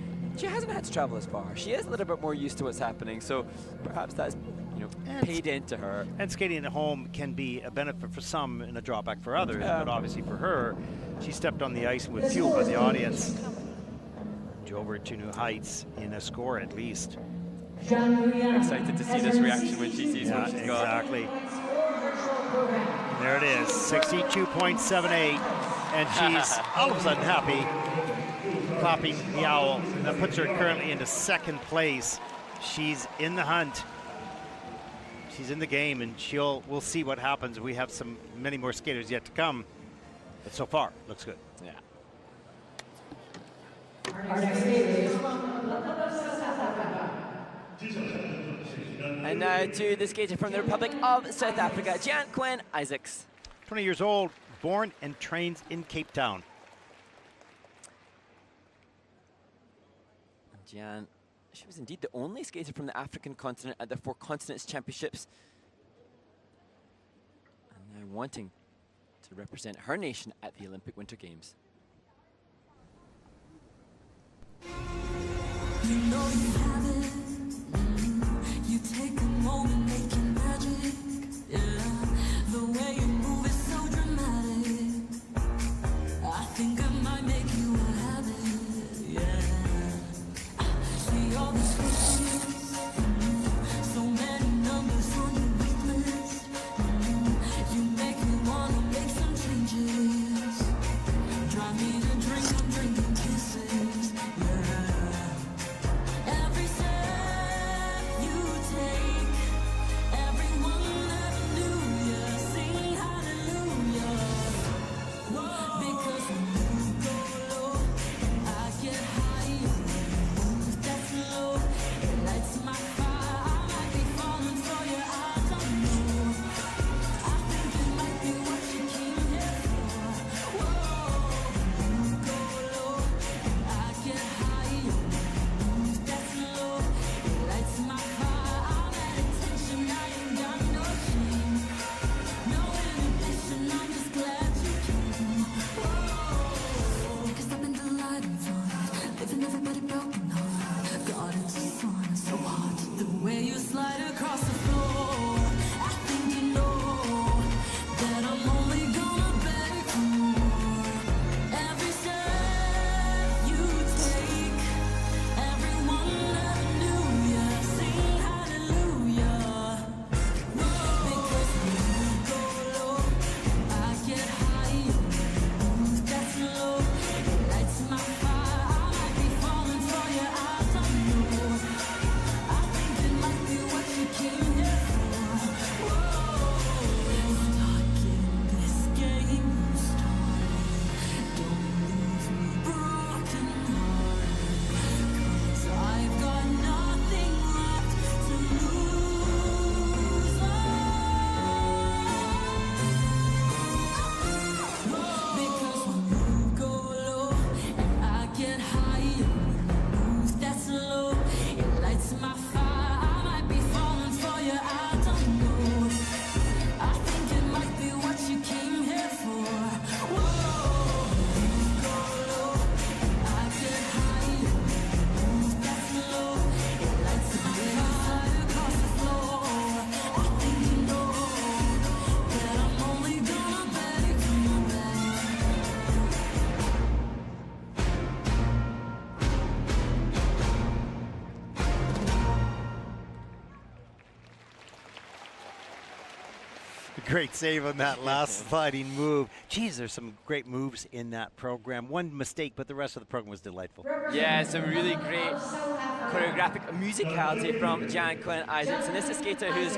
hasn't had to travel as far. She is a little bit more used to what's happening. So perhaps that's paid into her.
And skating at home can be a benefit for some and a drawback for others, but obviously for her, she stepped on the ice and was fueled by the audience. Over to new heights in a score at least.
Excited to see this reaction when she sees what she's got.
Exactly. There it is, 62.78, and she's all of a sudden happy, clapping the owl. That puts her currently into second place. She's in the hunt. She's in the game, and we'll see what happens. We have many more skaters yet to come, but so far, looks good.
Yeah.
Our next skater is from South Africa.
And now to the skater from the Republic of South Africa, Quinn Issacs.
20 years old, born and trains in Cape Town.
Jian, she was indeed the only skater from the African continent at the Four Continents Championships. And now wanting to represent her nation at the Olympic Winter Games.
You know you have it. You take a moment, make it magic. Yeah, the way you move is so dramatic. I think I might make you a habit. Yeah, see all these faces, so many numbers on your weak list. You make me wanna make some changes. Drive me to drink, I'm drinking kisses. Yeah. Every
great save on that last sliding move. Geez, there's some great moves in that program. One mistake, but the rest of the program was delightful.
Yeah, some really great choreographic musicality from Quinn Issacs. And this is a skater who's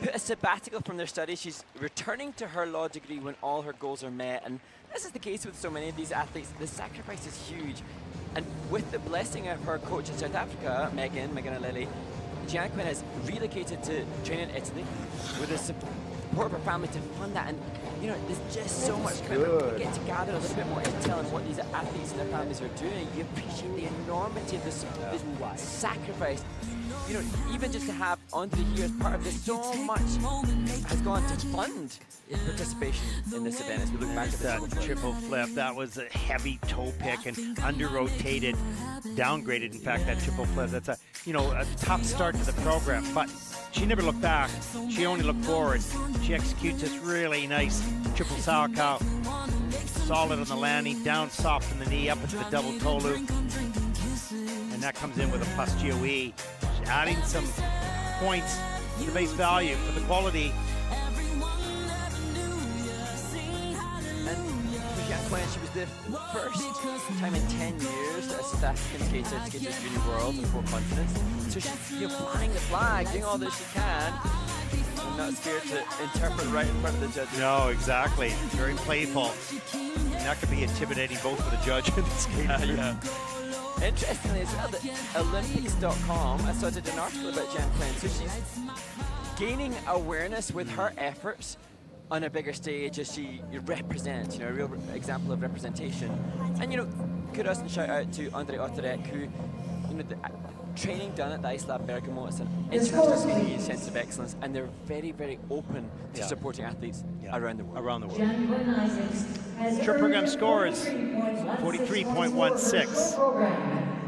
put a sabbatical from their studies. She's returning to her law degree when all her goals are met. And this is the case with so many of these athletes. The sacrifice is huge. And with the blessing of her coach in South Africa, Megan Lily, Quinn has relocated to train in Italy with the support of her family to fund that. And you know, there's just so much commitment. We get to gather a little bit more intel on what these athletes and their families are doing. You appreciate the enormity of this sacrifice. You know, even just to have Audrey here as part of this, so much has gone to fund participation in this event as we look back at
that triple flip. That was a heavy toe pick and under-rotated, downgraded, in fact, that triple flip. That's a, you know, a tough start to the program, but she never looked back. She only looked forward. She executes this really nice triple Salchow. Solid on the landing, down soft in the knee, up into the double toe loop. And that comes in with a plus GOE. She's adding some points to the base value for the quality.
And Quinn, she was the first time in 10 years that a South African skater to skate this junior world in 4 continents. So she's flying the flag, doing all that she can. I'm not scared to interpret right in front of the judges.
No, exactly. Very playful. And that could be intimidating both for the judge and the skater.
Yeah. Interestingly as well, the Olympics.com, I started an article about Quinn. So she's gaining awareness with her efforts on a bigger stage as she represents, you know, a real example of representation. And, you know, kudos and shout out to Andre Otorek, who, you know, the training done at the Ice Lab Bergamo, it's an international skating centre of excellence, and they're very, very open to supporting athletes around the world.
Short program scores 43.16.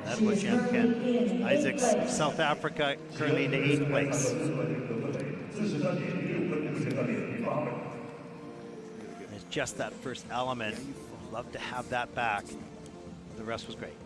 That's what Quinn Issacs, South Africa, currently in the 8th place.
It's just that first element. Love to have that back. The rest was great.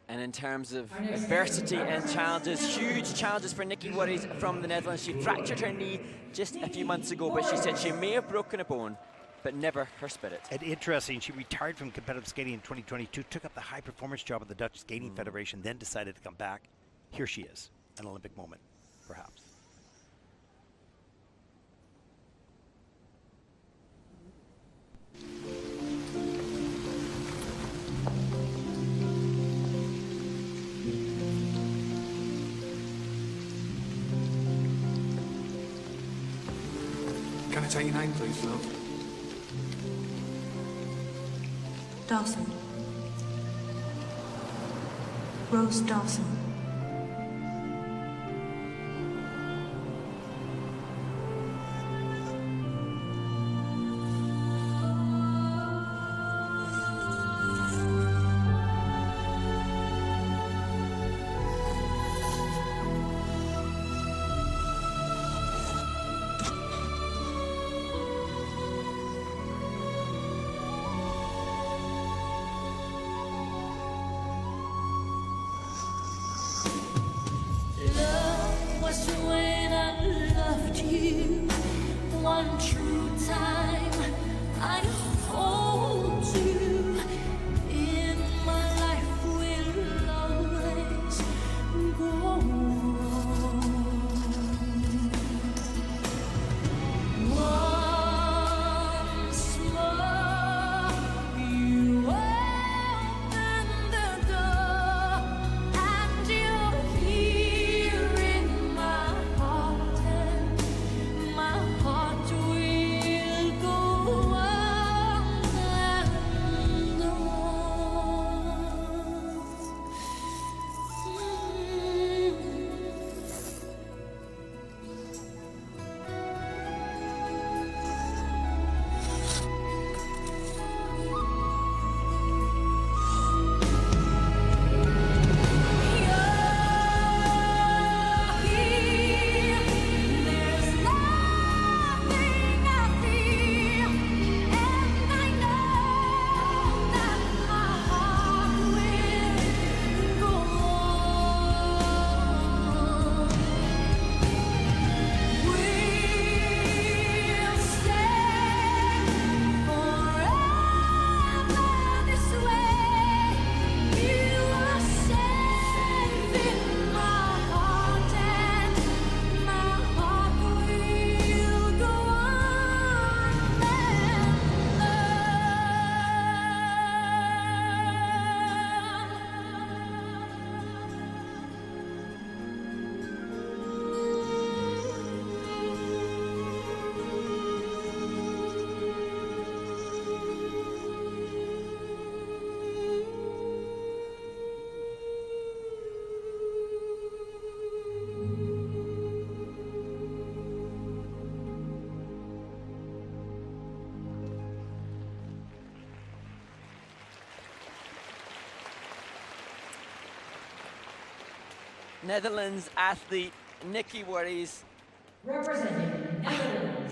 And in terms of adversity and challenges, huge challenges for Nikki Worries from the Netherlands. She fractured her knee just a few months ago, but she said she may have broken a bone, but never her spirit.
And interesting, she retired from competitive skating in 2022, took up the high performance job at the Dutch Skating Federation, then decided to come back. Here she is, an Olympic moment, perhaps.
Can I take your name, please, love?
Dawson. Rose Dawson. Go
Netherlands athlete Nikki Worries.
Representing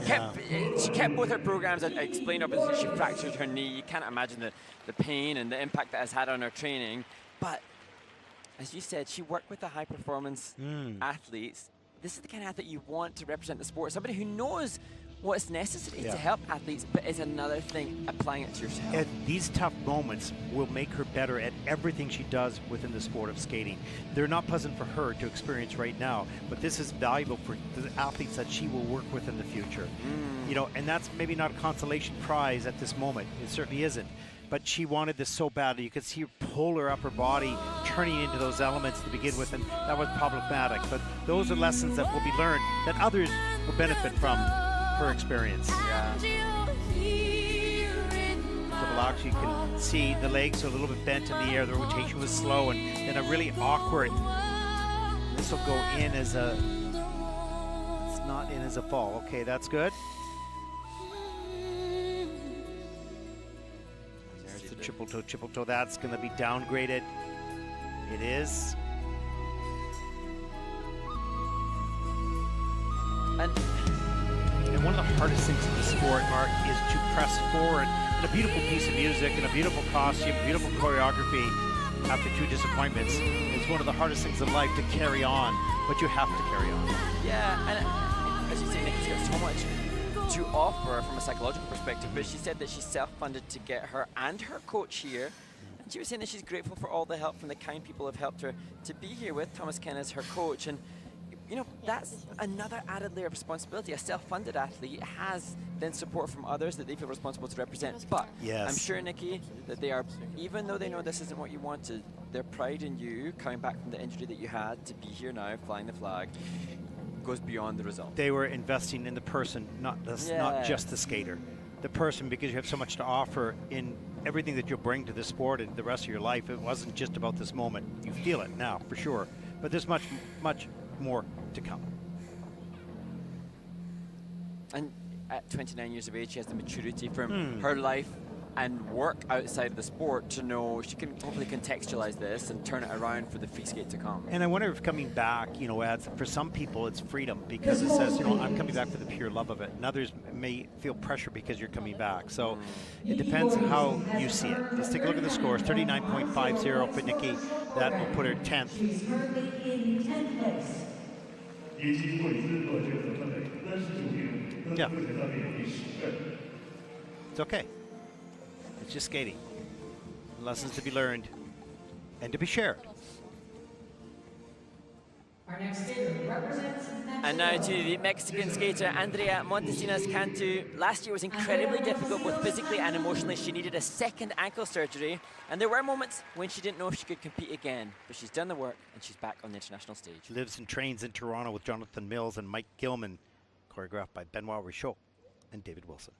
Netherlands.
She kept both her programs. I explained obviously she fractured her knee. You can't imagine the pain and the impact that has had on her training. But as you said, she worked with the high performance athletes. This is the kind of athlete you want to represent the sport. Somebody who knows what's necessary to help athletes, but is another thing applying it to yourself.
And these tough moments will make her better at everything she does within the sport of skating. They're not pleasant for her to experience right now, but this is valuable for the athletes that she will work with in the future. You know, and that's maybe not a consolation prize at this moment. It certainly isn't. But she wanted this so badly. You could see her pull her upper body, turning into those elements to begin with, and that was problematic. But those are lessons that will be learned that others will benefit from her experience. So you can see the legs are a little bit bent in the air. The rotation was slow and then a really awkward. This will go in as a, it's not in as a fall. Okay, that's good. There's the triple toe. That's going to be downgraded. It is. And one of the hardest things in the sport, Mark, is to press forward. And a beautiful piece of music and a beautiful costume, beautiful choreography after 2 disappointments. It's one of the hardest things in life to carry on, but you have to carry on.
Yeah, and as you say, Nikki's got so much to offer from a psychological perspective, but she said that she's self-funded to get her and her coach here. And she was saying that she's grateful for all the help from the kind people who have helped her to be here with Thomas Ken as her coach. And you know, that's another added layer of responsibility. A self-funded athlete has then support from others that they feel responsible to represent. But I'm sure, Nikki, that they are, even though they know this isn't what you wanted, their pride in you coming back from the injury that you had to be here now, flying the flag, goes beyond the result.
They were investing in the person, not just the skater. The person, because you have so much to offer in everything that you'll bring to the sport and the rest of your life. It wasn't just about this moment. You feel it now, for sure. But there's much more to come.
And at 29 years of age, she has the maturity from her life and work outside of the sport to know she can hopefully contextualize this and turn it around for the free skate to come.
And I wonder if coming back, you know, adds, for some people it's freedom because it says, you know, I'm coming back for the pure love of it. And others may feel pressure because you're coming back. So it depends on how you see it. Let's take a look at the scores. 39.50 for Nikki. That will put her 10th.
She's currently in 10th place.
Yeah. It's okay. It's just skating. Lessons to be learned and to be shared.
Our next skater represents Mexico.
And now to the Mexican skater, Andrea Montino Canu. Last year was incredibly difficult both physically and emotionally. She needed a second ankle surgery, and there were moments when she didn't know if she could compete again, but she's done the work and she's back on the international stage.
Lives and trains in Toronto with Jonathan Mills and Mike Gilman, choreographed by Benoit Richaud and David Wilson.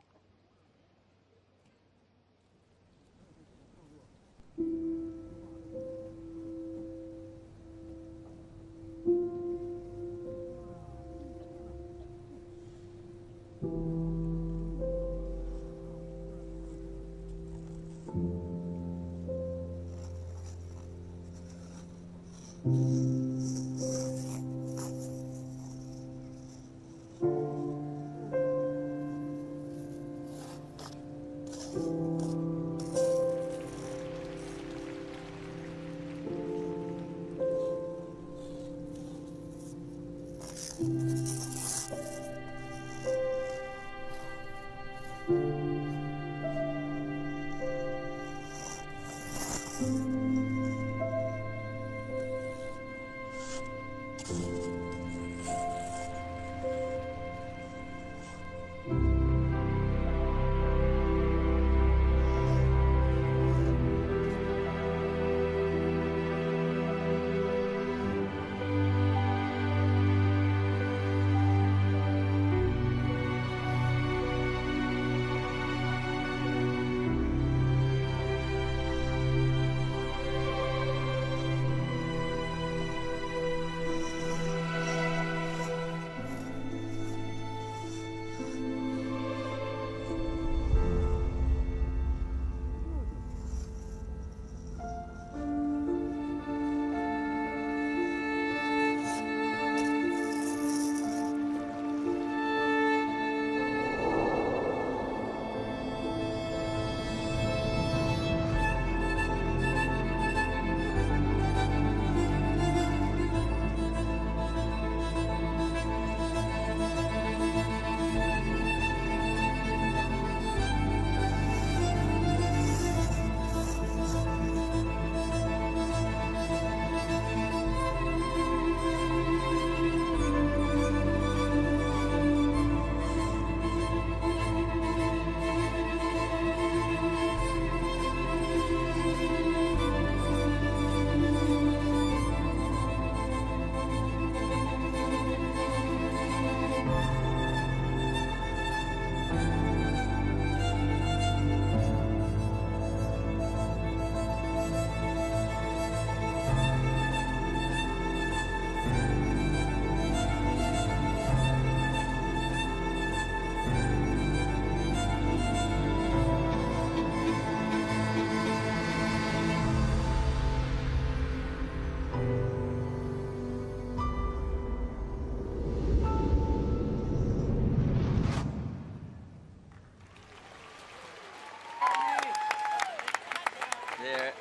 There,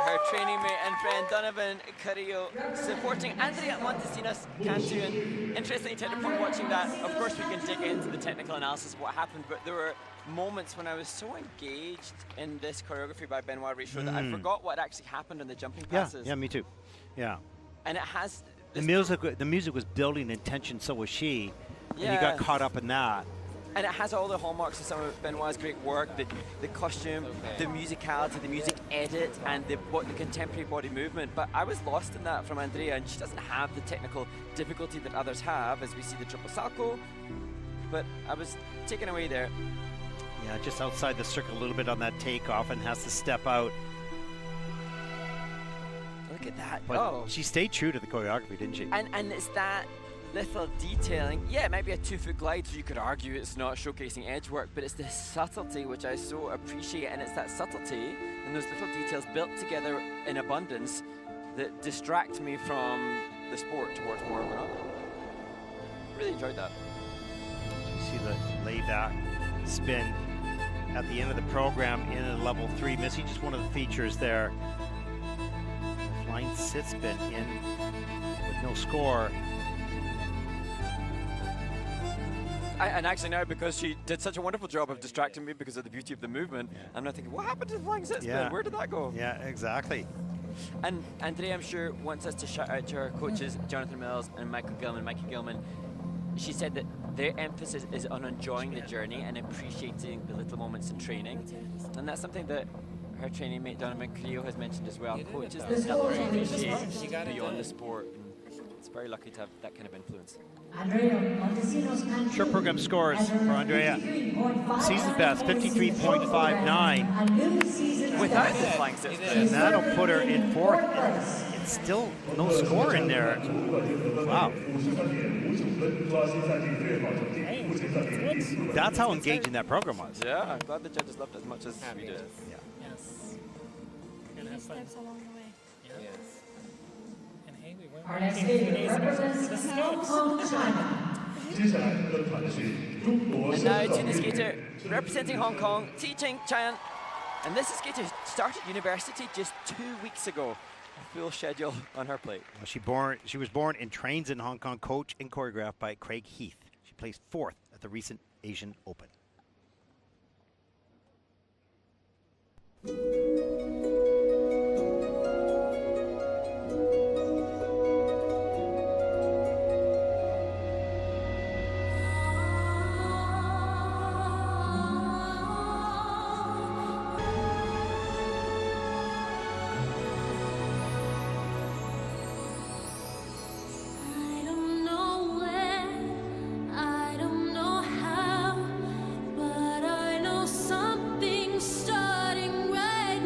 her training mate and friend Donovan Carrillo supporting Andrea Montino Canu. And interestingly, upon watching that, of course we can dig into the technical analysis of what happened, but there were moments when I was so engaged in this choreography by Benoit Richaud that I forgot what actually happened in the jumping passes.
Yeah, me too. Yeah.
And it has
The music was building in tension, so was she. And you got caught up in that.
And it has all the hallmarks of some of Benoit's great work, the costume, the musicality, the music edit, and the contemporary body movement. But I was lost in that from Andrea, and she doesn't have the technical difficulty that others have, as we see the triple salto. But I was taken away there.
Yeah, just outside the circle a little bit on that takeoff and has to step out.
Look at that.
But she stayed true to the choreography, didn't she?
And it's that little detailing. Yeah, it might be a 2-foot glide, so you could argue it's not showcasing edge work, but it's the subtlety which I so appreciate, and it's that subtlety and those little details built together in abundance that distract me from the sport towards more of another. Really enjoyed that.
You see the layback spin at the end of the program in a level 3. Missy, just one of the features there. The flying sit spin in with no score.
And actually now, because she did such a wonderful job of distracting me because of the beauty of the movement, I'm now thinking, what happened to the flying sit spin? Where did that go?
Yeah, exactly.
And Andrea, I'm sure, wants us to shout out to her coaches, Jonathan Mills and Michael Gilman. Mikey Gilman, she said that their emphasis is on enjoying the journey and appreciating the little moments in training. And that's something that her training mate, Donovan Carrillo, has mentioned as well. Coaches that appreciate beyond the sport. It's very lucky to have that kind of influence.
Short program scores for Andrea. Season best, 53.59.
Without the flying sit spin.
And that'll put her in 4th. It's still no score in there. Wow. That's how engaging that program was.
Yeah, I'm glad the judges loved it as much as we did.
Yeah.
Yes. Many steps along the way.
Yes. And hey, we weren't
Our next
working 2
video
days ago.
represents Hong Kong, China.
And now to the skater representing Hong Kong, teaching Chan. And this skater started university just 2 weeks ago. A full schedule on her plate.
Well, she was born and trains in Hong Kong, coached and choreographed by Craig Heath. She placed 4th at the recent Asian Open.
I don't know where, I don't know how, but I know something's starting right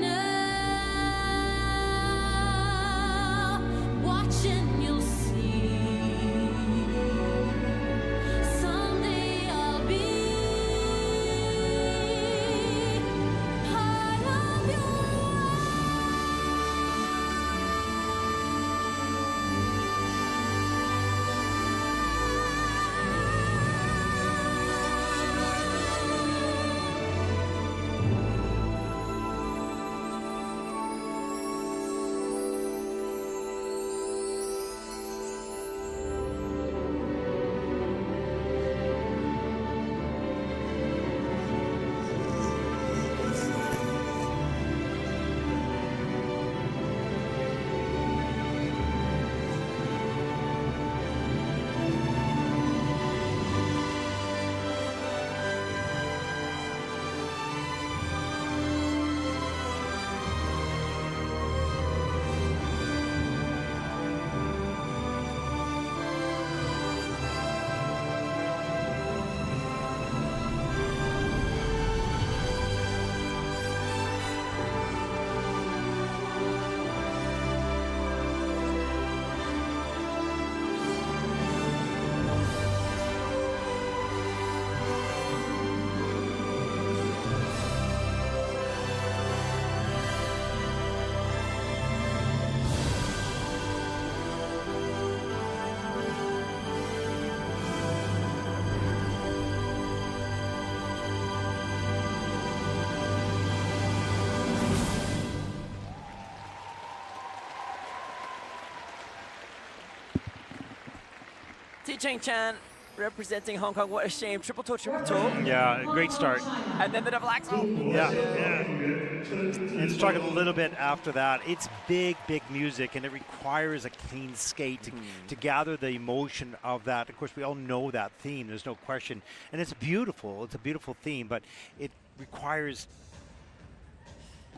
Ti Cheng Chan representing Hong Kong. What a shame. Triple toe, triple toe.
Yeah, great start.
And then the double axel.
Yeah. And to talk a little bit after that, it's big music, and it requires a clean skate to gather the emotion of that. Of course, we all know that theme, there's no question. And it's beautiful, it's a beautiful theme, but it requires,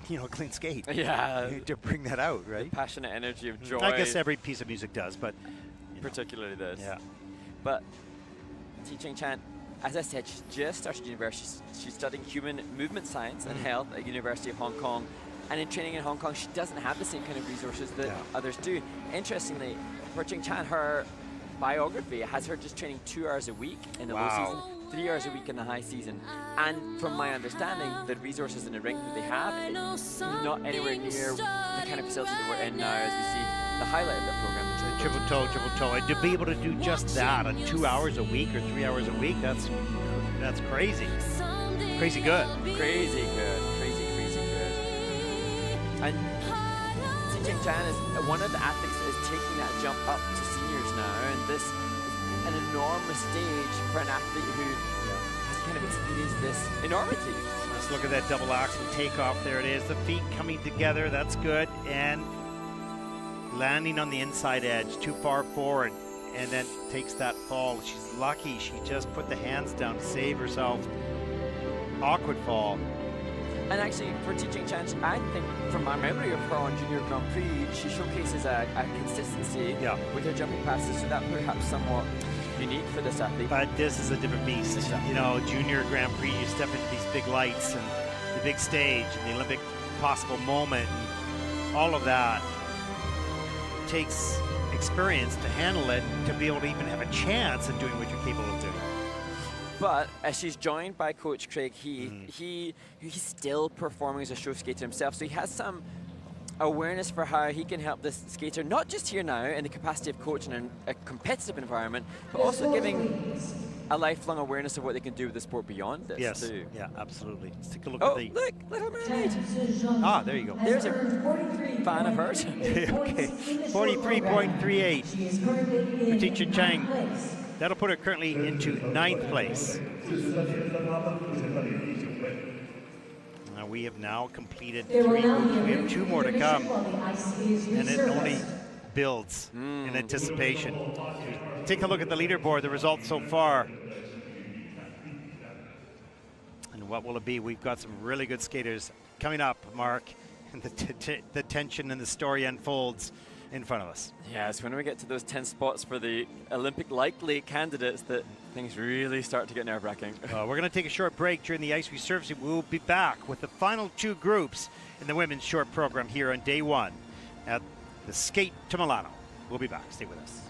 you know, a clean skate.
Yeah.
To bring that out, right?
The passionate energy of joy.
I guess every piece of music does, but
particularly this.
Yeah.
But Ti Cheng Chan, as I said, she's just started university. She's studying human movement science and health at University of Hong Kong. And in training in Hong Kong, she doesn't have the same kind of resources that others do. Interestingly, for Cheng Chan, her biography has her just training 2 hours a week in the low season, 3 hours a week in the high season. And from my understanding, the resources in the rink that they have, it's not anywhere near the kind of facility that we're in now as we see the highlight of that program.
Triple toe. And to be able to do just that on 2 hours a week or 3 hours a week, that's crazy. Crazy good.
Crazy good. And Ti Cheng Chan is one of the athletes that is taking that jump up to seniors now, and this is an enormous stage for an athlete who has kind of experienced this enormity.
Let's look at that double axel takeoff. There it is. The feet coming together. That's good. And landing on the inside edge, too far forward, and then takes that fall. She's lucky. She just put the hands down to save herself. Awkward fall.
And actually, for Ti Cheng Chan, I think from my memory of her on Junior Grand Prix, she showcases a consistency with her jumping passes, so that perhaps somewhat unique for this athlete.
But this is a different beast.
Exactly.
You know, Junior Grand Prix, you step into these big lights and the big stage and the Olympic possible moment, and all of that takes experience to handle it, to be able to even have a chance in doing what you're capable of doing.
But as she's joined by Coach Craig he's still performing as a show skater himself, so he has some awareness for how he can help this skater, not just here now in the capacity of coaching in a competitive environment, but also giving a lifelong awareness of what they can do with the sport beyond this too.
Yeah, absolutely. Let's take a look
at
the...
look, Little Mermaid.
There you go.
There's a fan of hers.
Okay, 43.38 for Ti Cheng Chan. That'll put her currently into 9th place. We have now completed 3 groups. We have 2 more to come, and it only builds in anticipation. Take a look at the leaderboard, the results so far. And what will it be? We've got some really good skaters coming up, Mark, and the tension and the story unfolds in front of us.
Yes, when we get to those 10 spots for the Olympic likely candidates, that things really start to get nerve-wracking.
We're going to take a short break during the ice resurfacing. We'll be back with the final 2 groups in the women's short program here on day 1 at the Skate to Milano. We'll be back. Stay with us.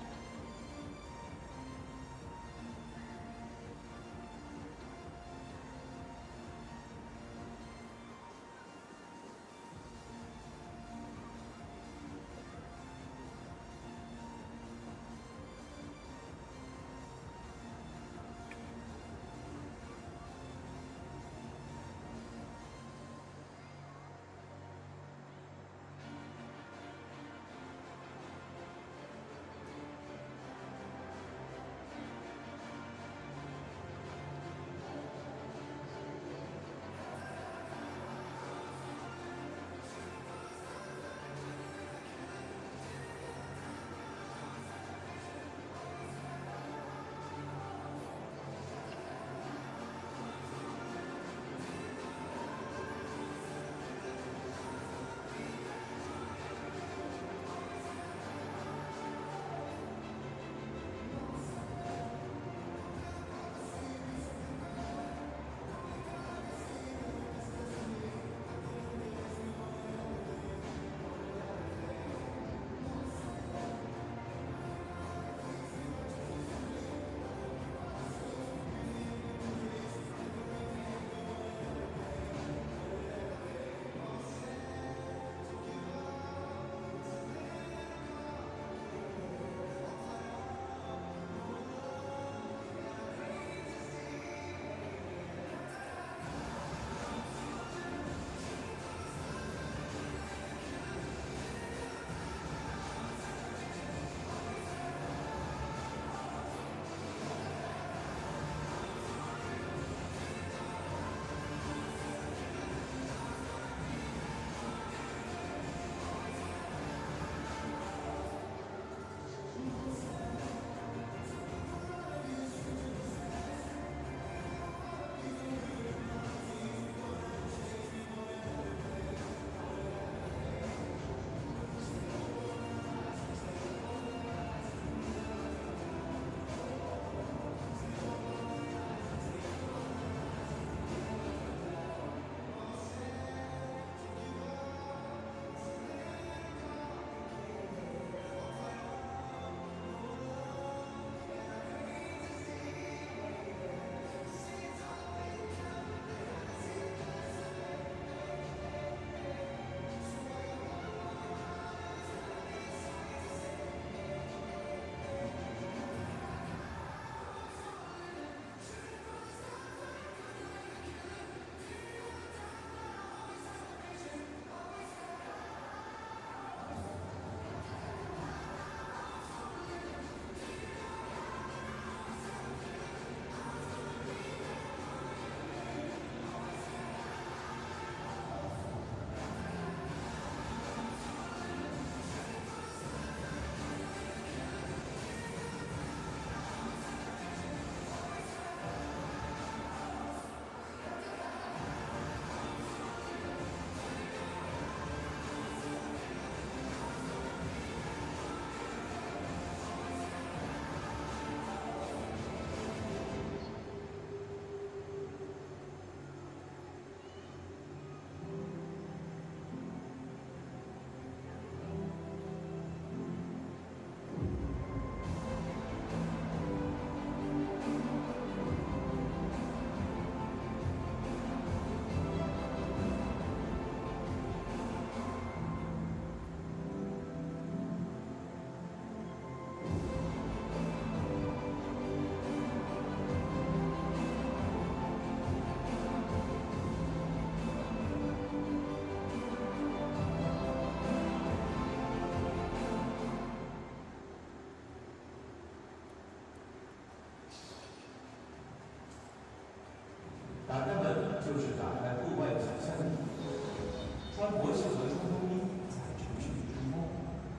穿国旗和冲锋衣在城市里冲锋，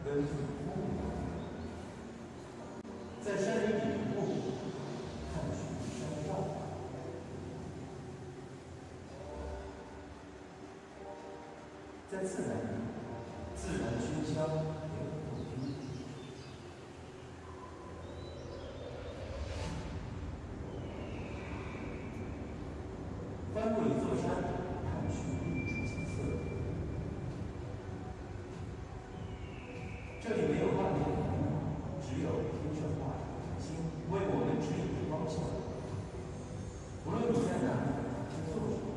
奔赴风雨中，在山林里迷路，看寻山药。在自然里，自然熏香给我动听。翻过一座山，看寻一处景色。这里没有万年的烦恼，只有天上画着的星为我们指引方向。无论你在哪里，在做什么，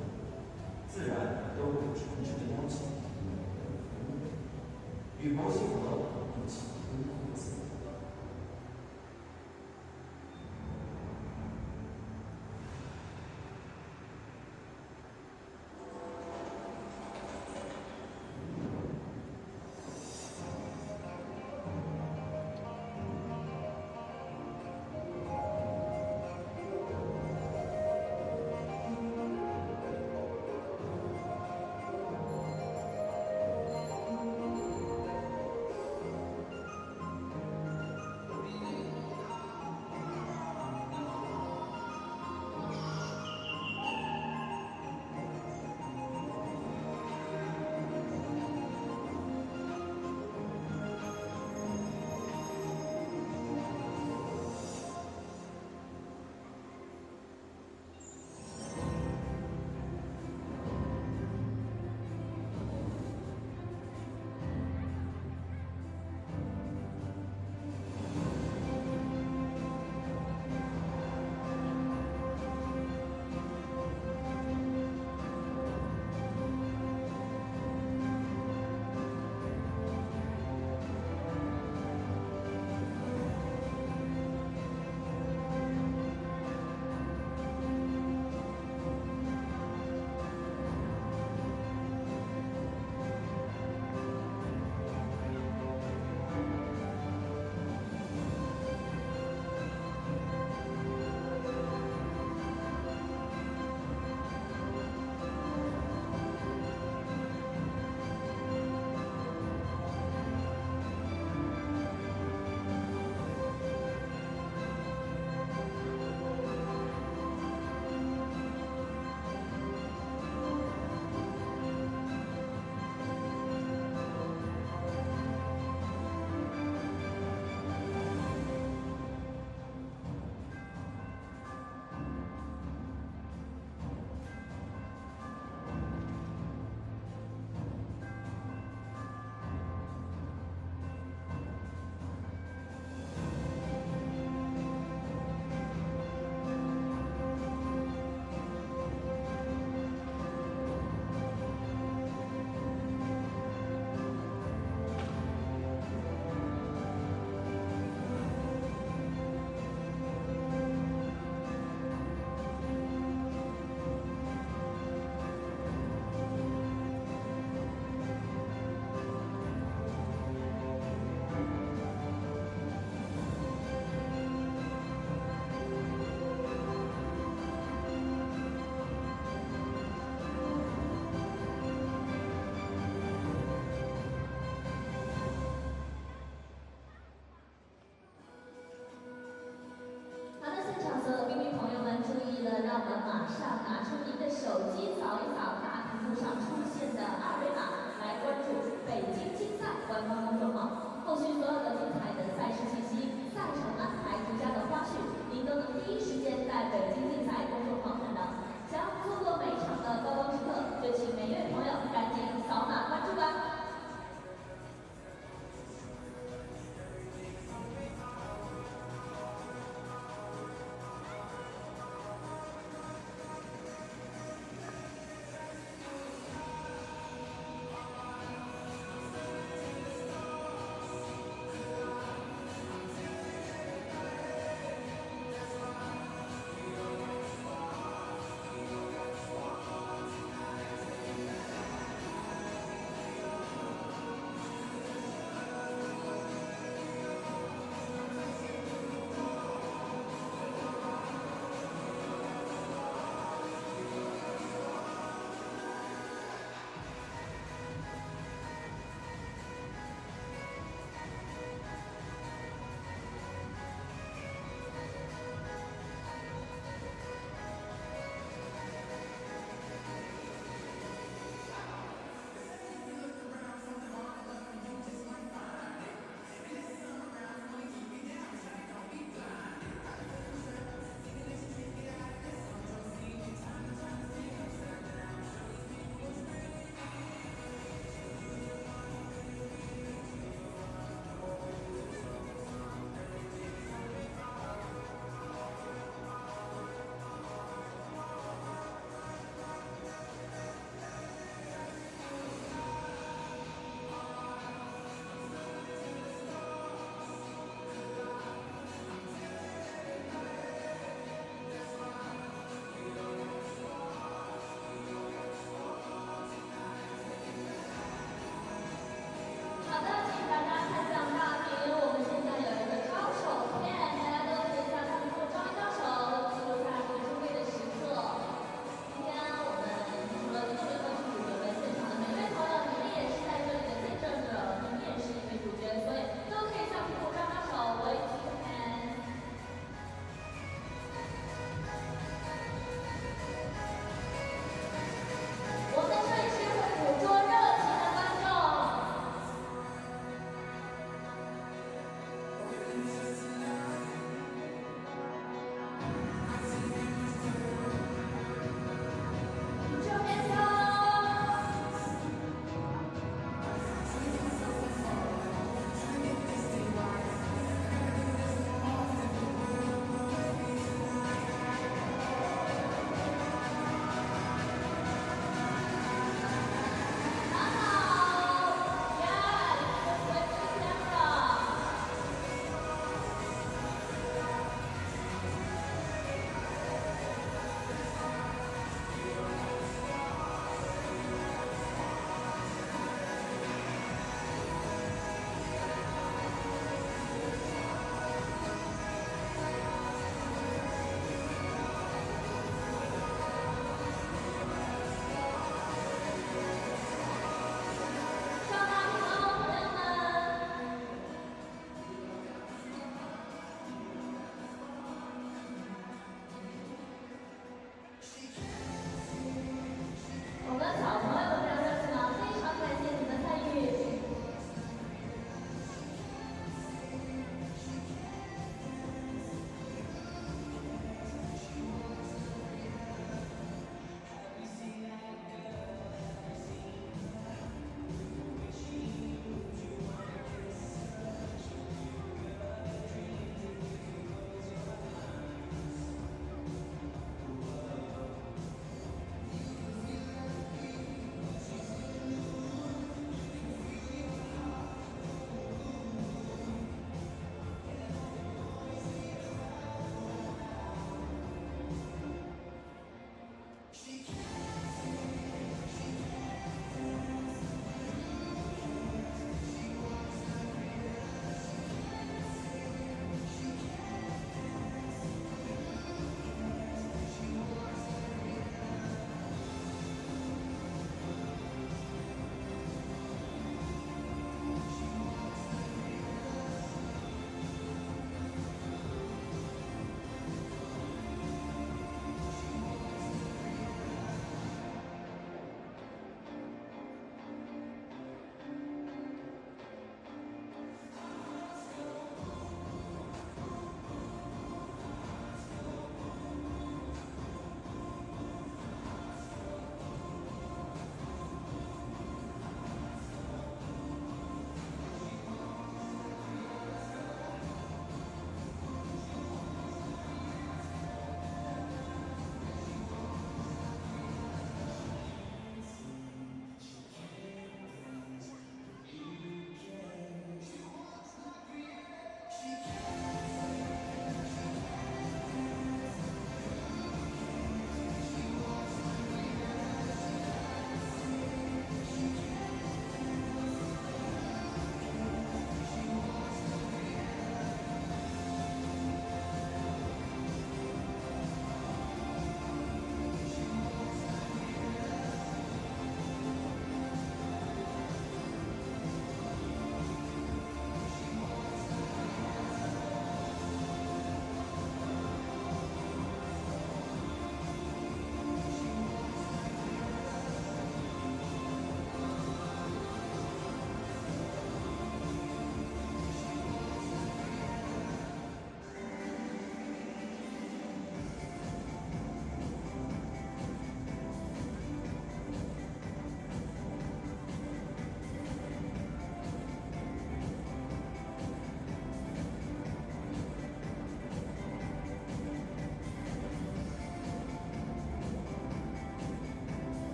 自然都会诚挚的邀请你们的服务。与摩西河一起奔赴自由。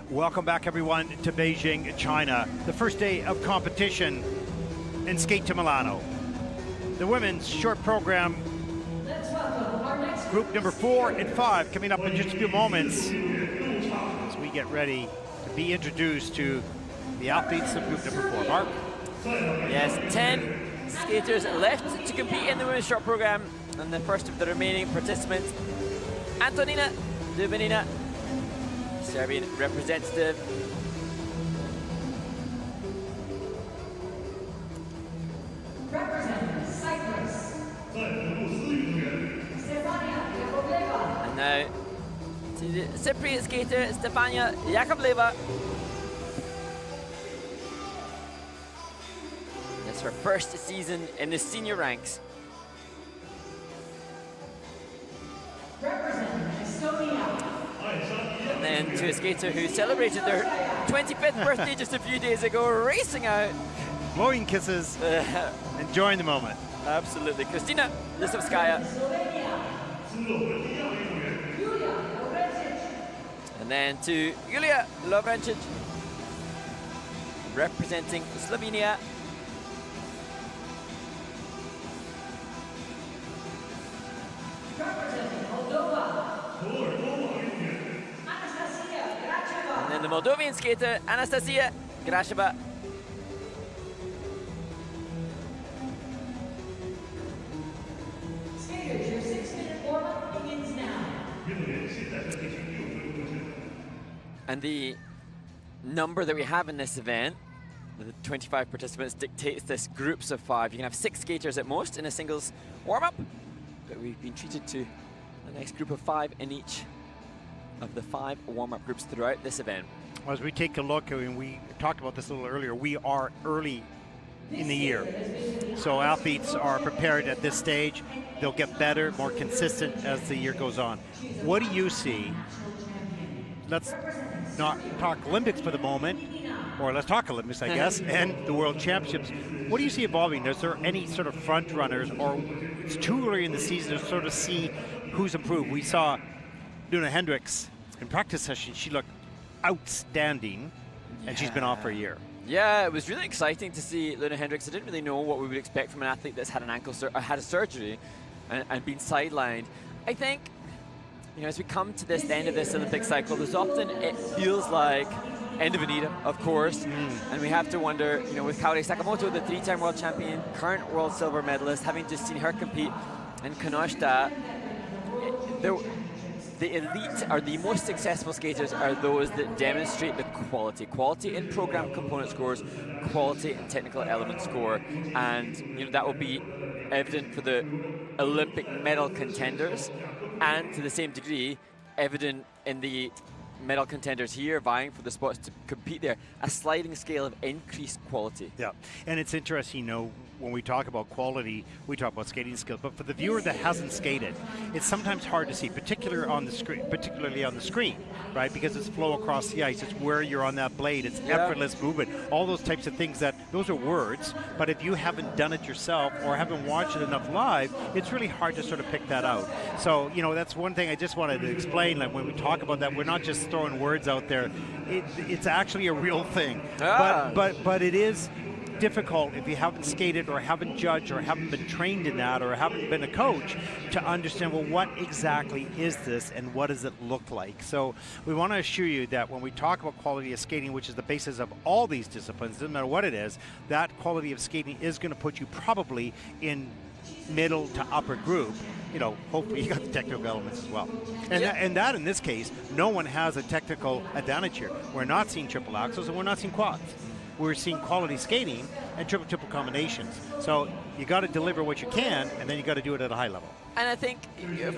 Welcome back, everyone, to Beijing, China. The first day of competition in Skate to Milano. The women's short program, group number 4 and 5, coming up in just a few moments as we get ready to be introduced to the athletes of group number 4. Mark?
Yes, 10 skaters left to compete in the women's short program, and the first of the remaining participants, Antonyina Dubanina, Serbian representative.
Representing Cyprus, Stefania Yakaba.
And now to the Cypriot skater, Stefania Yakaba. It's her first season in the senior ranks.
Representing Estonia,
And then to a skater who celebrated their 25th birthday just a few days ago, racing out.
Blowing kisses, enjoying the moment.
Absolutely. Christina Liskaya. And then to Yulia Lavanchic, representing Slovenia.
representing Moldova, Anastasia Graasha.
And then the Moldovan skater, Anastasia Graasha.
Skaters, your 6-minute warm-up begins now.
And the number that we have in this event, the 25 participants, dictates this groups of 5. You can have 6 skaters at most in a singles warm-up, but we've been treated to a nice group of 5 in each of the 5 warm-up groups throughout this event.
Well, as we take a look, I mean, we talked about this a little earlier, we are early in the year. So athletes are prepared at this stage. They'll get better, more consistent as the year goes on. What do you see? Let's not talk Olympics for the moment, or let's talk Olympics, I guess, and the World Championships. What do you see evolving? Is there any sort of front runners, or it's too early in the season to sort of see who's improved? We saw Luna Hendricks in practice session. She looked outstanding, and she's been off for a year.
Yeah, it was really exciting to see Luna Hendricks. I didn't really know what we would expect from an athlete that's had an had a surgery and been sidelined. I think, you know, as we come to this end of this Olympic cycle, there's often, it feels like end of an era, of course, and we have to wonder, you know, with Kaori Sakamoto, the 3-time world champion, current world silver medalist, having just seen her compete in Kanoshita, the elite or the most successful skaters are those that demonstrate the quality in program component scores, quality in technical element score, and you know that will be evident for the Olympic medal contenders, and to the same degree evident in the medal contenders here vying for the spots to compete there. A sliding scale of increased quality.
Yeah, and it's interesting, you know, when we talk about quality, we talk about skating skills, but for the viewer that hasn't skated, it's sometimes hard to see, particularly on the screen, right? Because it's flow across the ice, it's where you're on that blade, it's effortless movement, all those types of things those are words, but if you haven't done it yourself or haven't watched it enough live, it's really hard to sort of pick that out. So, you know, that's one thing I just wanted to explain, like when we talk about that, we're not just throwing words out there, it's actually a real thing. But it is difficult if you haven't skated or haven't judged or haven't been trained in that or haven't been a coach to understand, well, what exactly is this and what does it look like? So we want to assure you that when we talk about quality of skating, which is the basis of all these disciplines, doesn't matter what it is, that quality of skating is going to put you probably in middle to upper group. You know, hopefully you got the technical elements as well. And that in this case, no one has a technical advantage here. We're not seeing triple axels and we're not seeing quads. We're seeing quality skating and triple combinations. So you got to deliver what you can, and then you got to do it at a high level.
And I think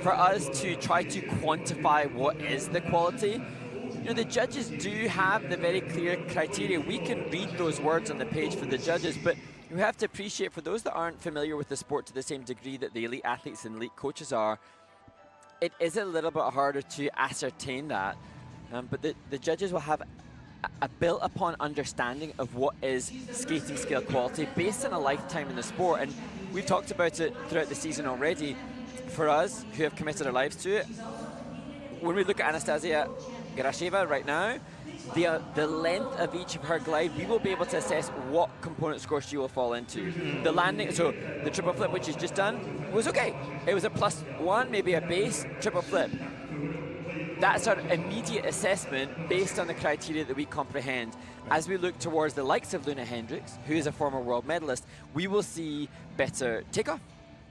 for us to try to quantify what is the quality, you know, the judges do have the very clear criteria. We can read those words on the page for the judges, but we have to appreciate, for those that aren't familiar with the sport to the same degree that the elite athletes and elite coaches are, it is a little bit harder to ascertain that. But the judges will have a built-upon understanding of what is skating skill quality based on a lifetime in the sport. And we've talked about it throughout the season already. For us, who have committed our lives to it, when we look at Anastasia Graasha right now, the length of each of her glide, we will be able to assess what component score she will fall into. The landing, so the triple flip, which she's just done, was okay. It was a +1, maybe a base triple flip. That's our immediate assessment based on the criteria that we comprehend. As we look towards the likes of Luna Hendricks, who is a former world medalist, we will see better takeoff,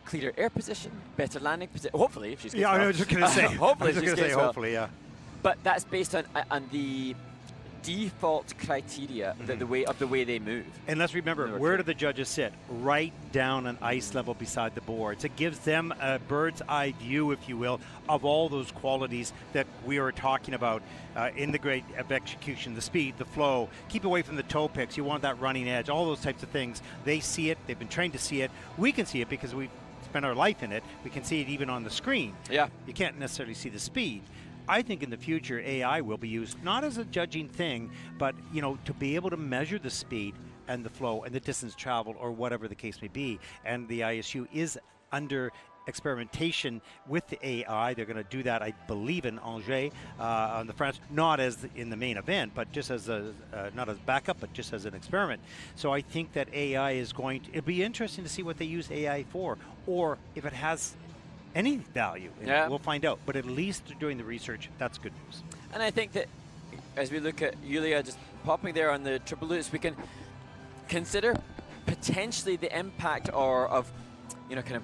clearer air position, better landing position. Hopefully, if she's
Yeah, I was just going to say.
hopefully,
Hopefully, yeah.
But that's based on the default criteria, the way they move.
And let's remember, where do the judges sit? Right down an ice level beside the boards. It gives them a bird's eye view, if you will, of all those qualities that we were talking about in the grade of execution, the speed, the flow, keep away from the toe picks, you want that running edge, all those types of things. They see it, they've been trained to see it. We can see it because we spent our life in it. We can see it even on the screen.
Yeah.
You can't necessarily see the speed. I think in the future, AI will be used not as a judging thing, but to be able to measure the speed and the flow and the distance traveled, or whatever the case may be. And the ISU is under experimentation with the AI. They're going to do that, I believe, in Angers on the France, not as in the main event, but just as not as backup, but just as an experiment. So I think that AI is going to. It'll be interesting to see what they use AI for, or if it has any value.
Yeah.
We'll find out. But at least they're doing the research. That's good news.
And I think that as we look at Yulia just popping there on the triple loops, we can consider potentially the impact of kind of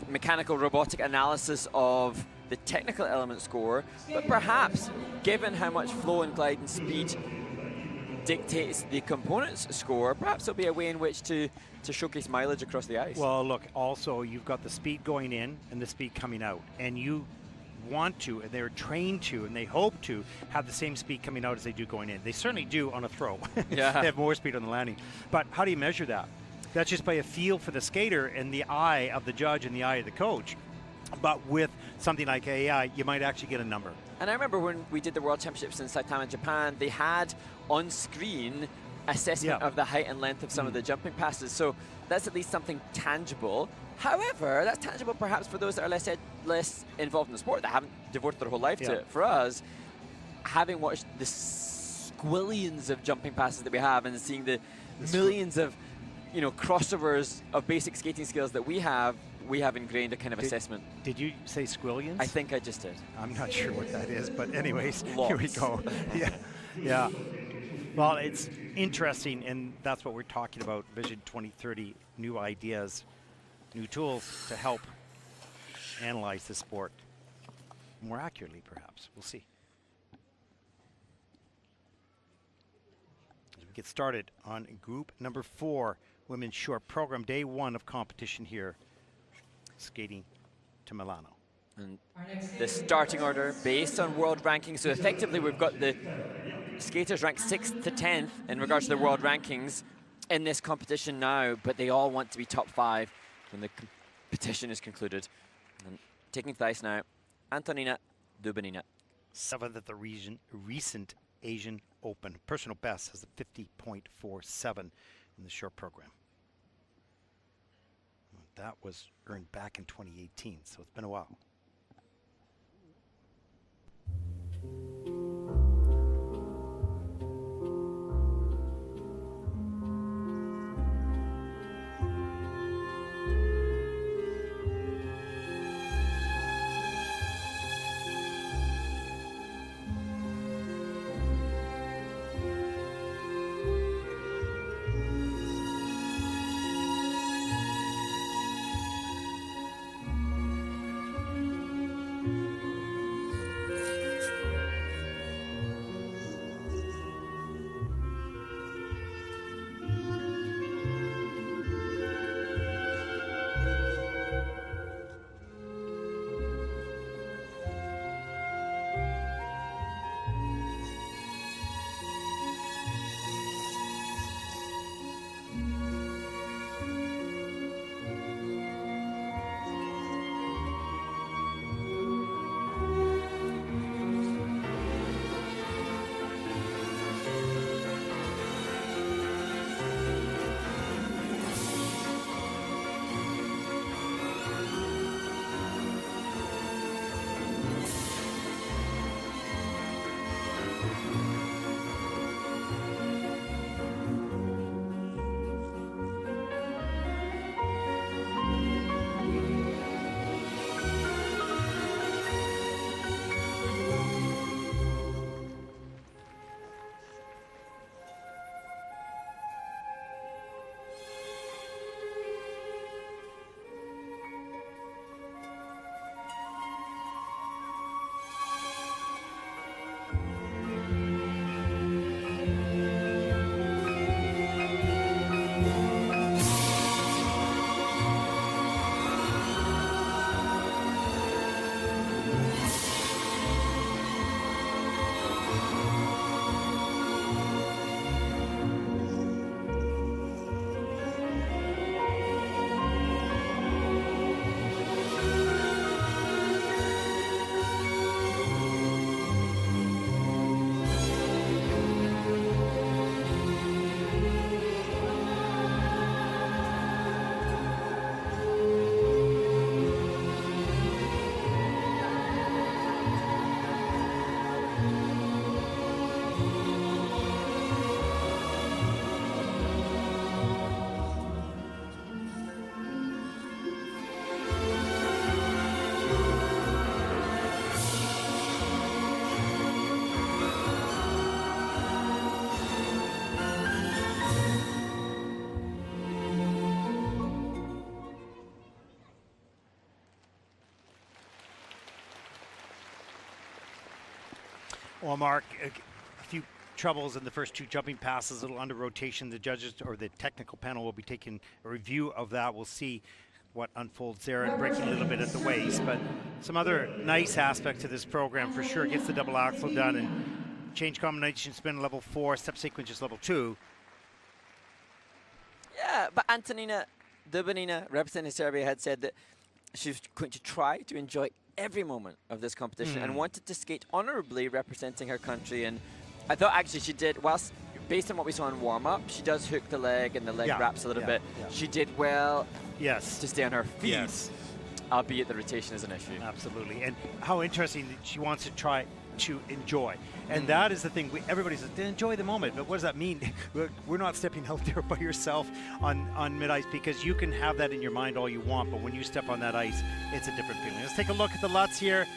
mechanical robotic analysis of the technical element score, but perhaps given how much flow and glide and speed dictates the components score, perhaps there'll be a way in which to showcase mileage across the ice.
Well, look, also you've got the speed going in and the speed coming out, and you want to, and they're trained to, and they hope to have the same speed coming out as they do going in. They certainly do on a throw.
Yeah.
They have more speed on the landing. But how do you measure that? That's just by a feel for the skater and the eye of the judge and the eye of the coach. But with something like AI, you might actually get a number.
And I remember when we did the World Championships in Saitama, Japan, they had on screen assessment of the height and length of some of the jumping passes. So that's at least something tangible. However, that's tangible perhaps for those that are less involved in the sport, that haven't devoted their whole life to it. For us, having watched the squillions of jumping passes that we have and seeing the millions of crossovers of basic skating skills that we have ingrained a kind of assessment.
Did you say squillions?
I think I just did.
I'm not sure what that is, but anyways,
Lots.
Here we go. Yeah. Well, it's interesting, and that's what we're talking about, Vision 2030, new ideas, new tools to help analyze the sport more accurately, perhaps. We'll see. As we get started on group number 4, women's short program, day 1 of competition here, skating to Milano.
And the starting order based on world rankings. So effectively, we've got the skaters ranked 6th to 10th in regards to the world rankings in this competition now, but they all want to be top 5 when the competition is concluded. And taking to the ice now, Antonyina Dubanina.
7th at the recent Asian Open. Personal best has a 50.47 in the short program. That was earned back in 2018, so it's been a while. Well, Mark, a few troubles in the first two jumping passes, a little under rotation. The judges or the technical panel will be taking a review of that. We'll see what unfolds there and breaking a little bit at the waist. But some other nice aspects to this program for sure. Gets the double axel done and change combination spin level 4, step sequence just level 2.
Yeah, but Antonyina Dubanina, representing Serbia, had said that she's going to try to enjoy every moment of this competition and wanted to skate honorably representing her country. And I thought actually she did, whilst based on what we saw in warm-up, she does hook the leg and the leg wraps a little bit. Yeah. She did well to stay on her feet, albeit the rotation is an issue.
Absolutely. And how interesting that she wants to try to enjoy. And that is the thing. Everybody says, enjoy the moment. But what does that mean? We're not stepping out there by yourself on mid-ice, because you can have that in your mind all you want, but when you step on that ice, it's a different feeling. Let's take a look at the Lutz here.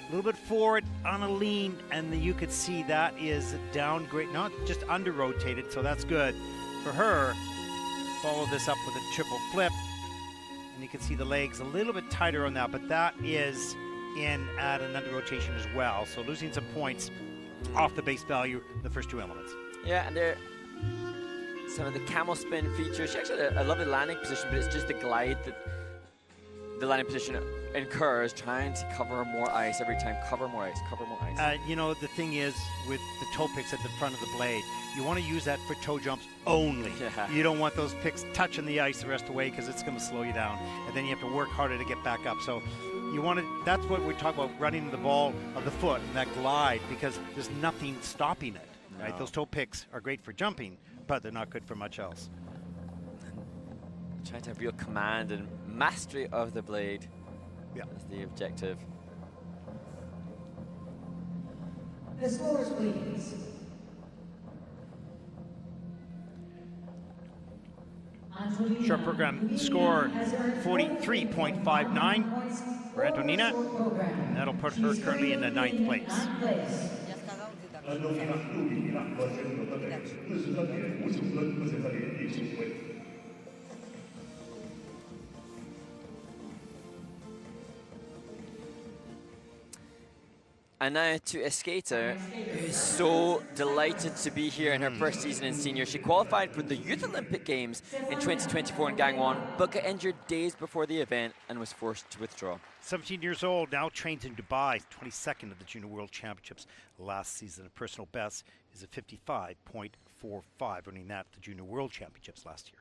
A little bit forward on a lean, and you could see that is downgrade, not just under-rotated, so that's good for her. Follow this up with a triple flip, and you can see the legs a little bit tighter on that, but that is in at an under-rotation as well, so losing some points off the base value, the first two elements.
Yeah, and there some of the camel spin features. She actually had a lovely landing position, but it's just the glide that the landing position incurs, trying to cover more ice every time. Cover more ice, cover more ice.
You know, the thing is with the toe picks at the front of the blade, you want to use that for toe jumps only. Yeah. You don't want those picks touching the ice the rest of the way, because it's going to slow you down, and then you have to work harder to get back up. So you want to, that's what we talk about, running the ball of the foot and that glide, because there's nothing stopping it. No. Right? Those toe picks are great for jumping, but they're not good for much else.
Trying to have real command and mastery of the blade is the objective.
The scores, please.
Short program score 43.59 for Antonyina, and that'll put her currently in the 9th place.
And now to a skater who's so delighted to be here in her first season in senior. She qualified for the Youth Olympic Games in 2024 in Gangwon, but got injured days before the event and was forced to withdraw.
17 years old, now trains in Dubai, 22nd of the Junior World Championships last season. A personal best is a 55.45, winning that at the Junior World Championships last year.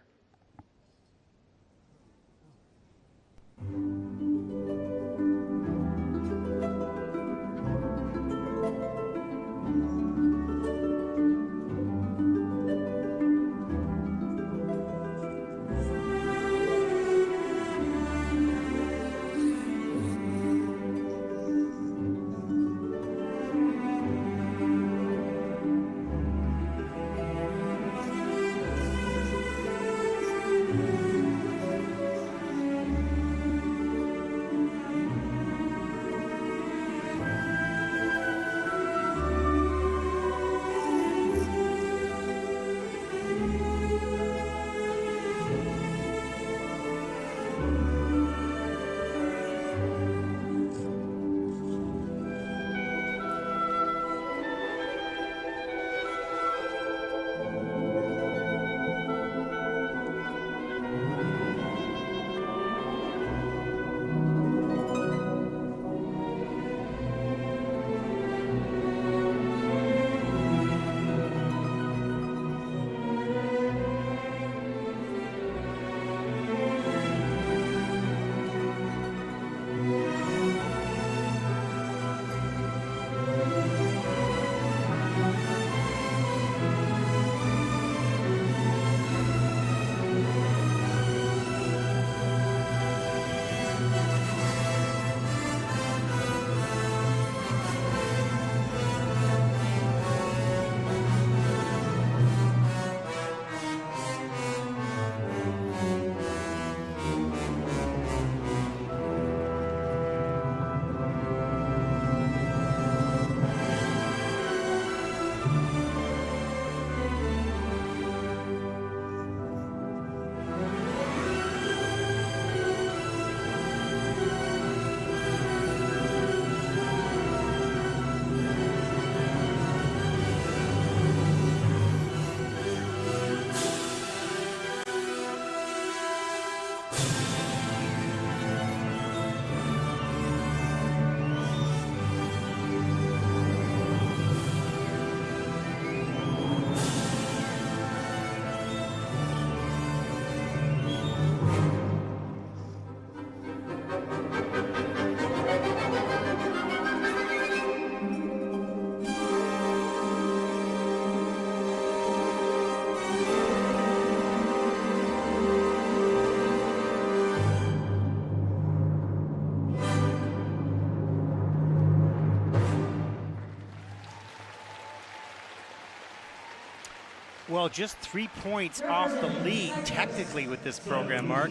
Well, just 3 points off the lead technically with this program, Mark.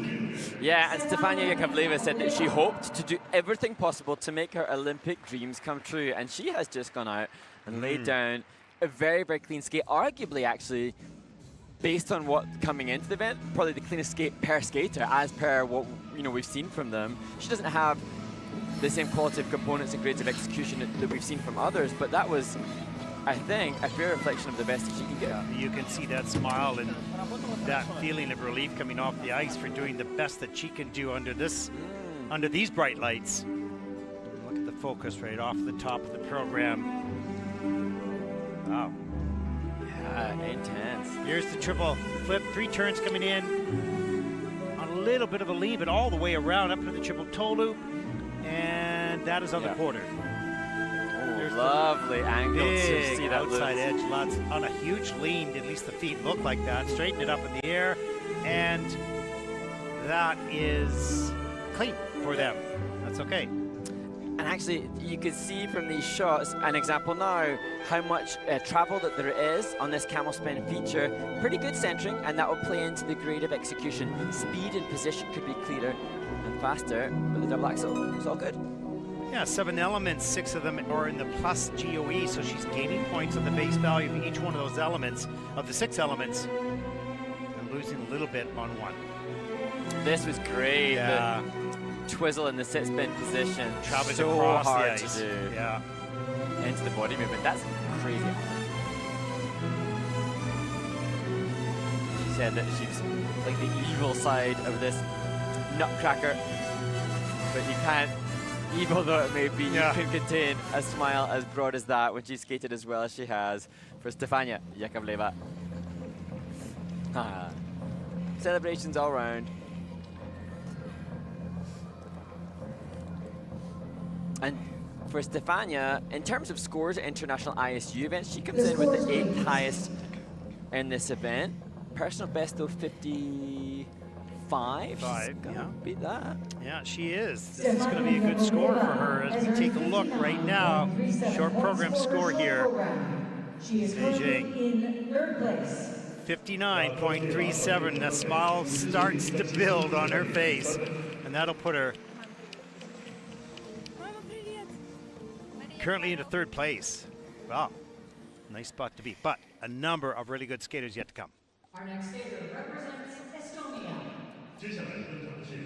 Yeah, and Stefania Yakaba said that she hoped to do everything possible to make her Olympic dreams come true, and she has just gone out and laid down a very, very clean skate, arguably actually, based on what coming into the event, probably the cleanest skate per skater, as per what we've seen from them. She doesn't have the same quality of components and grades of execution that we've seen from others, but that was, I think, a fair reflection of the best that she can get.
Yeah, you can see that smile and that feeling of relief coming off the ice for doing the best that she can do under this, under these bright lights. Look at the focus right off the top of the program. Wow.
Yeah, intense.
Here's the triple flip, 3 turns coming in. On a little bit of a lean, but all the way around up to the triple toe loop. And that is on the quarter.
Lovely angle to see that
outside edge, lots on a huge lean. At least the feet look like that. Straighten it up in the air, and that is clean for them. That's okay.
And actually, you can see from these shots, an example now, how much travel that there is on this camel spin feature. Pretty good centering, and that will play into the grade of execution. Speed and position could be clearer and faster, but the double axel is all good.
Yeah, 7 elements, 6 of them are in the plus GOE, so she's gaining points on the base value of each one of those elements, of the 6 elements, and losing a little bit on one.
This was great.
Yeah.
The twizzle in the sit spin position.
Traveling
so
across
hard
the ice.
to do.
Yeah.
Into the body movement. That's crazy. She said that she's like the evil side of this nutcracker, but you can't, evil though it may be, you can contain a smile as broad as that when she skated as well as she has for Stefania Yakaba. Celebrations all round. And for Stefania, in terms of scores at international ISU events, she comes in with the 8th highest in this event. Personal best though, 55.
Yeah.
Beat that.
Yeah, she is. This is going to be a good score for her as we take a look right now. Short program score here. Beijing.
In 3rd place.
59.37. The smile starts to build on her face, and that'll put her currently into 3rd place. Wow, nice spot to be. But a number of really good skaters yet to come.
Our next skater represents Estonia.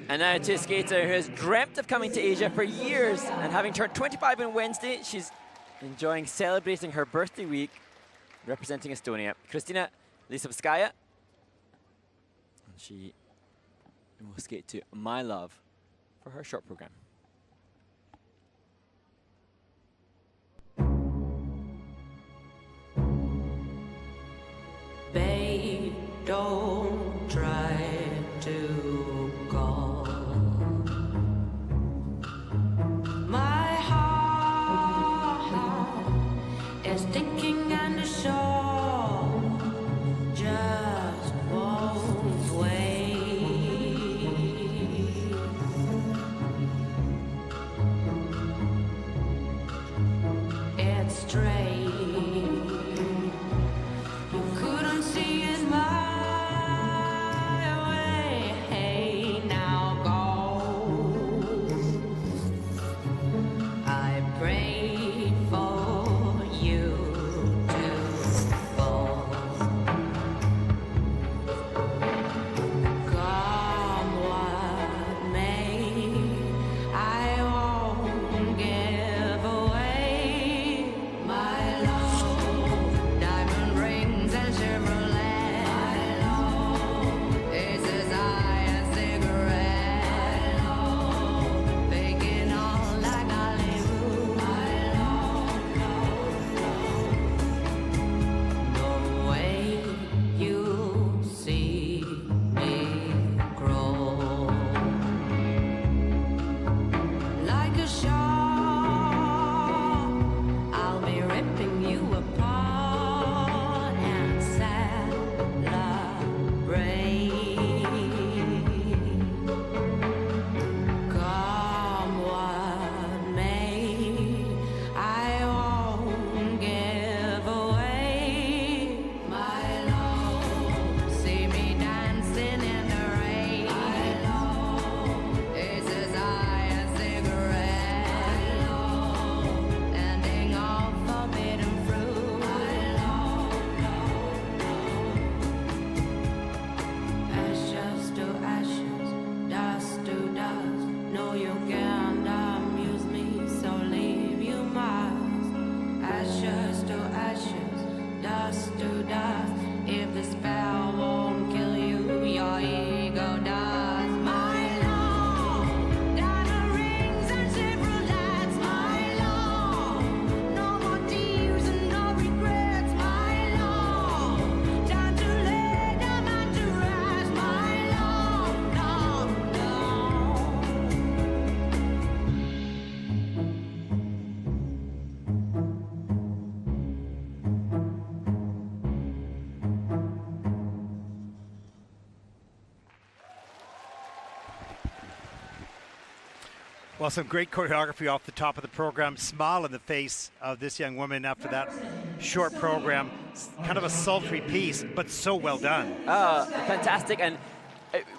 And now to a skater who has dreamt of coming to Asia for years, and having turned 25 on Wednesday, she's enjoying celebrating her birthday week, representing Estonia. Christina Liskaya. And she will skate to My Love for her short program.
Babe, don't try to call. My heart is thinking and the soul just won't wait.
Well, some great choreography off the top of the program. Smile in the face of this young woman after that short program. Kind of a sultry piece, but so well done.
Fantastic. And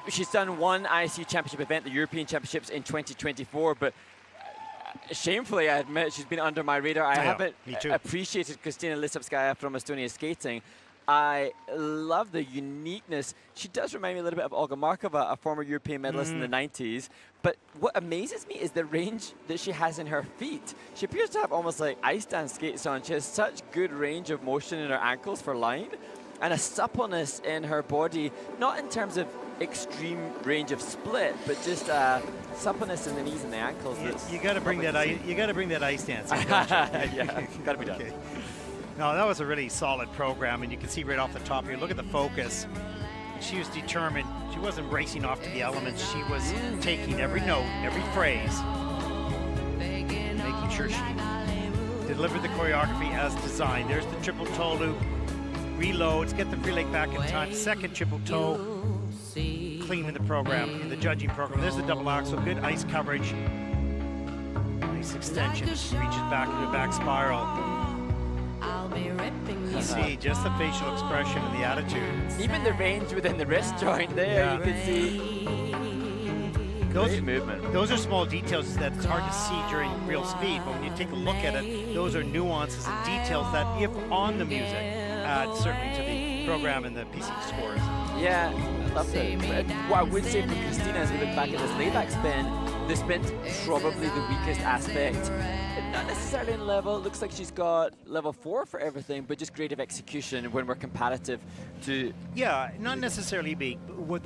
she's done one ISU championship event, the European Championships in 2024, but shamefully, I admit, she's been under my radar. I haven't appreciated Christina Liskaya from Estonia skating. I love the uniqueness. She does remind me a little bit of Olga Markova, a former European medalist in the 90s. But what amazes me is the range that she has in her feet. She appears to have almost like ice dance skates on. She has such good range of motion in her ankles for line and a suppleness in her body, not in terms of extreme range of split, but just suppleness in the knees and the ankles.
You got to bring that ice dance. Yeah,
got to be done.
Okay. No, that was a really solid program, and you can see right off the top here, look at the focus. She was determined. She wasn't racing off to the elements. She was taking every note, every phrase, making sure she delivered the choreography as designed. There's the triple toe loop, reloads, get the free leg back in time, second triple toe, clean in the program, in the judging program. There's the double axel, good ice coverage, nice extension, reaches back into the back spiral. You see just the facial expression and the attitude.
Even the range within the wrist joint there, you can see. Great movement.
Those are small details that it's hard to see during real speed, but when you take a look at it, those are nuances and details that, if on the music, add certainly to the program and the PC scores.
Yeah, I love that. What I would say for Christina as we look back at this layback spin, the spin's probably the weakest aspect. Not necessarily in level. It looks like she's got level 4 for everything, but just creative execution when we're comparative to...
Yeah, not necessarily the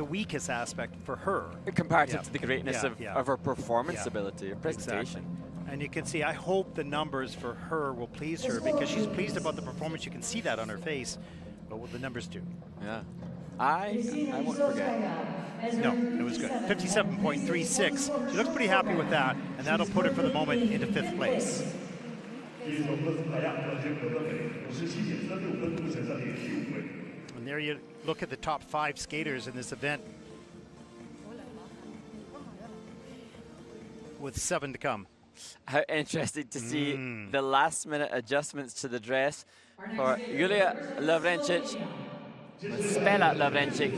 weakest aspect for her.
Comparative to the greatness of her performance ability, her presentation.
Exactly. And you can see, I hope the numbers for her will please her, because she's pleased about the performance. You can see that on her face, but what the numbers do.
Yeah. I won't forget.
No, it was good. 57.36. She looks pretty happy with that, and that'll put her for the moment into 5th place. And there you look at the top 5 skaters in this event, with 7 to come.
How interesting to see the last-minute adjustments to the dress for Julia Lavanchic. Spela Lavanchic,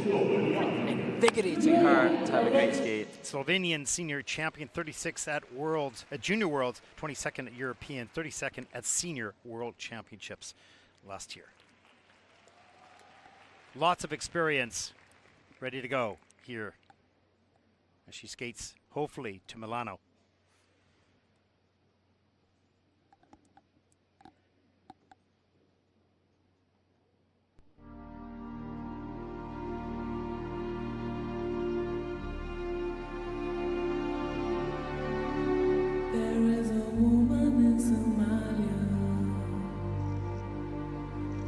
invigorating her to have a great skate.
Slovenian senior champion, 36th at Worlds, at Junior Worlds, 22nd at European, 32nd at Senior World Championships last year. Lots of experience, ready to go here as she skates, hopefully, to Milano.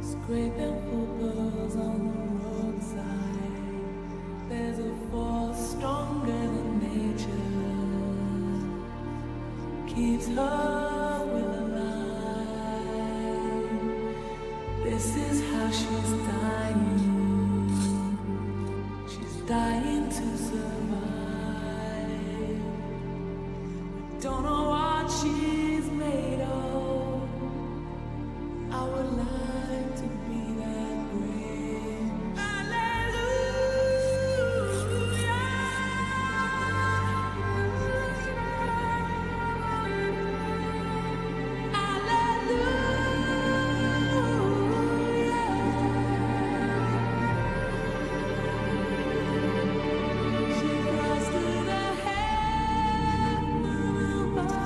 Scraping for pearls on the roadside. There's a force stronger than nature, keeps her will alive. This is how she's dying. She's dying to survive. Don't know what she's made of. I would like to be that brave. Hallelujah. Hallelujah. She flies through the heaven above.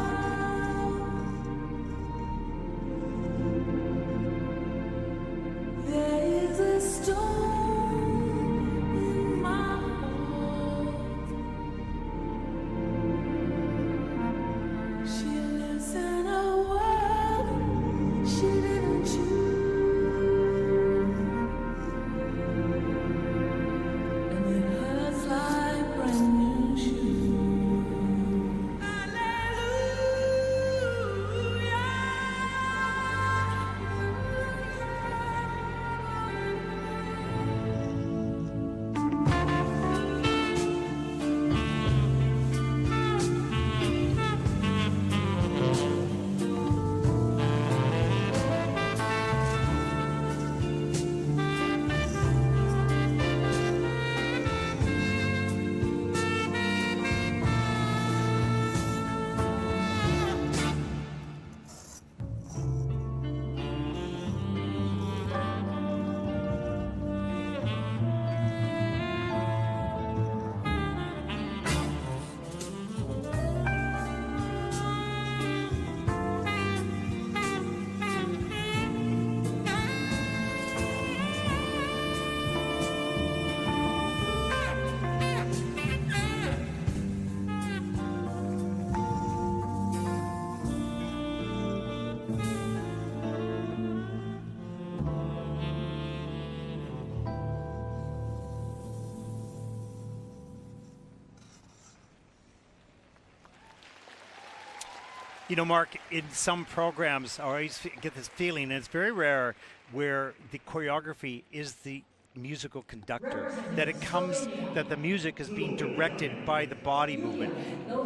You know, Mark, in some programs, I always get this feeling, and it's very rare, where the choreography is the musical conductor, that it comes, that the music is being directed by the body movement.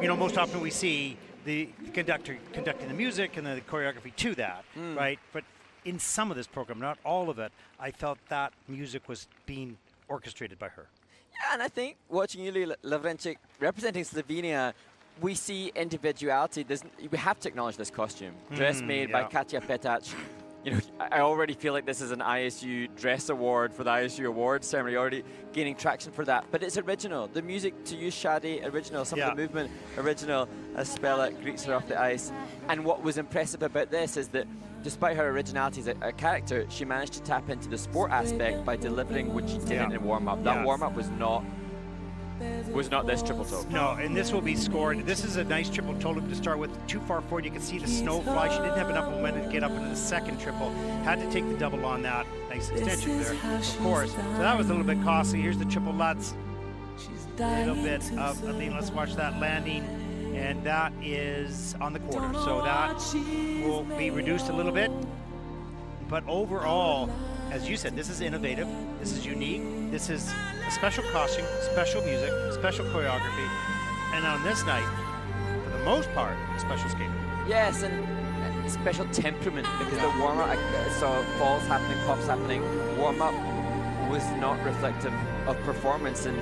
You know, most often we see the conductor conducting the music and then the choreography to that, right? But in some of this program, not all of it, I felt that music was being orchestrated by her.
Yeah, and I think watching Yulia Lavanchic representing Slovenia, we see individuality. We have to acknowledge this costume. Dress made by Katja Petak. You know, I already feel like this is an ISU dress award for the ISU awards ceremony, already gaining traction for that. But it's original. The music to use Shadi, original. Some of the movement, original, as Spella greets her off the ice. And what was impressive about this is that despite her originality as a character, she managed to tap into the sport aspect by delivering what she didn't in warm-up. That warm-up was not this triple toe.
No, and this will be scored. This is a nice triple toe loop to start with. Too far forward, you can see the snow fly. She didn't have enough momentum to get up into the second triple. Had to take the double on that. Nice extension there, of course. So that was a little bit costly. Here's the triple lutz. A little bit of, I mean, let's watch that landing. And that is on the quarter. So that will be reduced a little bit. But overall, as you said, this is innovative. This is unique. This is a special costume, special music, special choreography. And on this night, for the most part, special skating.
Yes, and special temperament, because the warm-up, I saw falls happening, pops happening. Warm-up was not reflective of performance, and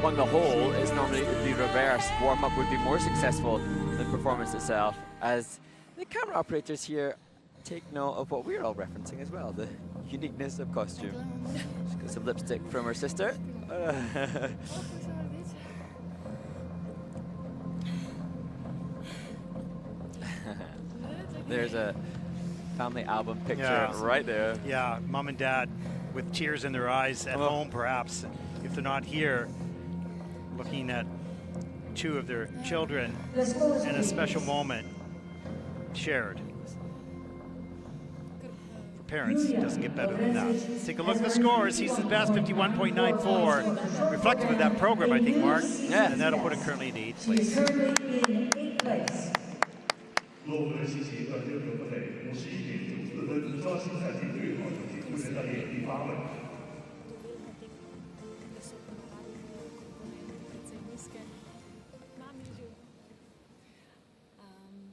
on the whole, it's normally the reverse. Warm-up would be more successful than performance itself, as the camera operators here take note of what we're all referencing as well, the uniqueness of costume. She's got some lipstick from her sister. There's a family album picture right there.
Yeah, mom and dad with tears in their eyes at home, perhaps, if they're not here, looking at two of their children in a special moment shared. For parents, it doesn't get better than that. Let's take a look at the scores. He's the best, 51.94. Reflective of that program, I think, Mark. Yeah. And that'll put it currently in 8th place.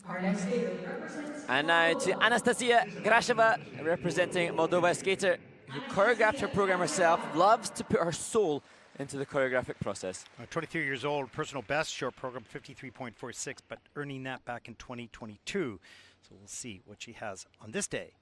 Our next skater represents...
And now to Anastasia Graasha, representing Moldova skater who choreographed her program herself, loves to put her soul into the choreographic process.
23 years old, personal best, short program 53.46, but earning that back in 2022. So we'll see what she has on this day.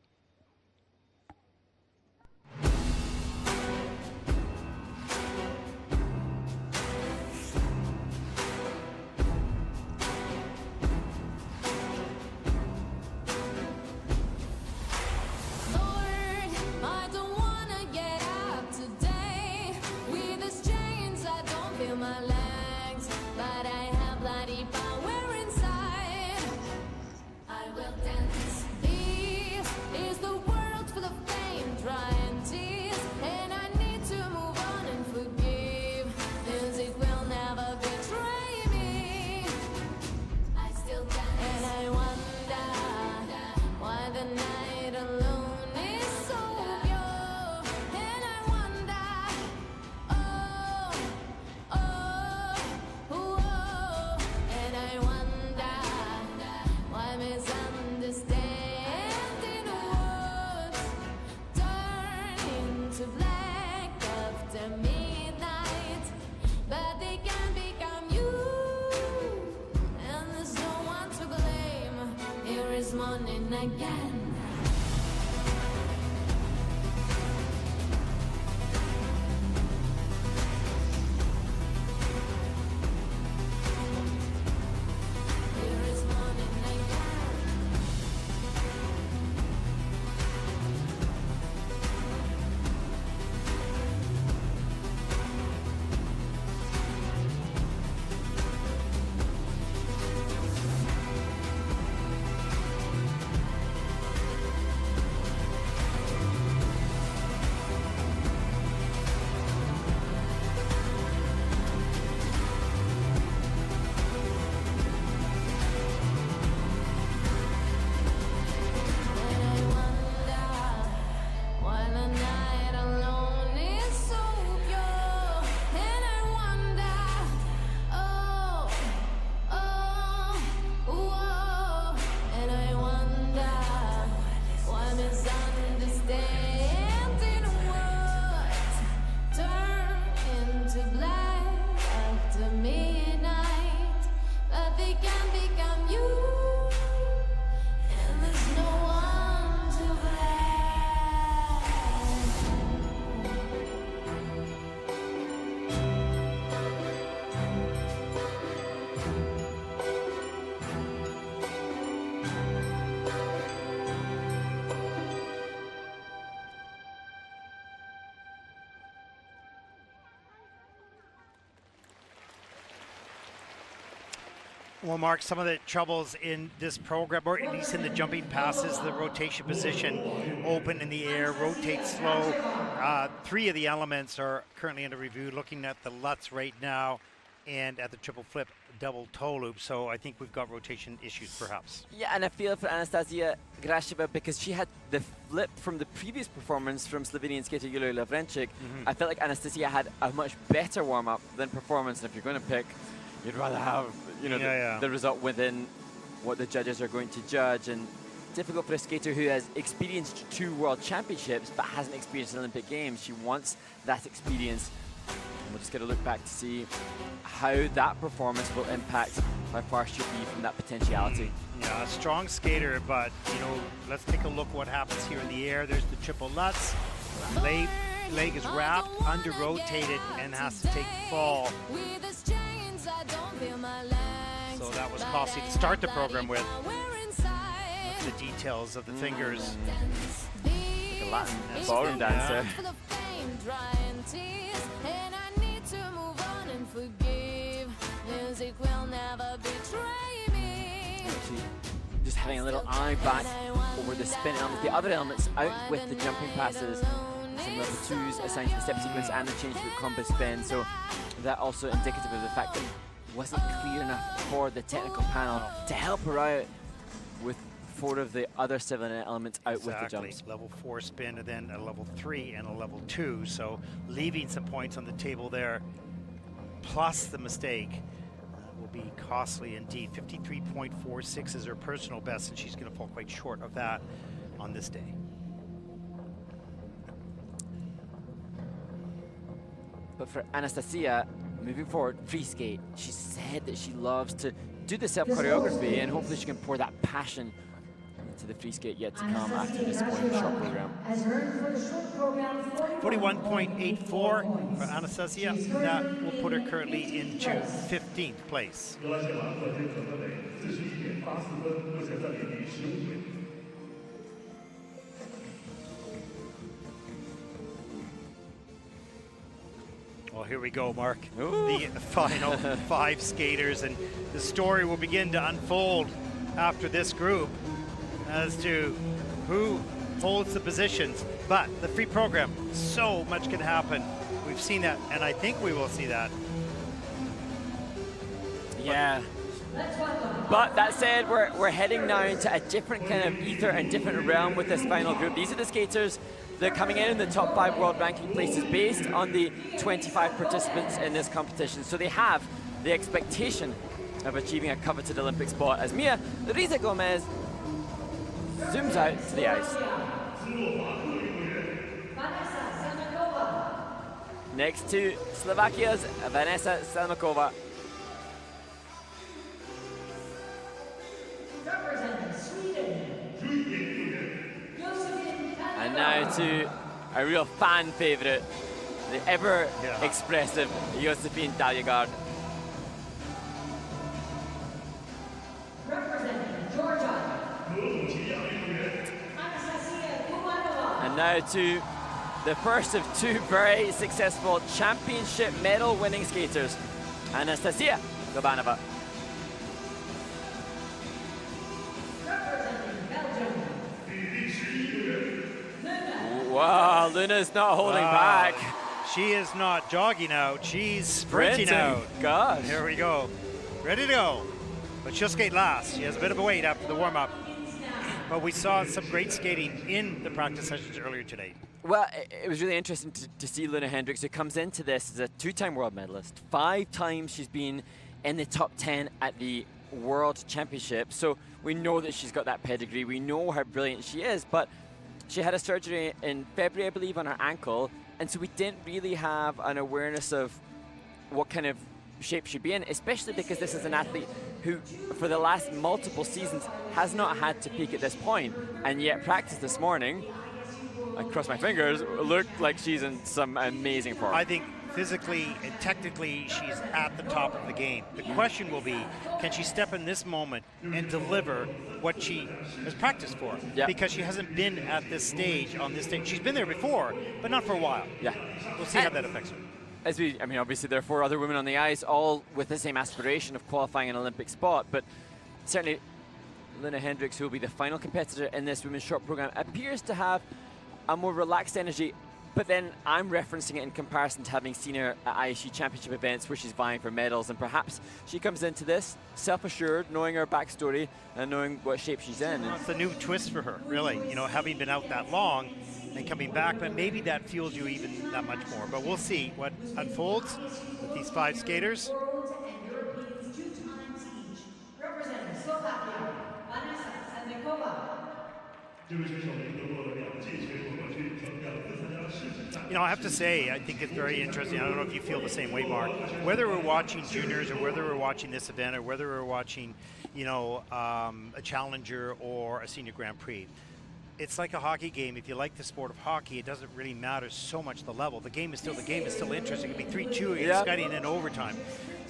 Well, Mark, some of the troubles in this program, or at least in the jumping passes, the rotation position, open in the air, rotate slow. 3 of the elements are currently under review, looking at the Lutz right now and at the triple flip double toe loop. So I think we've got rotation issues perhaps.
Yeah, and I feel for Anastasia Graasha because she had the flip from the previous performance from Slovenian skater Yulia Lavanchic. I felt like Anastasia had a much better warm-up than performance. And if you're going to pick, you'd rather have the result within what the judges are going to judge. And difficult for a skater who has experienced 2 world championships but hasn't experienced an Olympic Games. She wants that experience. And we'll just get a look back to see how that performance will impact how far she'll be from that potentiality.
Yeah, a strong skater, but let's take a look what happens here in the air. There's the triple Lutz. Leg is wrapped, under rotated, and has to take fall. So that was costly to start the program with. The details of the fingers.
Like a Latin ballroom dancer. Just having a little eye back over the spin elements. The other elements out with the jumping passes. Some level 2s assigned to the step sequence and the change to combo spin. So that also indicative of the fact that it wasn't clear enough for the technical panel to help her out with 4 of the other 7 elements out with the jumps.
Level 4 spin and then a level 3 and a level 2. So leaving some points on the table there, plus the mistake, will be costly indeed. 53.46 is her personal best, and she's going to fall quite short of that on this day.
But for Anastasia, moving forward, free skate, she said that she loves to do the self-choreography, and hopefully she can pour that passion into the free skate yet to come after this point short program.
41.84 for Anastasia. That will put her currently into 15th place. Well, here we go, Mark.
Ooh.
The final 5 skaters, and the story will begin to unfold after this group as to who holds the positions. But the free program, so much can happen. We've seen that, and I think we will see that.
Yeah. But that said, we're heading now into a different kind of ether and different realm with this final group. These are the skaters that are coming in the top 5 world ranking places based on the 25 participants in this competition. So they have the expectation of achieving a coveted Olympic spot as Riza Gomez zooms out to the ice. Next to Slovakia's Vanessa Selma. And now to a real fan favorite, the ever expressive Yusf Taligard. And now to the first of 2 very successful championship medal winning skaters, Anastasia Gabanova. Wow, Luna's not holding back.
She is not jogging out, she's sprinting out.
Gosh.
Here we go. Ready to go. But she'll skate last. She has a bit of a wait after the warm-up. But we saw some great skating in the practice sessions earlier today.
Well, it was really interesting to see Luna Hendris, who comes into this as a 2-time world medalist. 5 times she's been in the top 10 at the World Championship. So we know that she's got that pedigree. We know how brilliant she is, but she had a surgery in February, I believe, on her ankle. And so we didn't really have an awareness of what kind of shape she'd be in, especially because this is an athlete who, for the last multiple seasons, has not had to peak at this point. And yet practice this morning, I cross my fingers, looked like she's in some amazing form.
I think physically and technically she's at the top of the game. The question will be, can she step in this moment and deliver what she has practiced for?
Yeah.
Because she hasn't been at this stage, on this stage. She's been there before, but not for a while.
Yeah.
We'll see how that affects her.
I mean, obviously there are 4 other women on the ice, all with the same aspiration of qualifying an Olympic spot, but certainly Lina Hendricks, who will be the final competitor in this women's short program, appears to have a more relaxed energy. But then I'm referencing it in comparison to having seen her at ISU championship events where she's vying for medals, and perhaps she comes into this self-assured, knowing her backstory and knowing what shape she's in.
It's a new twist for her, really. You know, having been out that long and coming back, but maybe that fuels you even that much more. But we'll see what unfolds with these 5 skaters.
World and Europeans 2 times each. Representing Slovakia, Vanessa Selma.
You know, I have to say, I think it's very interesting. I don't know if you feel the same way, Mark. Whether we're watching juniors or whether we're watching this event or whether we're watching, you know, a challenger or a senior Grand Prix, it's like a hockey game. If you like the sport of hockey, it doesn't really matter so much the level. The game is still interesting. It could be 3-2 against skating in overtime.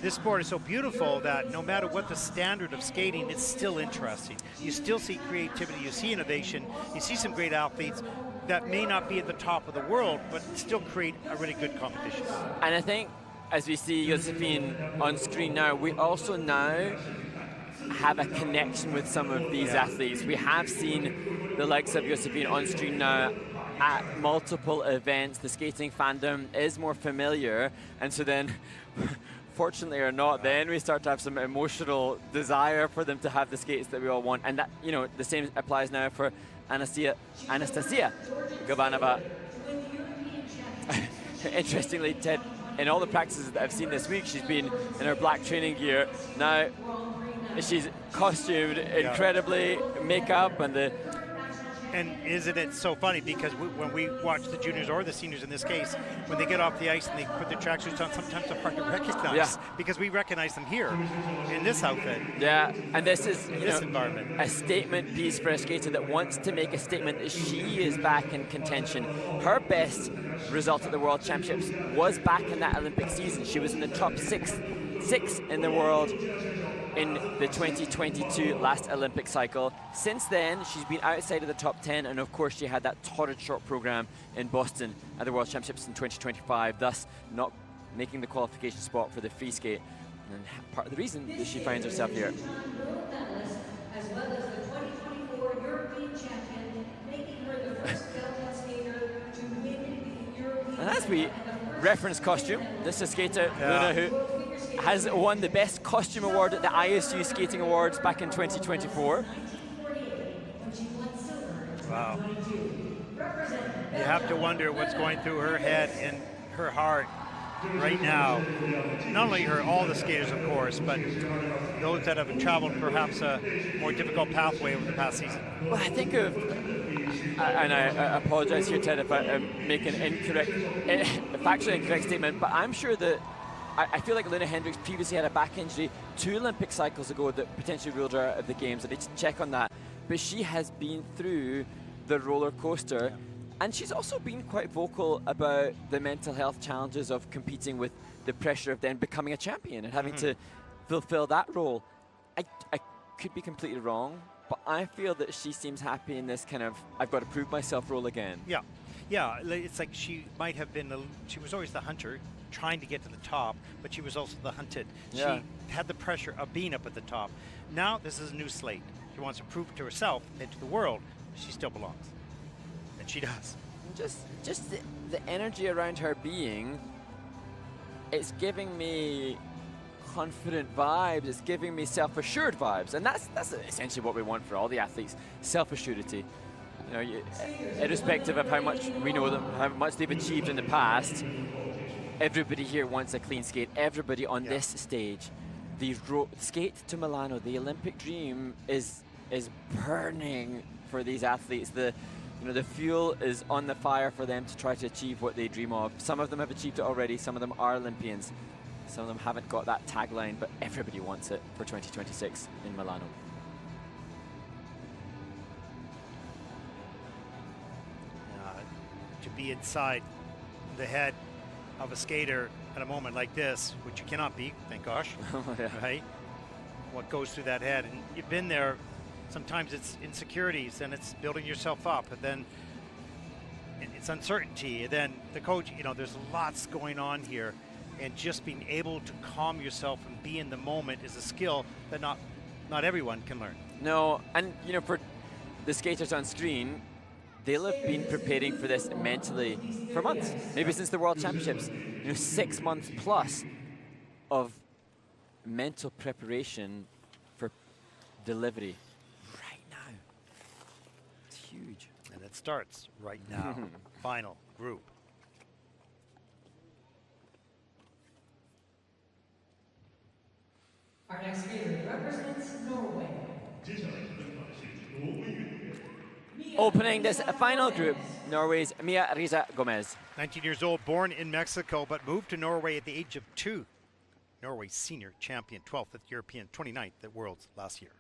This sport is so beautiful that no matter what the standard of skating, it's still interesting. You still see creativity, you see innovation, you see some great athletes that may not be at the top of the world, but still create a really good competition.
And I think, as we see Josephine on screen now, we also now have a connection with some of these athletes. We have seen the likes of Josephine on screen now at multiple events. The skating fandom is more familiar, and so then fortunately or not, then we start to have some emotional desire for them to have the skates that we all want. And that, you know, the same applies now for Anastasia Gabanova. Interestingly, Ted, in all the practices that I've seen this week, she's been in her black training gear. Now she's costumed incredibly, makeup and the...
And isn't it so funny, because when we watch the juniors or the seniors in this case, when they get off the ice and they put their tracksuits on, sometimes they're hard to recognize because we recognize them here in this outfit.
Yeah, and this is
this environment.
A statement piece for a skater that wants to make a statement that she is back in contention. Her best result at the World Championships was back in that Olympic season. She was in the top six in the world in the 2022 last Olympic cycle. Since then, she's been outside of the top 10, and of course she had that torrid short program in Boston at the World Championships in 2025, thus not making the qualification spot for the free skate. And part of the reason that she finds herself here.
As well as the 2024 European champion, making her the first Belgian skater to win the European.
And as we reference costume, this is a skater, Luna, who has won the Best Costume Award at the ISU Skating Awards back in 2024.
Wow. You have to wonder what's going through her head and her heart right now. Not only her, all the skaters, of course, but those that have traveled perhaps a more difficult pathway over the past season.
Well, I think of, and I apologize here, Ted, if I make an incorrect, factually incorrect statement, but I'm sure that I feel like Lina Hendricks previously had a back injury 2 Olympic cycles ago that potentially ruled her out of the games. I need to check on that. But she has been through the roller coaster, and she's also been quite vocal about the mental health challenges of competing with the pressure of then becoming a champion and having to fulfill that role. I could be completely wrong, but I feel that she seems happy in this kind of I've got to prove myself role again.
Yeah, it's like she might have been, she was always the hunter, trying to get to the top, but she was also the hunted.
Yeah.
She had the pressure of being up at the top. Now this is a new slate. She wants to prove to herself and to the world she still belongs. And she does.
Just the energy around her being, it's giving me confident vibes, it's giving me self-assured vibes, and that's essentially what we want for all the athletes, self-assurity. You know, irrespective of how much we know them, how much they've achieved in the past, everybody here wants a clean skate. Everybody on this stage, the skate to Milano, the Olympic dream is burning for these athletes. The fuel is on the fire for them to try to achieve what they dream of. Some of them have achieved it already. Some of them are Olympians. Some of them haven't got that tagline, but everybody wants it for 2026 in Milano.
To be inside the head of a skater at a moment like this, which you cannot be, thank gosh, right? What goes through that head, and you've been there. Sometimes it's insecurities, and it's building yourself up, and then it's uncertainty, and then the coach, you know, there's lots going on here.
and just being able to calm yourself and be in the moment is a skill that not everyone can learn.
No, and you know, for the skaters on screen, they'll have been preparing for this mentally for months, maybe since the World Championships. You know, 6 months plus of mental preparation for delivery right now. It's huge.
And it starts right now. Final group.
Our next skater represents Norway.
Opening this final group, Norway's Riza Gomez.
19 years old, born in Mexico, but moved to Norway at the age of 2. Norway's senior champion, 12th at European, 29th at Worlds last year.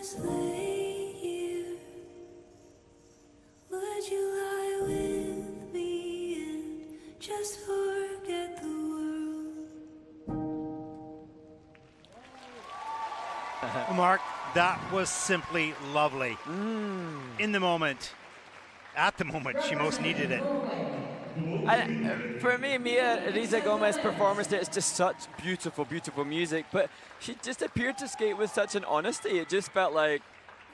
just lay here? Would you lie with me and just forget the world?
Mark, that was simply lovely. In the moment, at the moment, she most needed it.
For me, Riza Gomez's performance there is just such beautiful, beautiful music, but she just appeared to skate with such an honesty. It just felt like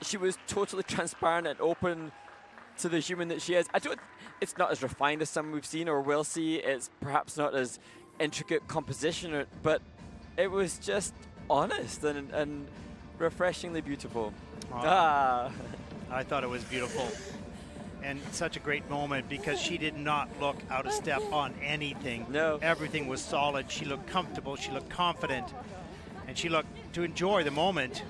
she was totally transparent and open to the human that she is. It's not as refined as some we've seen or will see. It's perhaps not as intricate composition, but it was just honest and refreshingly beautiful.
I thought it was beautiful. And such a great moment because she did not look out of step on anything.
No.
Everything was solid. She looked comfortable. She looked confident. And she looked to enjoy the moment.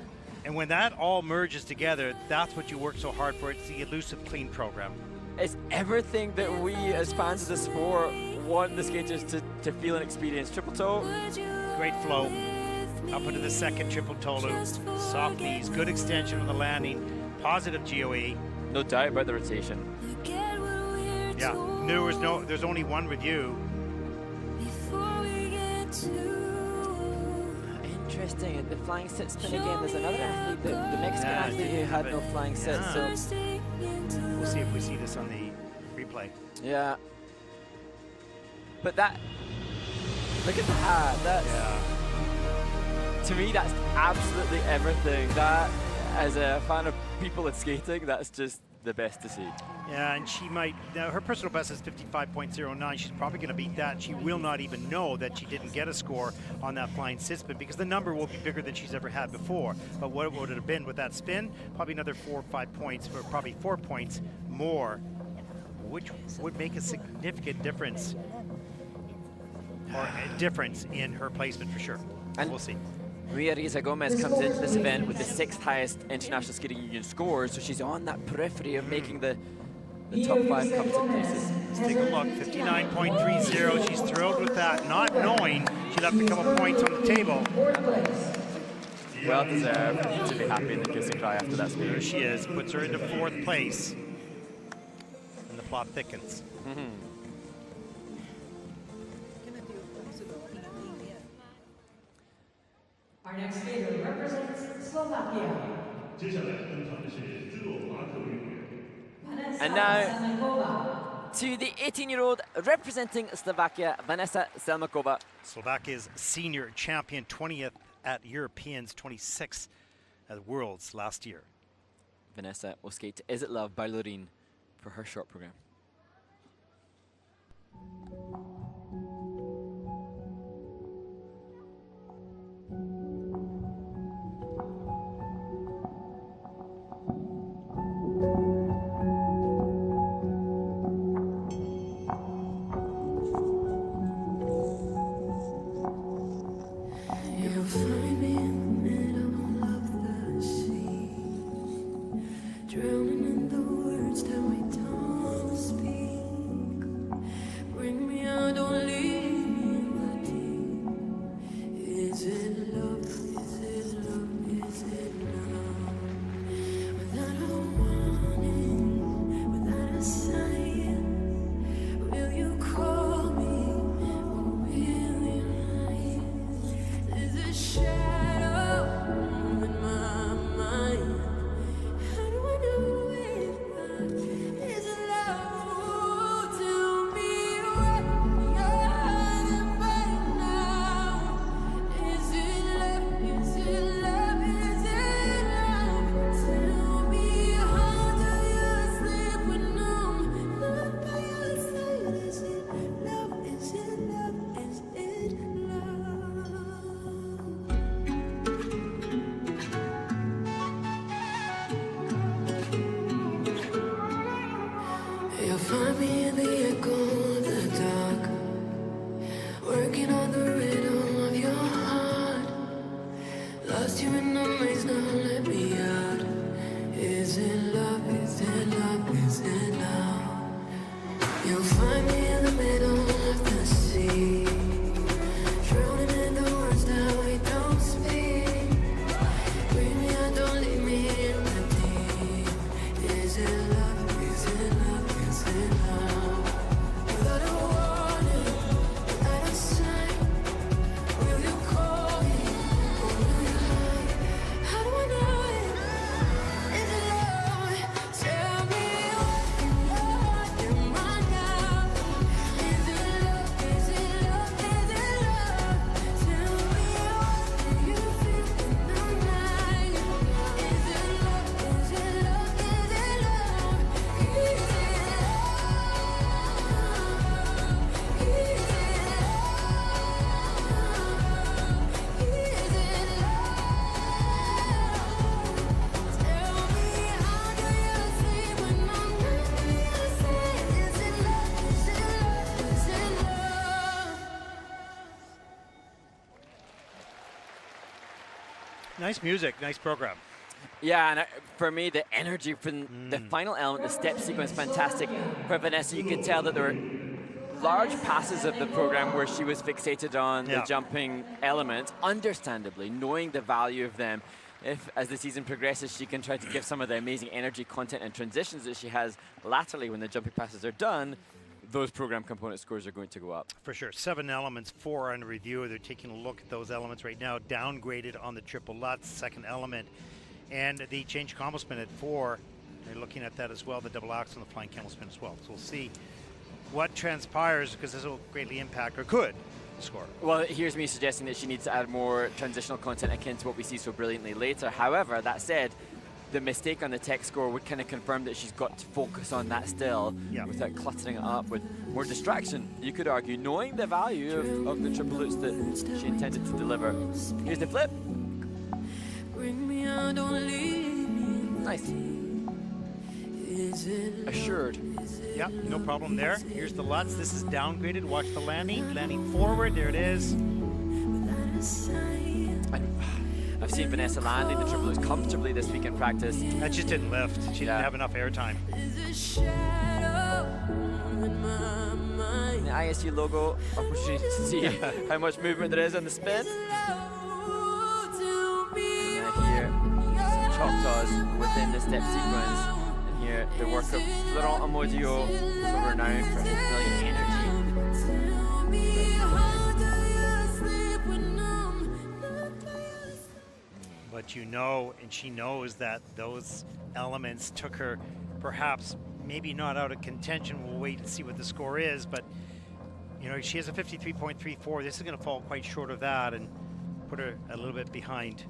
And when that all merges together, that's what you work so hard for. It's the elusive clean program.
It's everything that we as fans of the sport want the skaters to feel and experience. Triple toe.
Great flow. Up into the second triple toe loop. Soft knees. Good extension of the landing. Positive GOE.
No doubt about the rotation.
Yeah, there's only one review.
interesting. And the flying sit spin again. There's another athlete, the Mexican athlete who had no flying sit. So
we'll see if we see this on the replay.
Yeah. But that, look at that. That's, to me, that's absolutely everything. That, as a fan of people at skating, that's just the best to see.
Yeah, and she might, her personal best is 55.09. She's probably going to beat that. She will not even know that she didn't get a score on that flying sit spin because the number will be bigger than she's ever had before. But what would it have been with that spin? Probably another 4 or 5 points, or probably 4 points more, which would make a significant difference, or a difference in her placement for sure. And we'll see.
Riza Gomez comes into this event with the 6th highest International Skating Union score, so she's on that periphery of making the top 5 competent places.
Let's take a look, 59.30. She's thrilled with that, not knowing she'd have a couple points on the table.
Well deserved to be happy in the kiss and cry after that speed.
There she is, puts her into 4th place, and the plot thickens.
Our next skater represents Slovakia.
And now to the 18-year-old representing Slovakia, Vanessa Selmakova.
Slovakia's senior champion, 20th at Europeans, 26th at Worlds last year.
Vanessa will skate to Is It Love by Loreen for her short program.
Nice music, nice program.
Yeah, and for me, the energy from the final element, the step sequence, fantastic. For Vanessa, you could tell that there were large passes of the program where she was fixated on the jumping element, understandably, knowing the value of them. If, as the season progresses, she can try to give some of the amazing energy, content, and transitions that she has laterally when the jumping passes are done, those program component scores are going to go up.
For sure. 7 elements, 4 under review. They're taking a look at those elements right now, downgraded on the triple Lutz, second element. And the change combo spin at 4. They're looking at that as well, the double axe and the flying camel spin as well. So we'll see what transpires, because this will greatly impact, or could, the score.
Well, here's me suggesting that she needs to add more transitional content akin to what we see so brilliantly later. However, that said, the mistake on the tech score would kind of confirm that she's got to focus on that still, without cluttering it up with more distraction, you could argue, knowing the value of the triple lutz that she intended to deliver. Here's the flip. Nice. Assured.
Yep, no problem there. Here's the Lutz. This is downgraded. Watch the landing. Landing forward. There it is.
I've seen Vanessa landing the triple lutz comfortably this week in practice.
That just didn't lift. She didn't have enough airtime.
The ISU logo, opportunity to see how much movement there is on the spin. And here, some Choctaws within the step sequence. And here, the work of Laurent Amodio, so renowned for his brilliant energy.
But you know, and she knows that those elements took her perhaps maybe not out of contention. We'll wait and see what the score is, but you know, she has a 53.34. This is going to fall quite short of that and put her a little bit behind,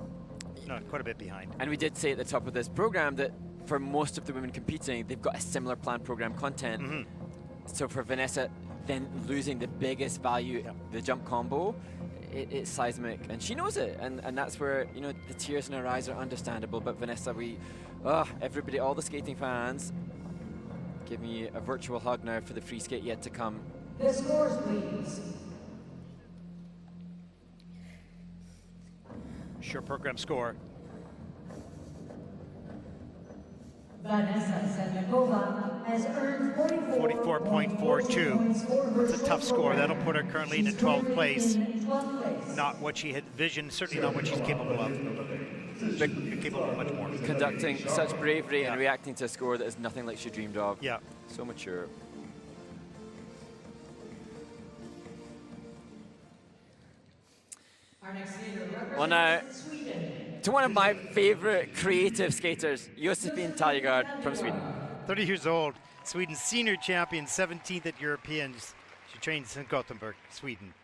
quite a bit behind.
And we did say at the top of this program that for most of the women competing, they've got a similar planned program content. So for Vanessa, then losing the biggest value, the jump combo, it's seismic, and she knows it, and that's where, you know, the tears in her eyes are understandable. But Vanessa, everybody, all the skating fans, give me a virtual hug now for the free skate yet to come.
The scores, please.
Sure program score.
Vanessa Selma Manova has earned
44.42. It's a tough score. That'll put her currently in 12th place. Not what she had visioned, certainly not what she's capable of. But capable of much more.
Conducting such bravery and reacting to a score that is nothing like she dreamed of.
Yeah.
So mature.
Our next skater
Well, now,
Sweden.
to one of my favorite creative skaters, Yusf Taligard from Sweden.
30 years old, Sweden's senior champion, 17th at Europeans. She trains in Gothenburg, Sweden.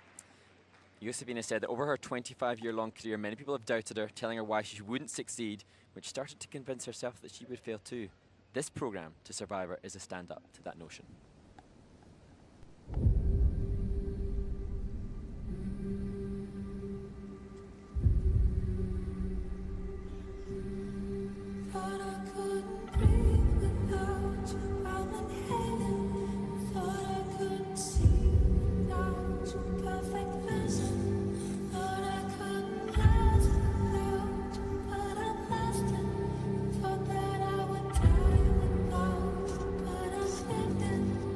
Yusuf said that over her 25-year-long career, many people have doubted her, telling her why she wouldn't succeed, which started to convince herself that she would fail too. This program, To Survivor, is a stand-up to that notion.
Thought I couldn't breathe without you. I'm in heaven. Thought I couldn't see without your perfect vision. Thought I couldn't last without you, but I lasted. Thought that I would die without you, but I'm living.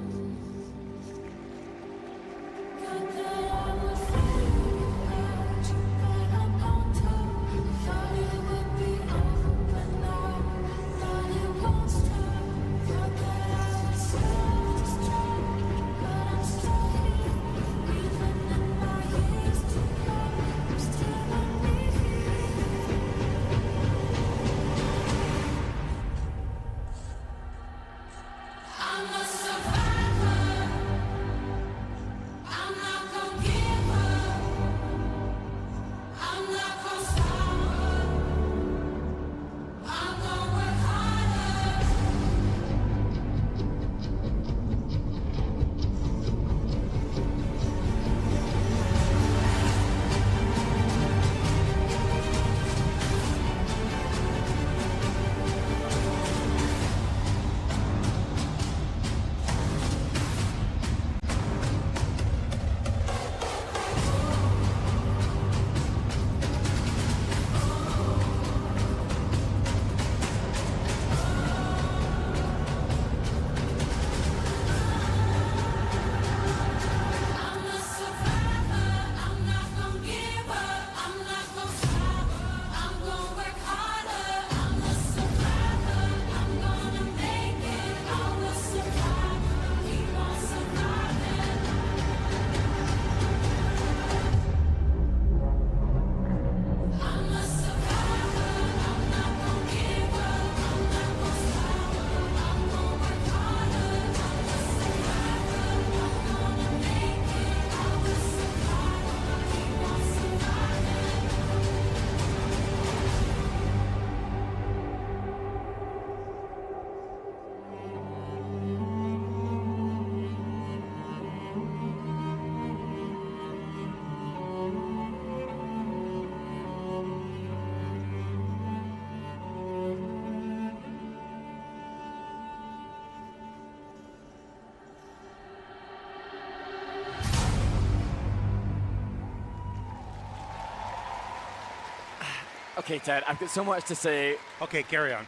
Okay, Ted, I've got so much to say.
Okay, carry on.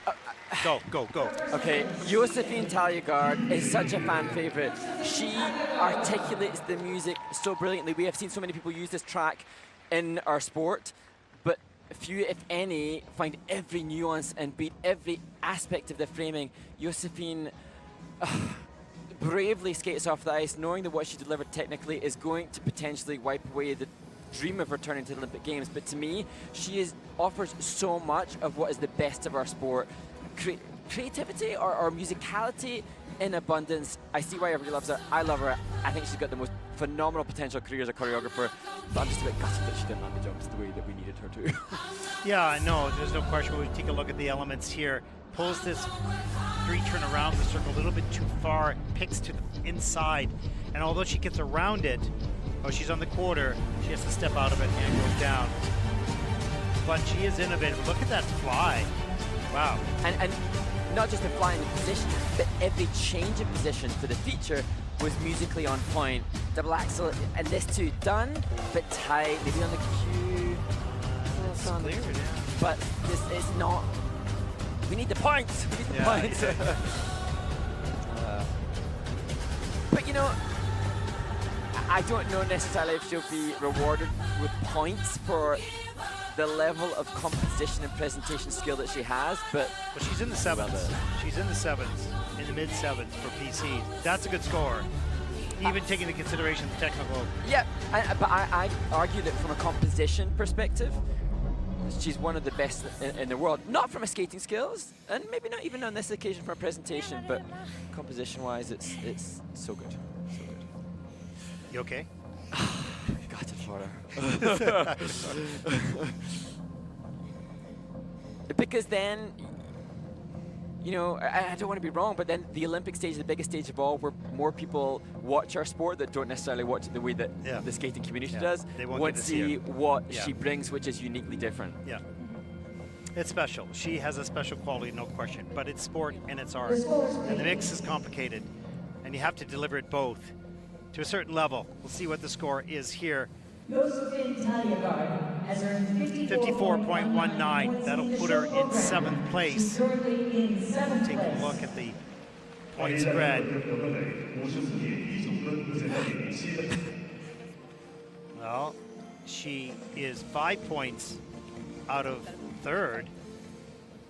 Go.
Okay, Josephine Taligard is such a fan favorite. She articulates the music so brilliantly. We have seen so many people use this track in our sport, but few, if any, find every nuance and beat every aspect of the framing. Josephine bravely skates off the ice, knowing that what she delivered technically is going to potentially wipe away the dream of returning to the Olympic Games. But to me, she offers so much of what is the best of our sport. Creativity or musicality in abundance. I see why everybody loves her. I love her. I think she's got the most phenomenal potential career as a choreographer, but I'm just a bit gutted that she didn't land the jumps the way that we needed her to.
Yeah, no, there's no question. When we take a look at the elements here, pulls this free turn around the circle a little bit too far, picks to the inside, and although she gets around it, she's on the quarter, she has to step out of it and go down. But she is innovative. Look at that fly. Wow.
And not just the fly in the position, but every change of position for the feature was musically on point. Double axel, and this too done, but tight, maybe on the cue.
It's clear, yeah.
But this is not. We need the points. We need the points. But you know, I don't know necessarily if she'll be rewarded with points for the level of composition and presentation skill that she has, but
she's in the sevens. She's in the sevens, in the mid sevens for PC. That's a good score, even taking into consideration the technical.
Yeah, but I argue that from a composition perspective, she's one of the best in the world. Not from a skating skills, and maybe not even on this occasion for a presentation, but composition-wise, it's so good. So good.
You okay?
Got it for her. Because then, you know, I don't want to be wrong, but then the Olympic stage is the biggest stage of all, where more people watch our sport that don't necessarily watch it the way that the skating community does.
They
won't see what she brings, which is uniquely different.
Yeah. It's special. She has a special quality, no question. But it's sport and it's art. And the mix is complicated. And you have to deliver it both to a certain level. We'll see what the score is here.
Josephine Taligard has earned
54.19. That'll put her in 7th place. Take a look at the point spread. Well, she is 5 points out of 3rd.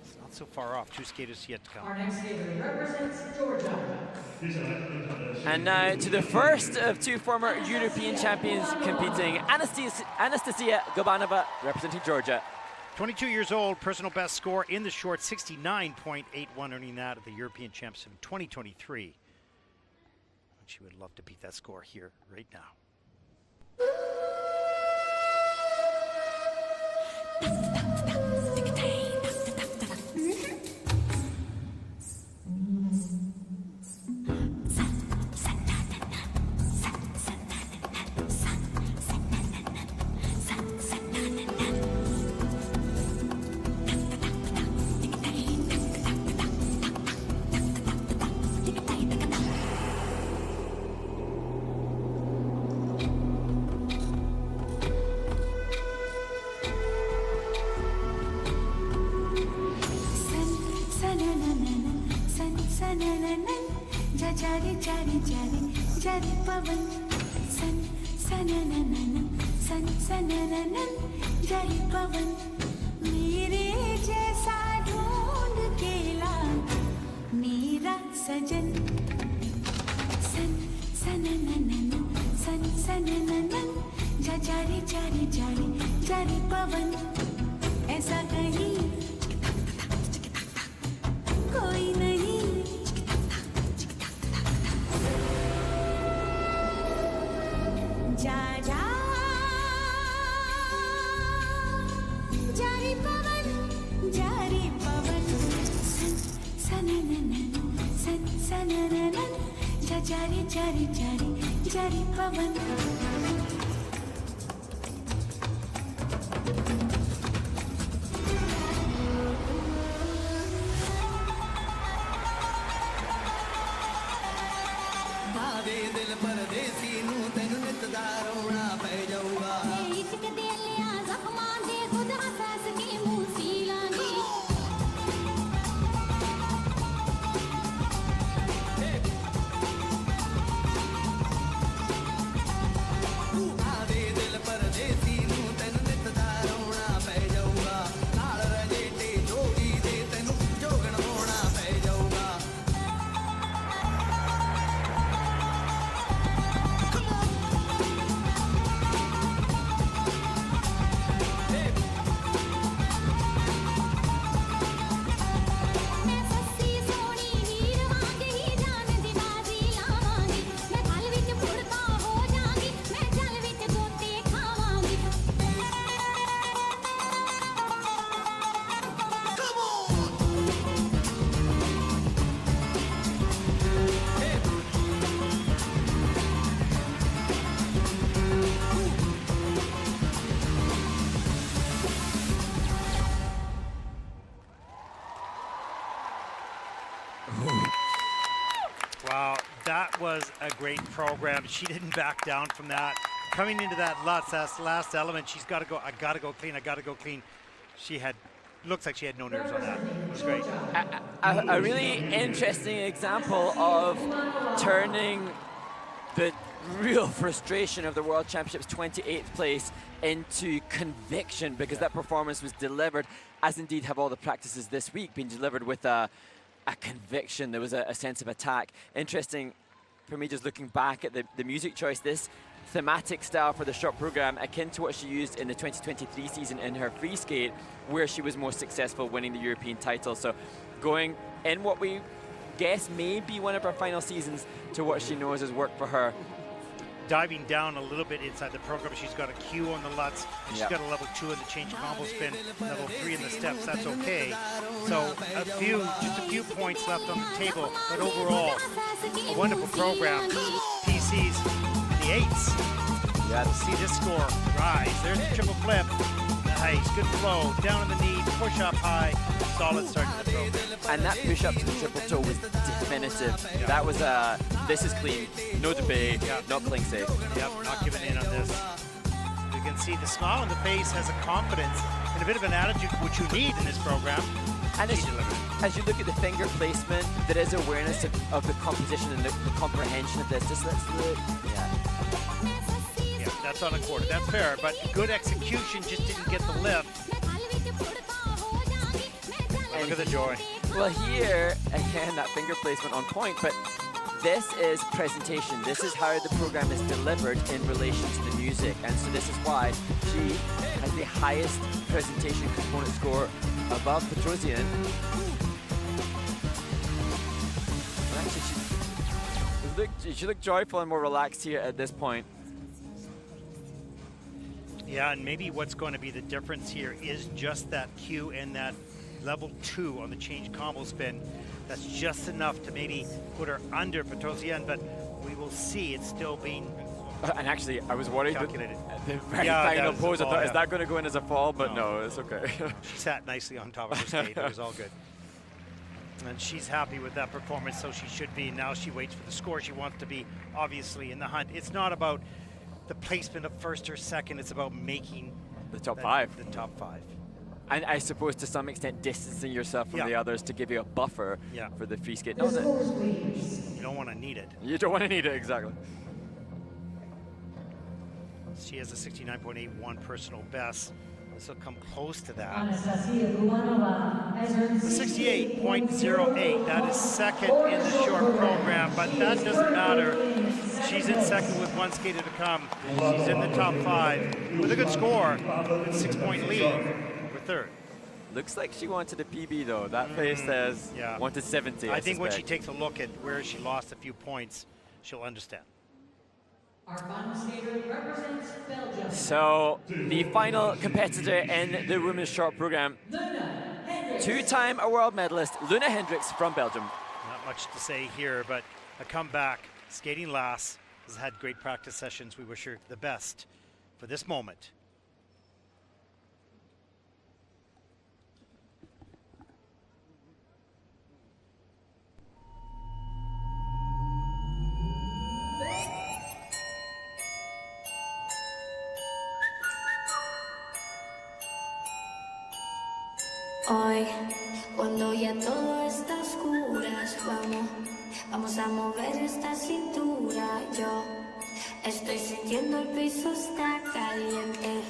It's not so far off. 2 skaters yet to come.
Our next skater represents Georgia.
And now to the first of 2 former European champions competing, Anastasia Gabanova, representing Georgia.
22 years old, personal best score in the short, 69.81, earning that at the European Champs in 2023. And she would love to beat that score here right now. Wow, that was a great program. She didn't back down from that. Coming into that last element, she's got to go, I got to go clean, I got to go clean. She had, looks like she had no nerves on that. It was great.
A really interesting example of turning the real frustration of the World Championships 28th place into conviction, because that performance was delivered, as indeed have all the practices this week, been delivered with a conviction. There was a sense of attack. Interesting for me, just looking back at the music choice, this thematic style for the short program, akin to what she used in the 2023 season in her free skate, where she was most successful, winning the European title. So going in what we guess may be one of her final seasons to what she knows has worked for her.
Diving down a little bit inside the program, she's got a Q on the Lutz, she's got a level 2 in the change combo spin, level 3 in the steps, that's okay. So just a few points left on the table, but overall, a wonderful program. PCs, the 8s.
Yeah.
See this score rise. There's the triple flip. Nice, good flow, down on the knee, push up high, solid start to the program.
And that push up to the triple toe was definitive.
Yeah.
That was this is clean, no debate, not cling safe.
Yep, not giving in on this. You can see the smile on the face has a confidence and a bit of an attitude which you need in this program.
And as you look at the finger placement, there is awareness of the composition and the comprehension of this. Just let's look.
Yeah, that's on a quarter. That's fair, but good execution just didn't get the lift. Look at the joy.
Well, here, again, that finger placement on point, but this is presentation. This is how the program is delivered in relation to the music, and so this is why she has the highest presentation component score above Petruian. Actually, she looked joyful and more relaxed here at this point.
Yeah, and maybe what's going to be the difference here is just that Q and that level 2 on the change combo spin. That's just enough to maybe put her under Petruian, but we will see. It's still being
and actually, I was worried
calculated.
The very final pose, I thought, is that going to go in as a fall? But no, it's okay.
She sat nicely on top of her skate. It was all good. And she's happy with that performance, so she should be. Now she waits for the score. She wants to be, obviously, in the hunt. It's not about the placement of first or second. It's about making
the top 5.
The top 5.
And I suppose to some extent distancing yourself from the others to give you a buffer for the free skate.
No, you don't want to need it.
You don't want to need it, exactly.
She has a 69.81 personal best. This will come close to that.
Anastasia Gabanova has earned
68.08. That is second in the short program, but that doesn't matter. She's in second with one skater to come. She's in the top 5 with a good score, with 6-point lead for third.
Looks like she wanted a PB though. That face says wanted 70.
I think when she takes a look at where she lost a few points, she'll understand.
Our final skater represents Belgium.
So the final competitor in the women's short program, two-time world medalist Luna Hendris from Belgium.
Not much to say here, but a comeback, skating last, has had great practice sessions. We wish her the best for this moment.
Hoy, cuando ya todo está oscuras, vamos a mover esta cintura. Yo estoy sintiendo el piso está caliente,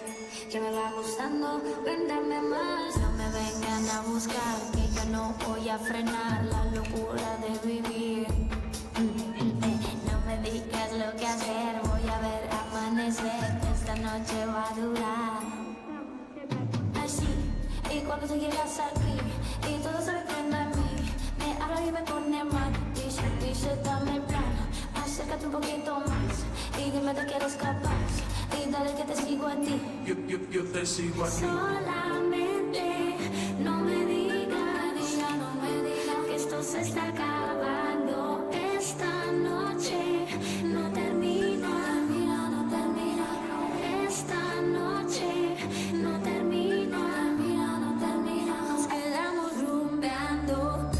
que me va gustando, ven dame más. No me vengan a buscar, que yo no voy a frenar la locura de vivir. No me digas lo que hacer, voy a ver amanecer, esta noche va a durar. Así. Y cuando tú llegas aquí y todo se depende de mí, me habla y me pone mal. Dice, dame el plan, acércate un poquito más y dime de que eres capaz y dale que te sigo a ti.
Yo te sigo a ti.
Solamente no me digas, no me digas que esto se está acabando. Esta noche no termina, no termina. Esta noche no termina. Nos quedamos rumbeando.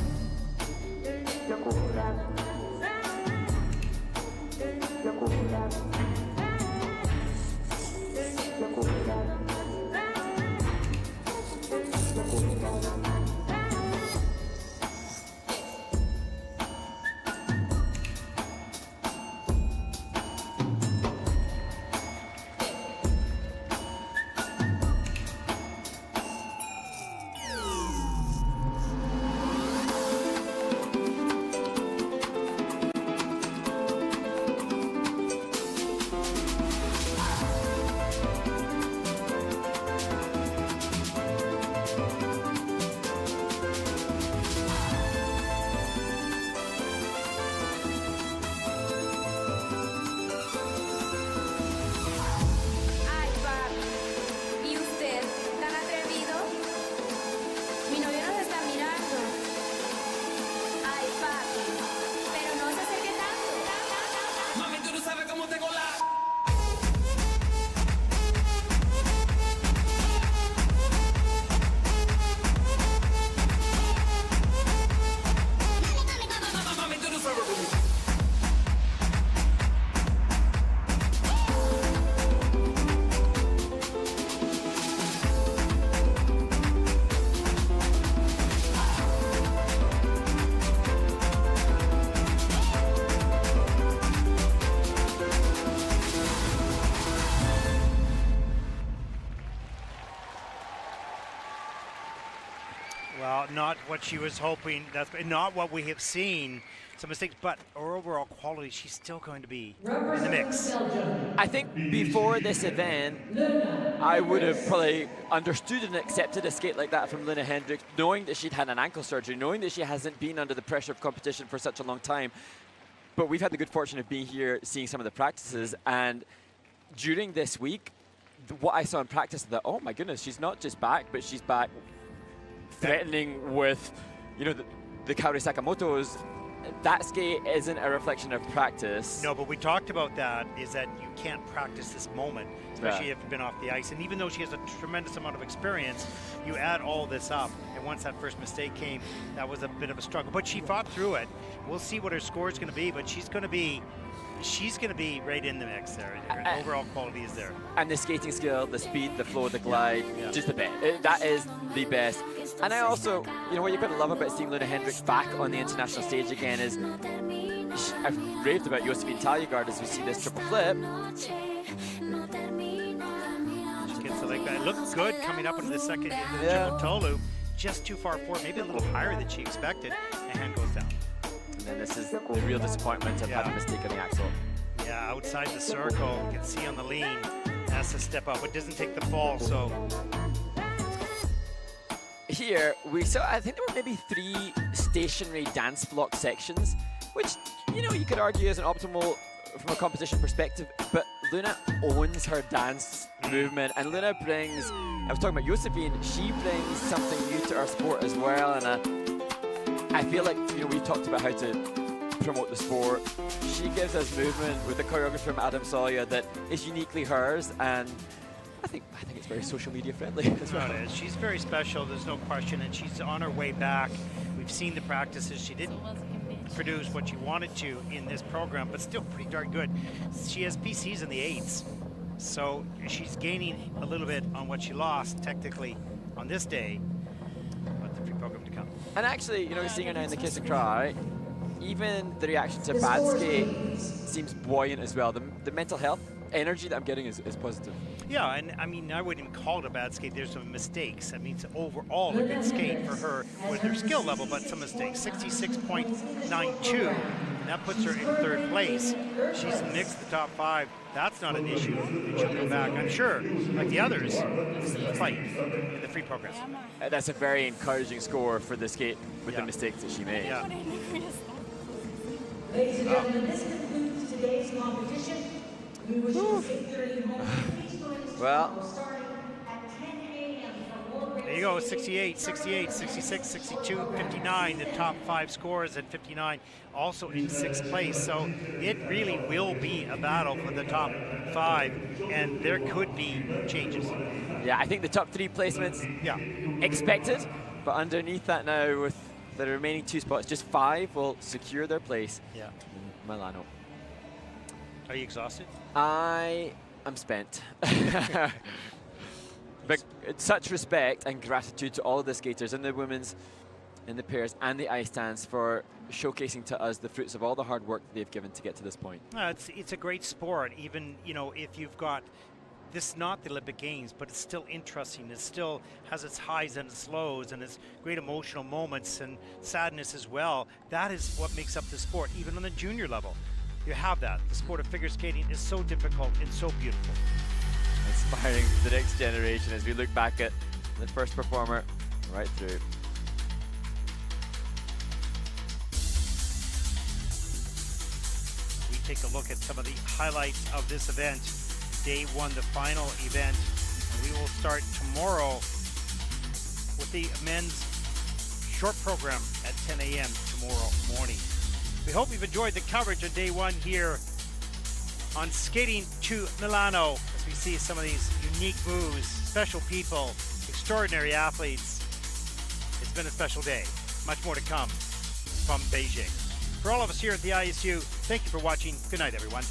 not what she was hoping. That's not what we have seen. Some mistakes, but her overall quality, she's still going to be in the mix.
I think before this event, I would have probably understood and accepted a skate like that from Luna Hendricks, knowing that she'd had an ankle surgery, knowing that she hasn't been under the pressure of competition for such a long time. But we've had the good fortune of being here, seeing some of the practices, and during this week, what I saw in practice, that, oh my goodness, she's not just back, but she's back threatening with, you know, the Kaori Sakamotos. That skate isn't a reflection of practice.
No, but we talked about that, is that you can't practice this moment, especially if you've been off the ice. And even though she has a tremendous amount of experience, you add all this up. And once that first mistake came, that was a bit of a struggle. But she fought through it. We'll see what her score is going to be, but she's going to be right in the mix there. Her overall quality is there.
And the skating skill, the speed, the flow, the glide, just the best. That is the best. And I also, you know, what you've got to love about seeing Luna Hendricks back on the international stage again is, I've raved about Yusf Taligard as we see this triple flip.
She gets the leg back. It looked good coming up into the second, into the Chimotolu. Just too far forward, maybe a little higher than she expected. And hand goes down.
And then this is the real disappointment of having a mistake on the axle.
Yeah, outside the circle, you can see on the lean, has to step up. It doesn't take the fall, so.
Here, we saw, I think there were maybe 3 stationary dance block sections, which, you know, you could argue is an optimal from a competition perspective, but Luna owns her dance movement, and Luna brings, I was talking about Josephine, she brings something new to our sport as well, and I feel like, you know, we've talked about how to promote the sport. She gives us movement with the choreography from Andrea Salia that is uniquely hers, and I think it's very social media friendly as well.
It is. She's very special, there's no question, and she's on her way back. We've seen the practices. She didn't produce what she wanted to in this program, but still pretty darn good. She has PCs in the 8s, so she's gaining a little bit on what she lost technically on this day, but the free program to come.
And actually, you know, seeing her now in the Kiss and Cry, even the reaction to bad skate seems buoyant as well. The mental health energy that I'm getting is positive.
Yeah, and I mean, I wouldn't even call it a bad skate. There's some mistakes. I mean, it's overall a good skate for her with her skill level, but some mistakes. 66.92, and that puts her in 3rd place. She's mixed the top 5. That's not an issue. And she'll come back, I'm sure, like the others, fight in the free program.
That's a very encouraging score for the skate with the mistakes that she made.
Ladies and gentlemen, this concludes today's competition. We wish you a safe journey home. Please join us tomorrow starting at 10 a.m. for more great.
There you go, 68, 68, 66, 62, 59, the top 5 scores at 59, also in 6th place. So it really will be a battle for the top 5, and there could be changes.
Yeah, I think the top 3 placements expected, but underneath that now with the remaining 2 spots, just 5 will secure their place in Milano.
Are you exhausted?
I am spent. But such respect and gratitude to all of the skaters in the women's, in the pairs, and the ice dance for showcasing to us the fruits of all the hard work that they've given to get to this point.
It's a great sport, even, you know, if you've got, this is not the Olympic Games, but it's still interesting. It still has its highs and its lows and its great emotional moments and sadness as well. That is what makes up the sport, even on the junior level. You have that. The sport of figure skating is so difficult and so beautiful.
Inspiring the next generation as we look back at the first performer right through.
We take a look at some of the highlights of this event. Day 1, the final event. And we will start tomorrow with the men's short program at 10 a.m. tomorrow morning. We hope you've enjoyed the coverage on day 1 here on Skating to Milano, as we see some of these unique moves, special people, extraordinary athletes. It's been a special day. Much more to come from Beijing. For all of us here at the ISU, thank you for watching. Good night, everyone.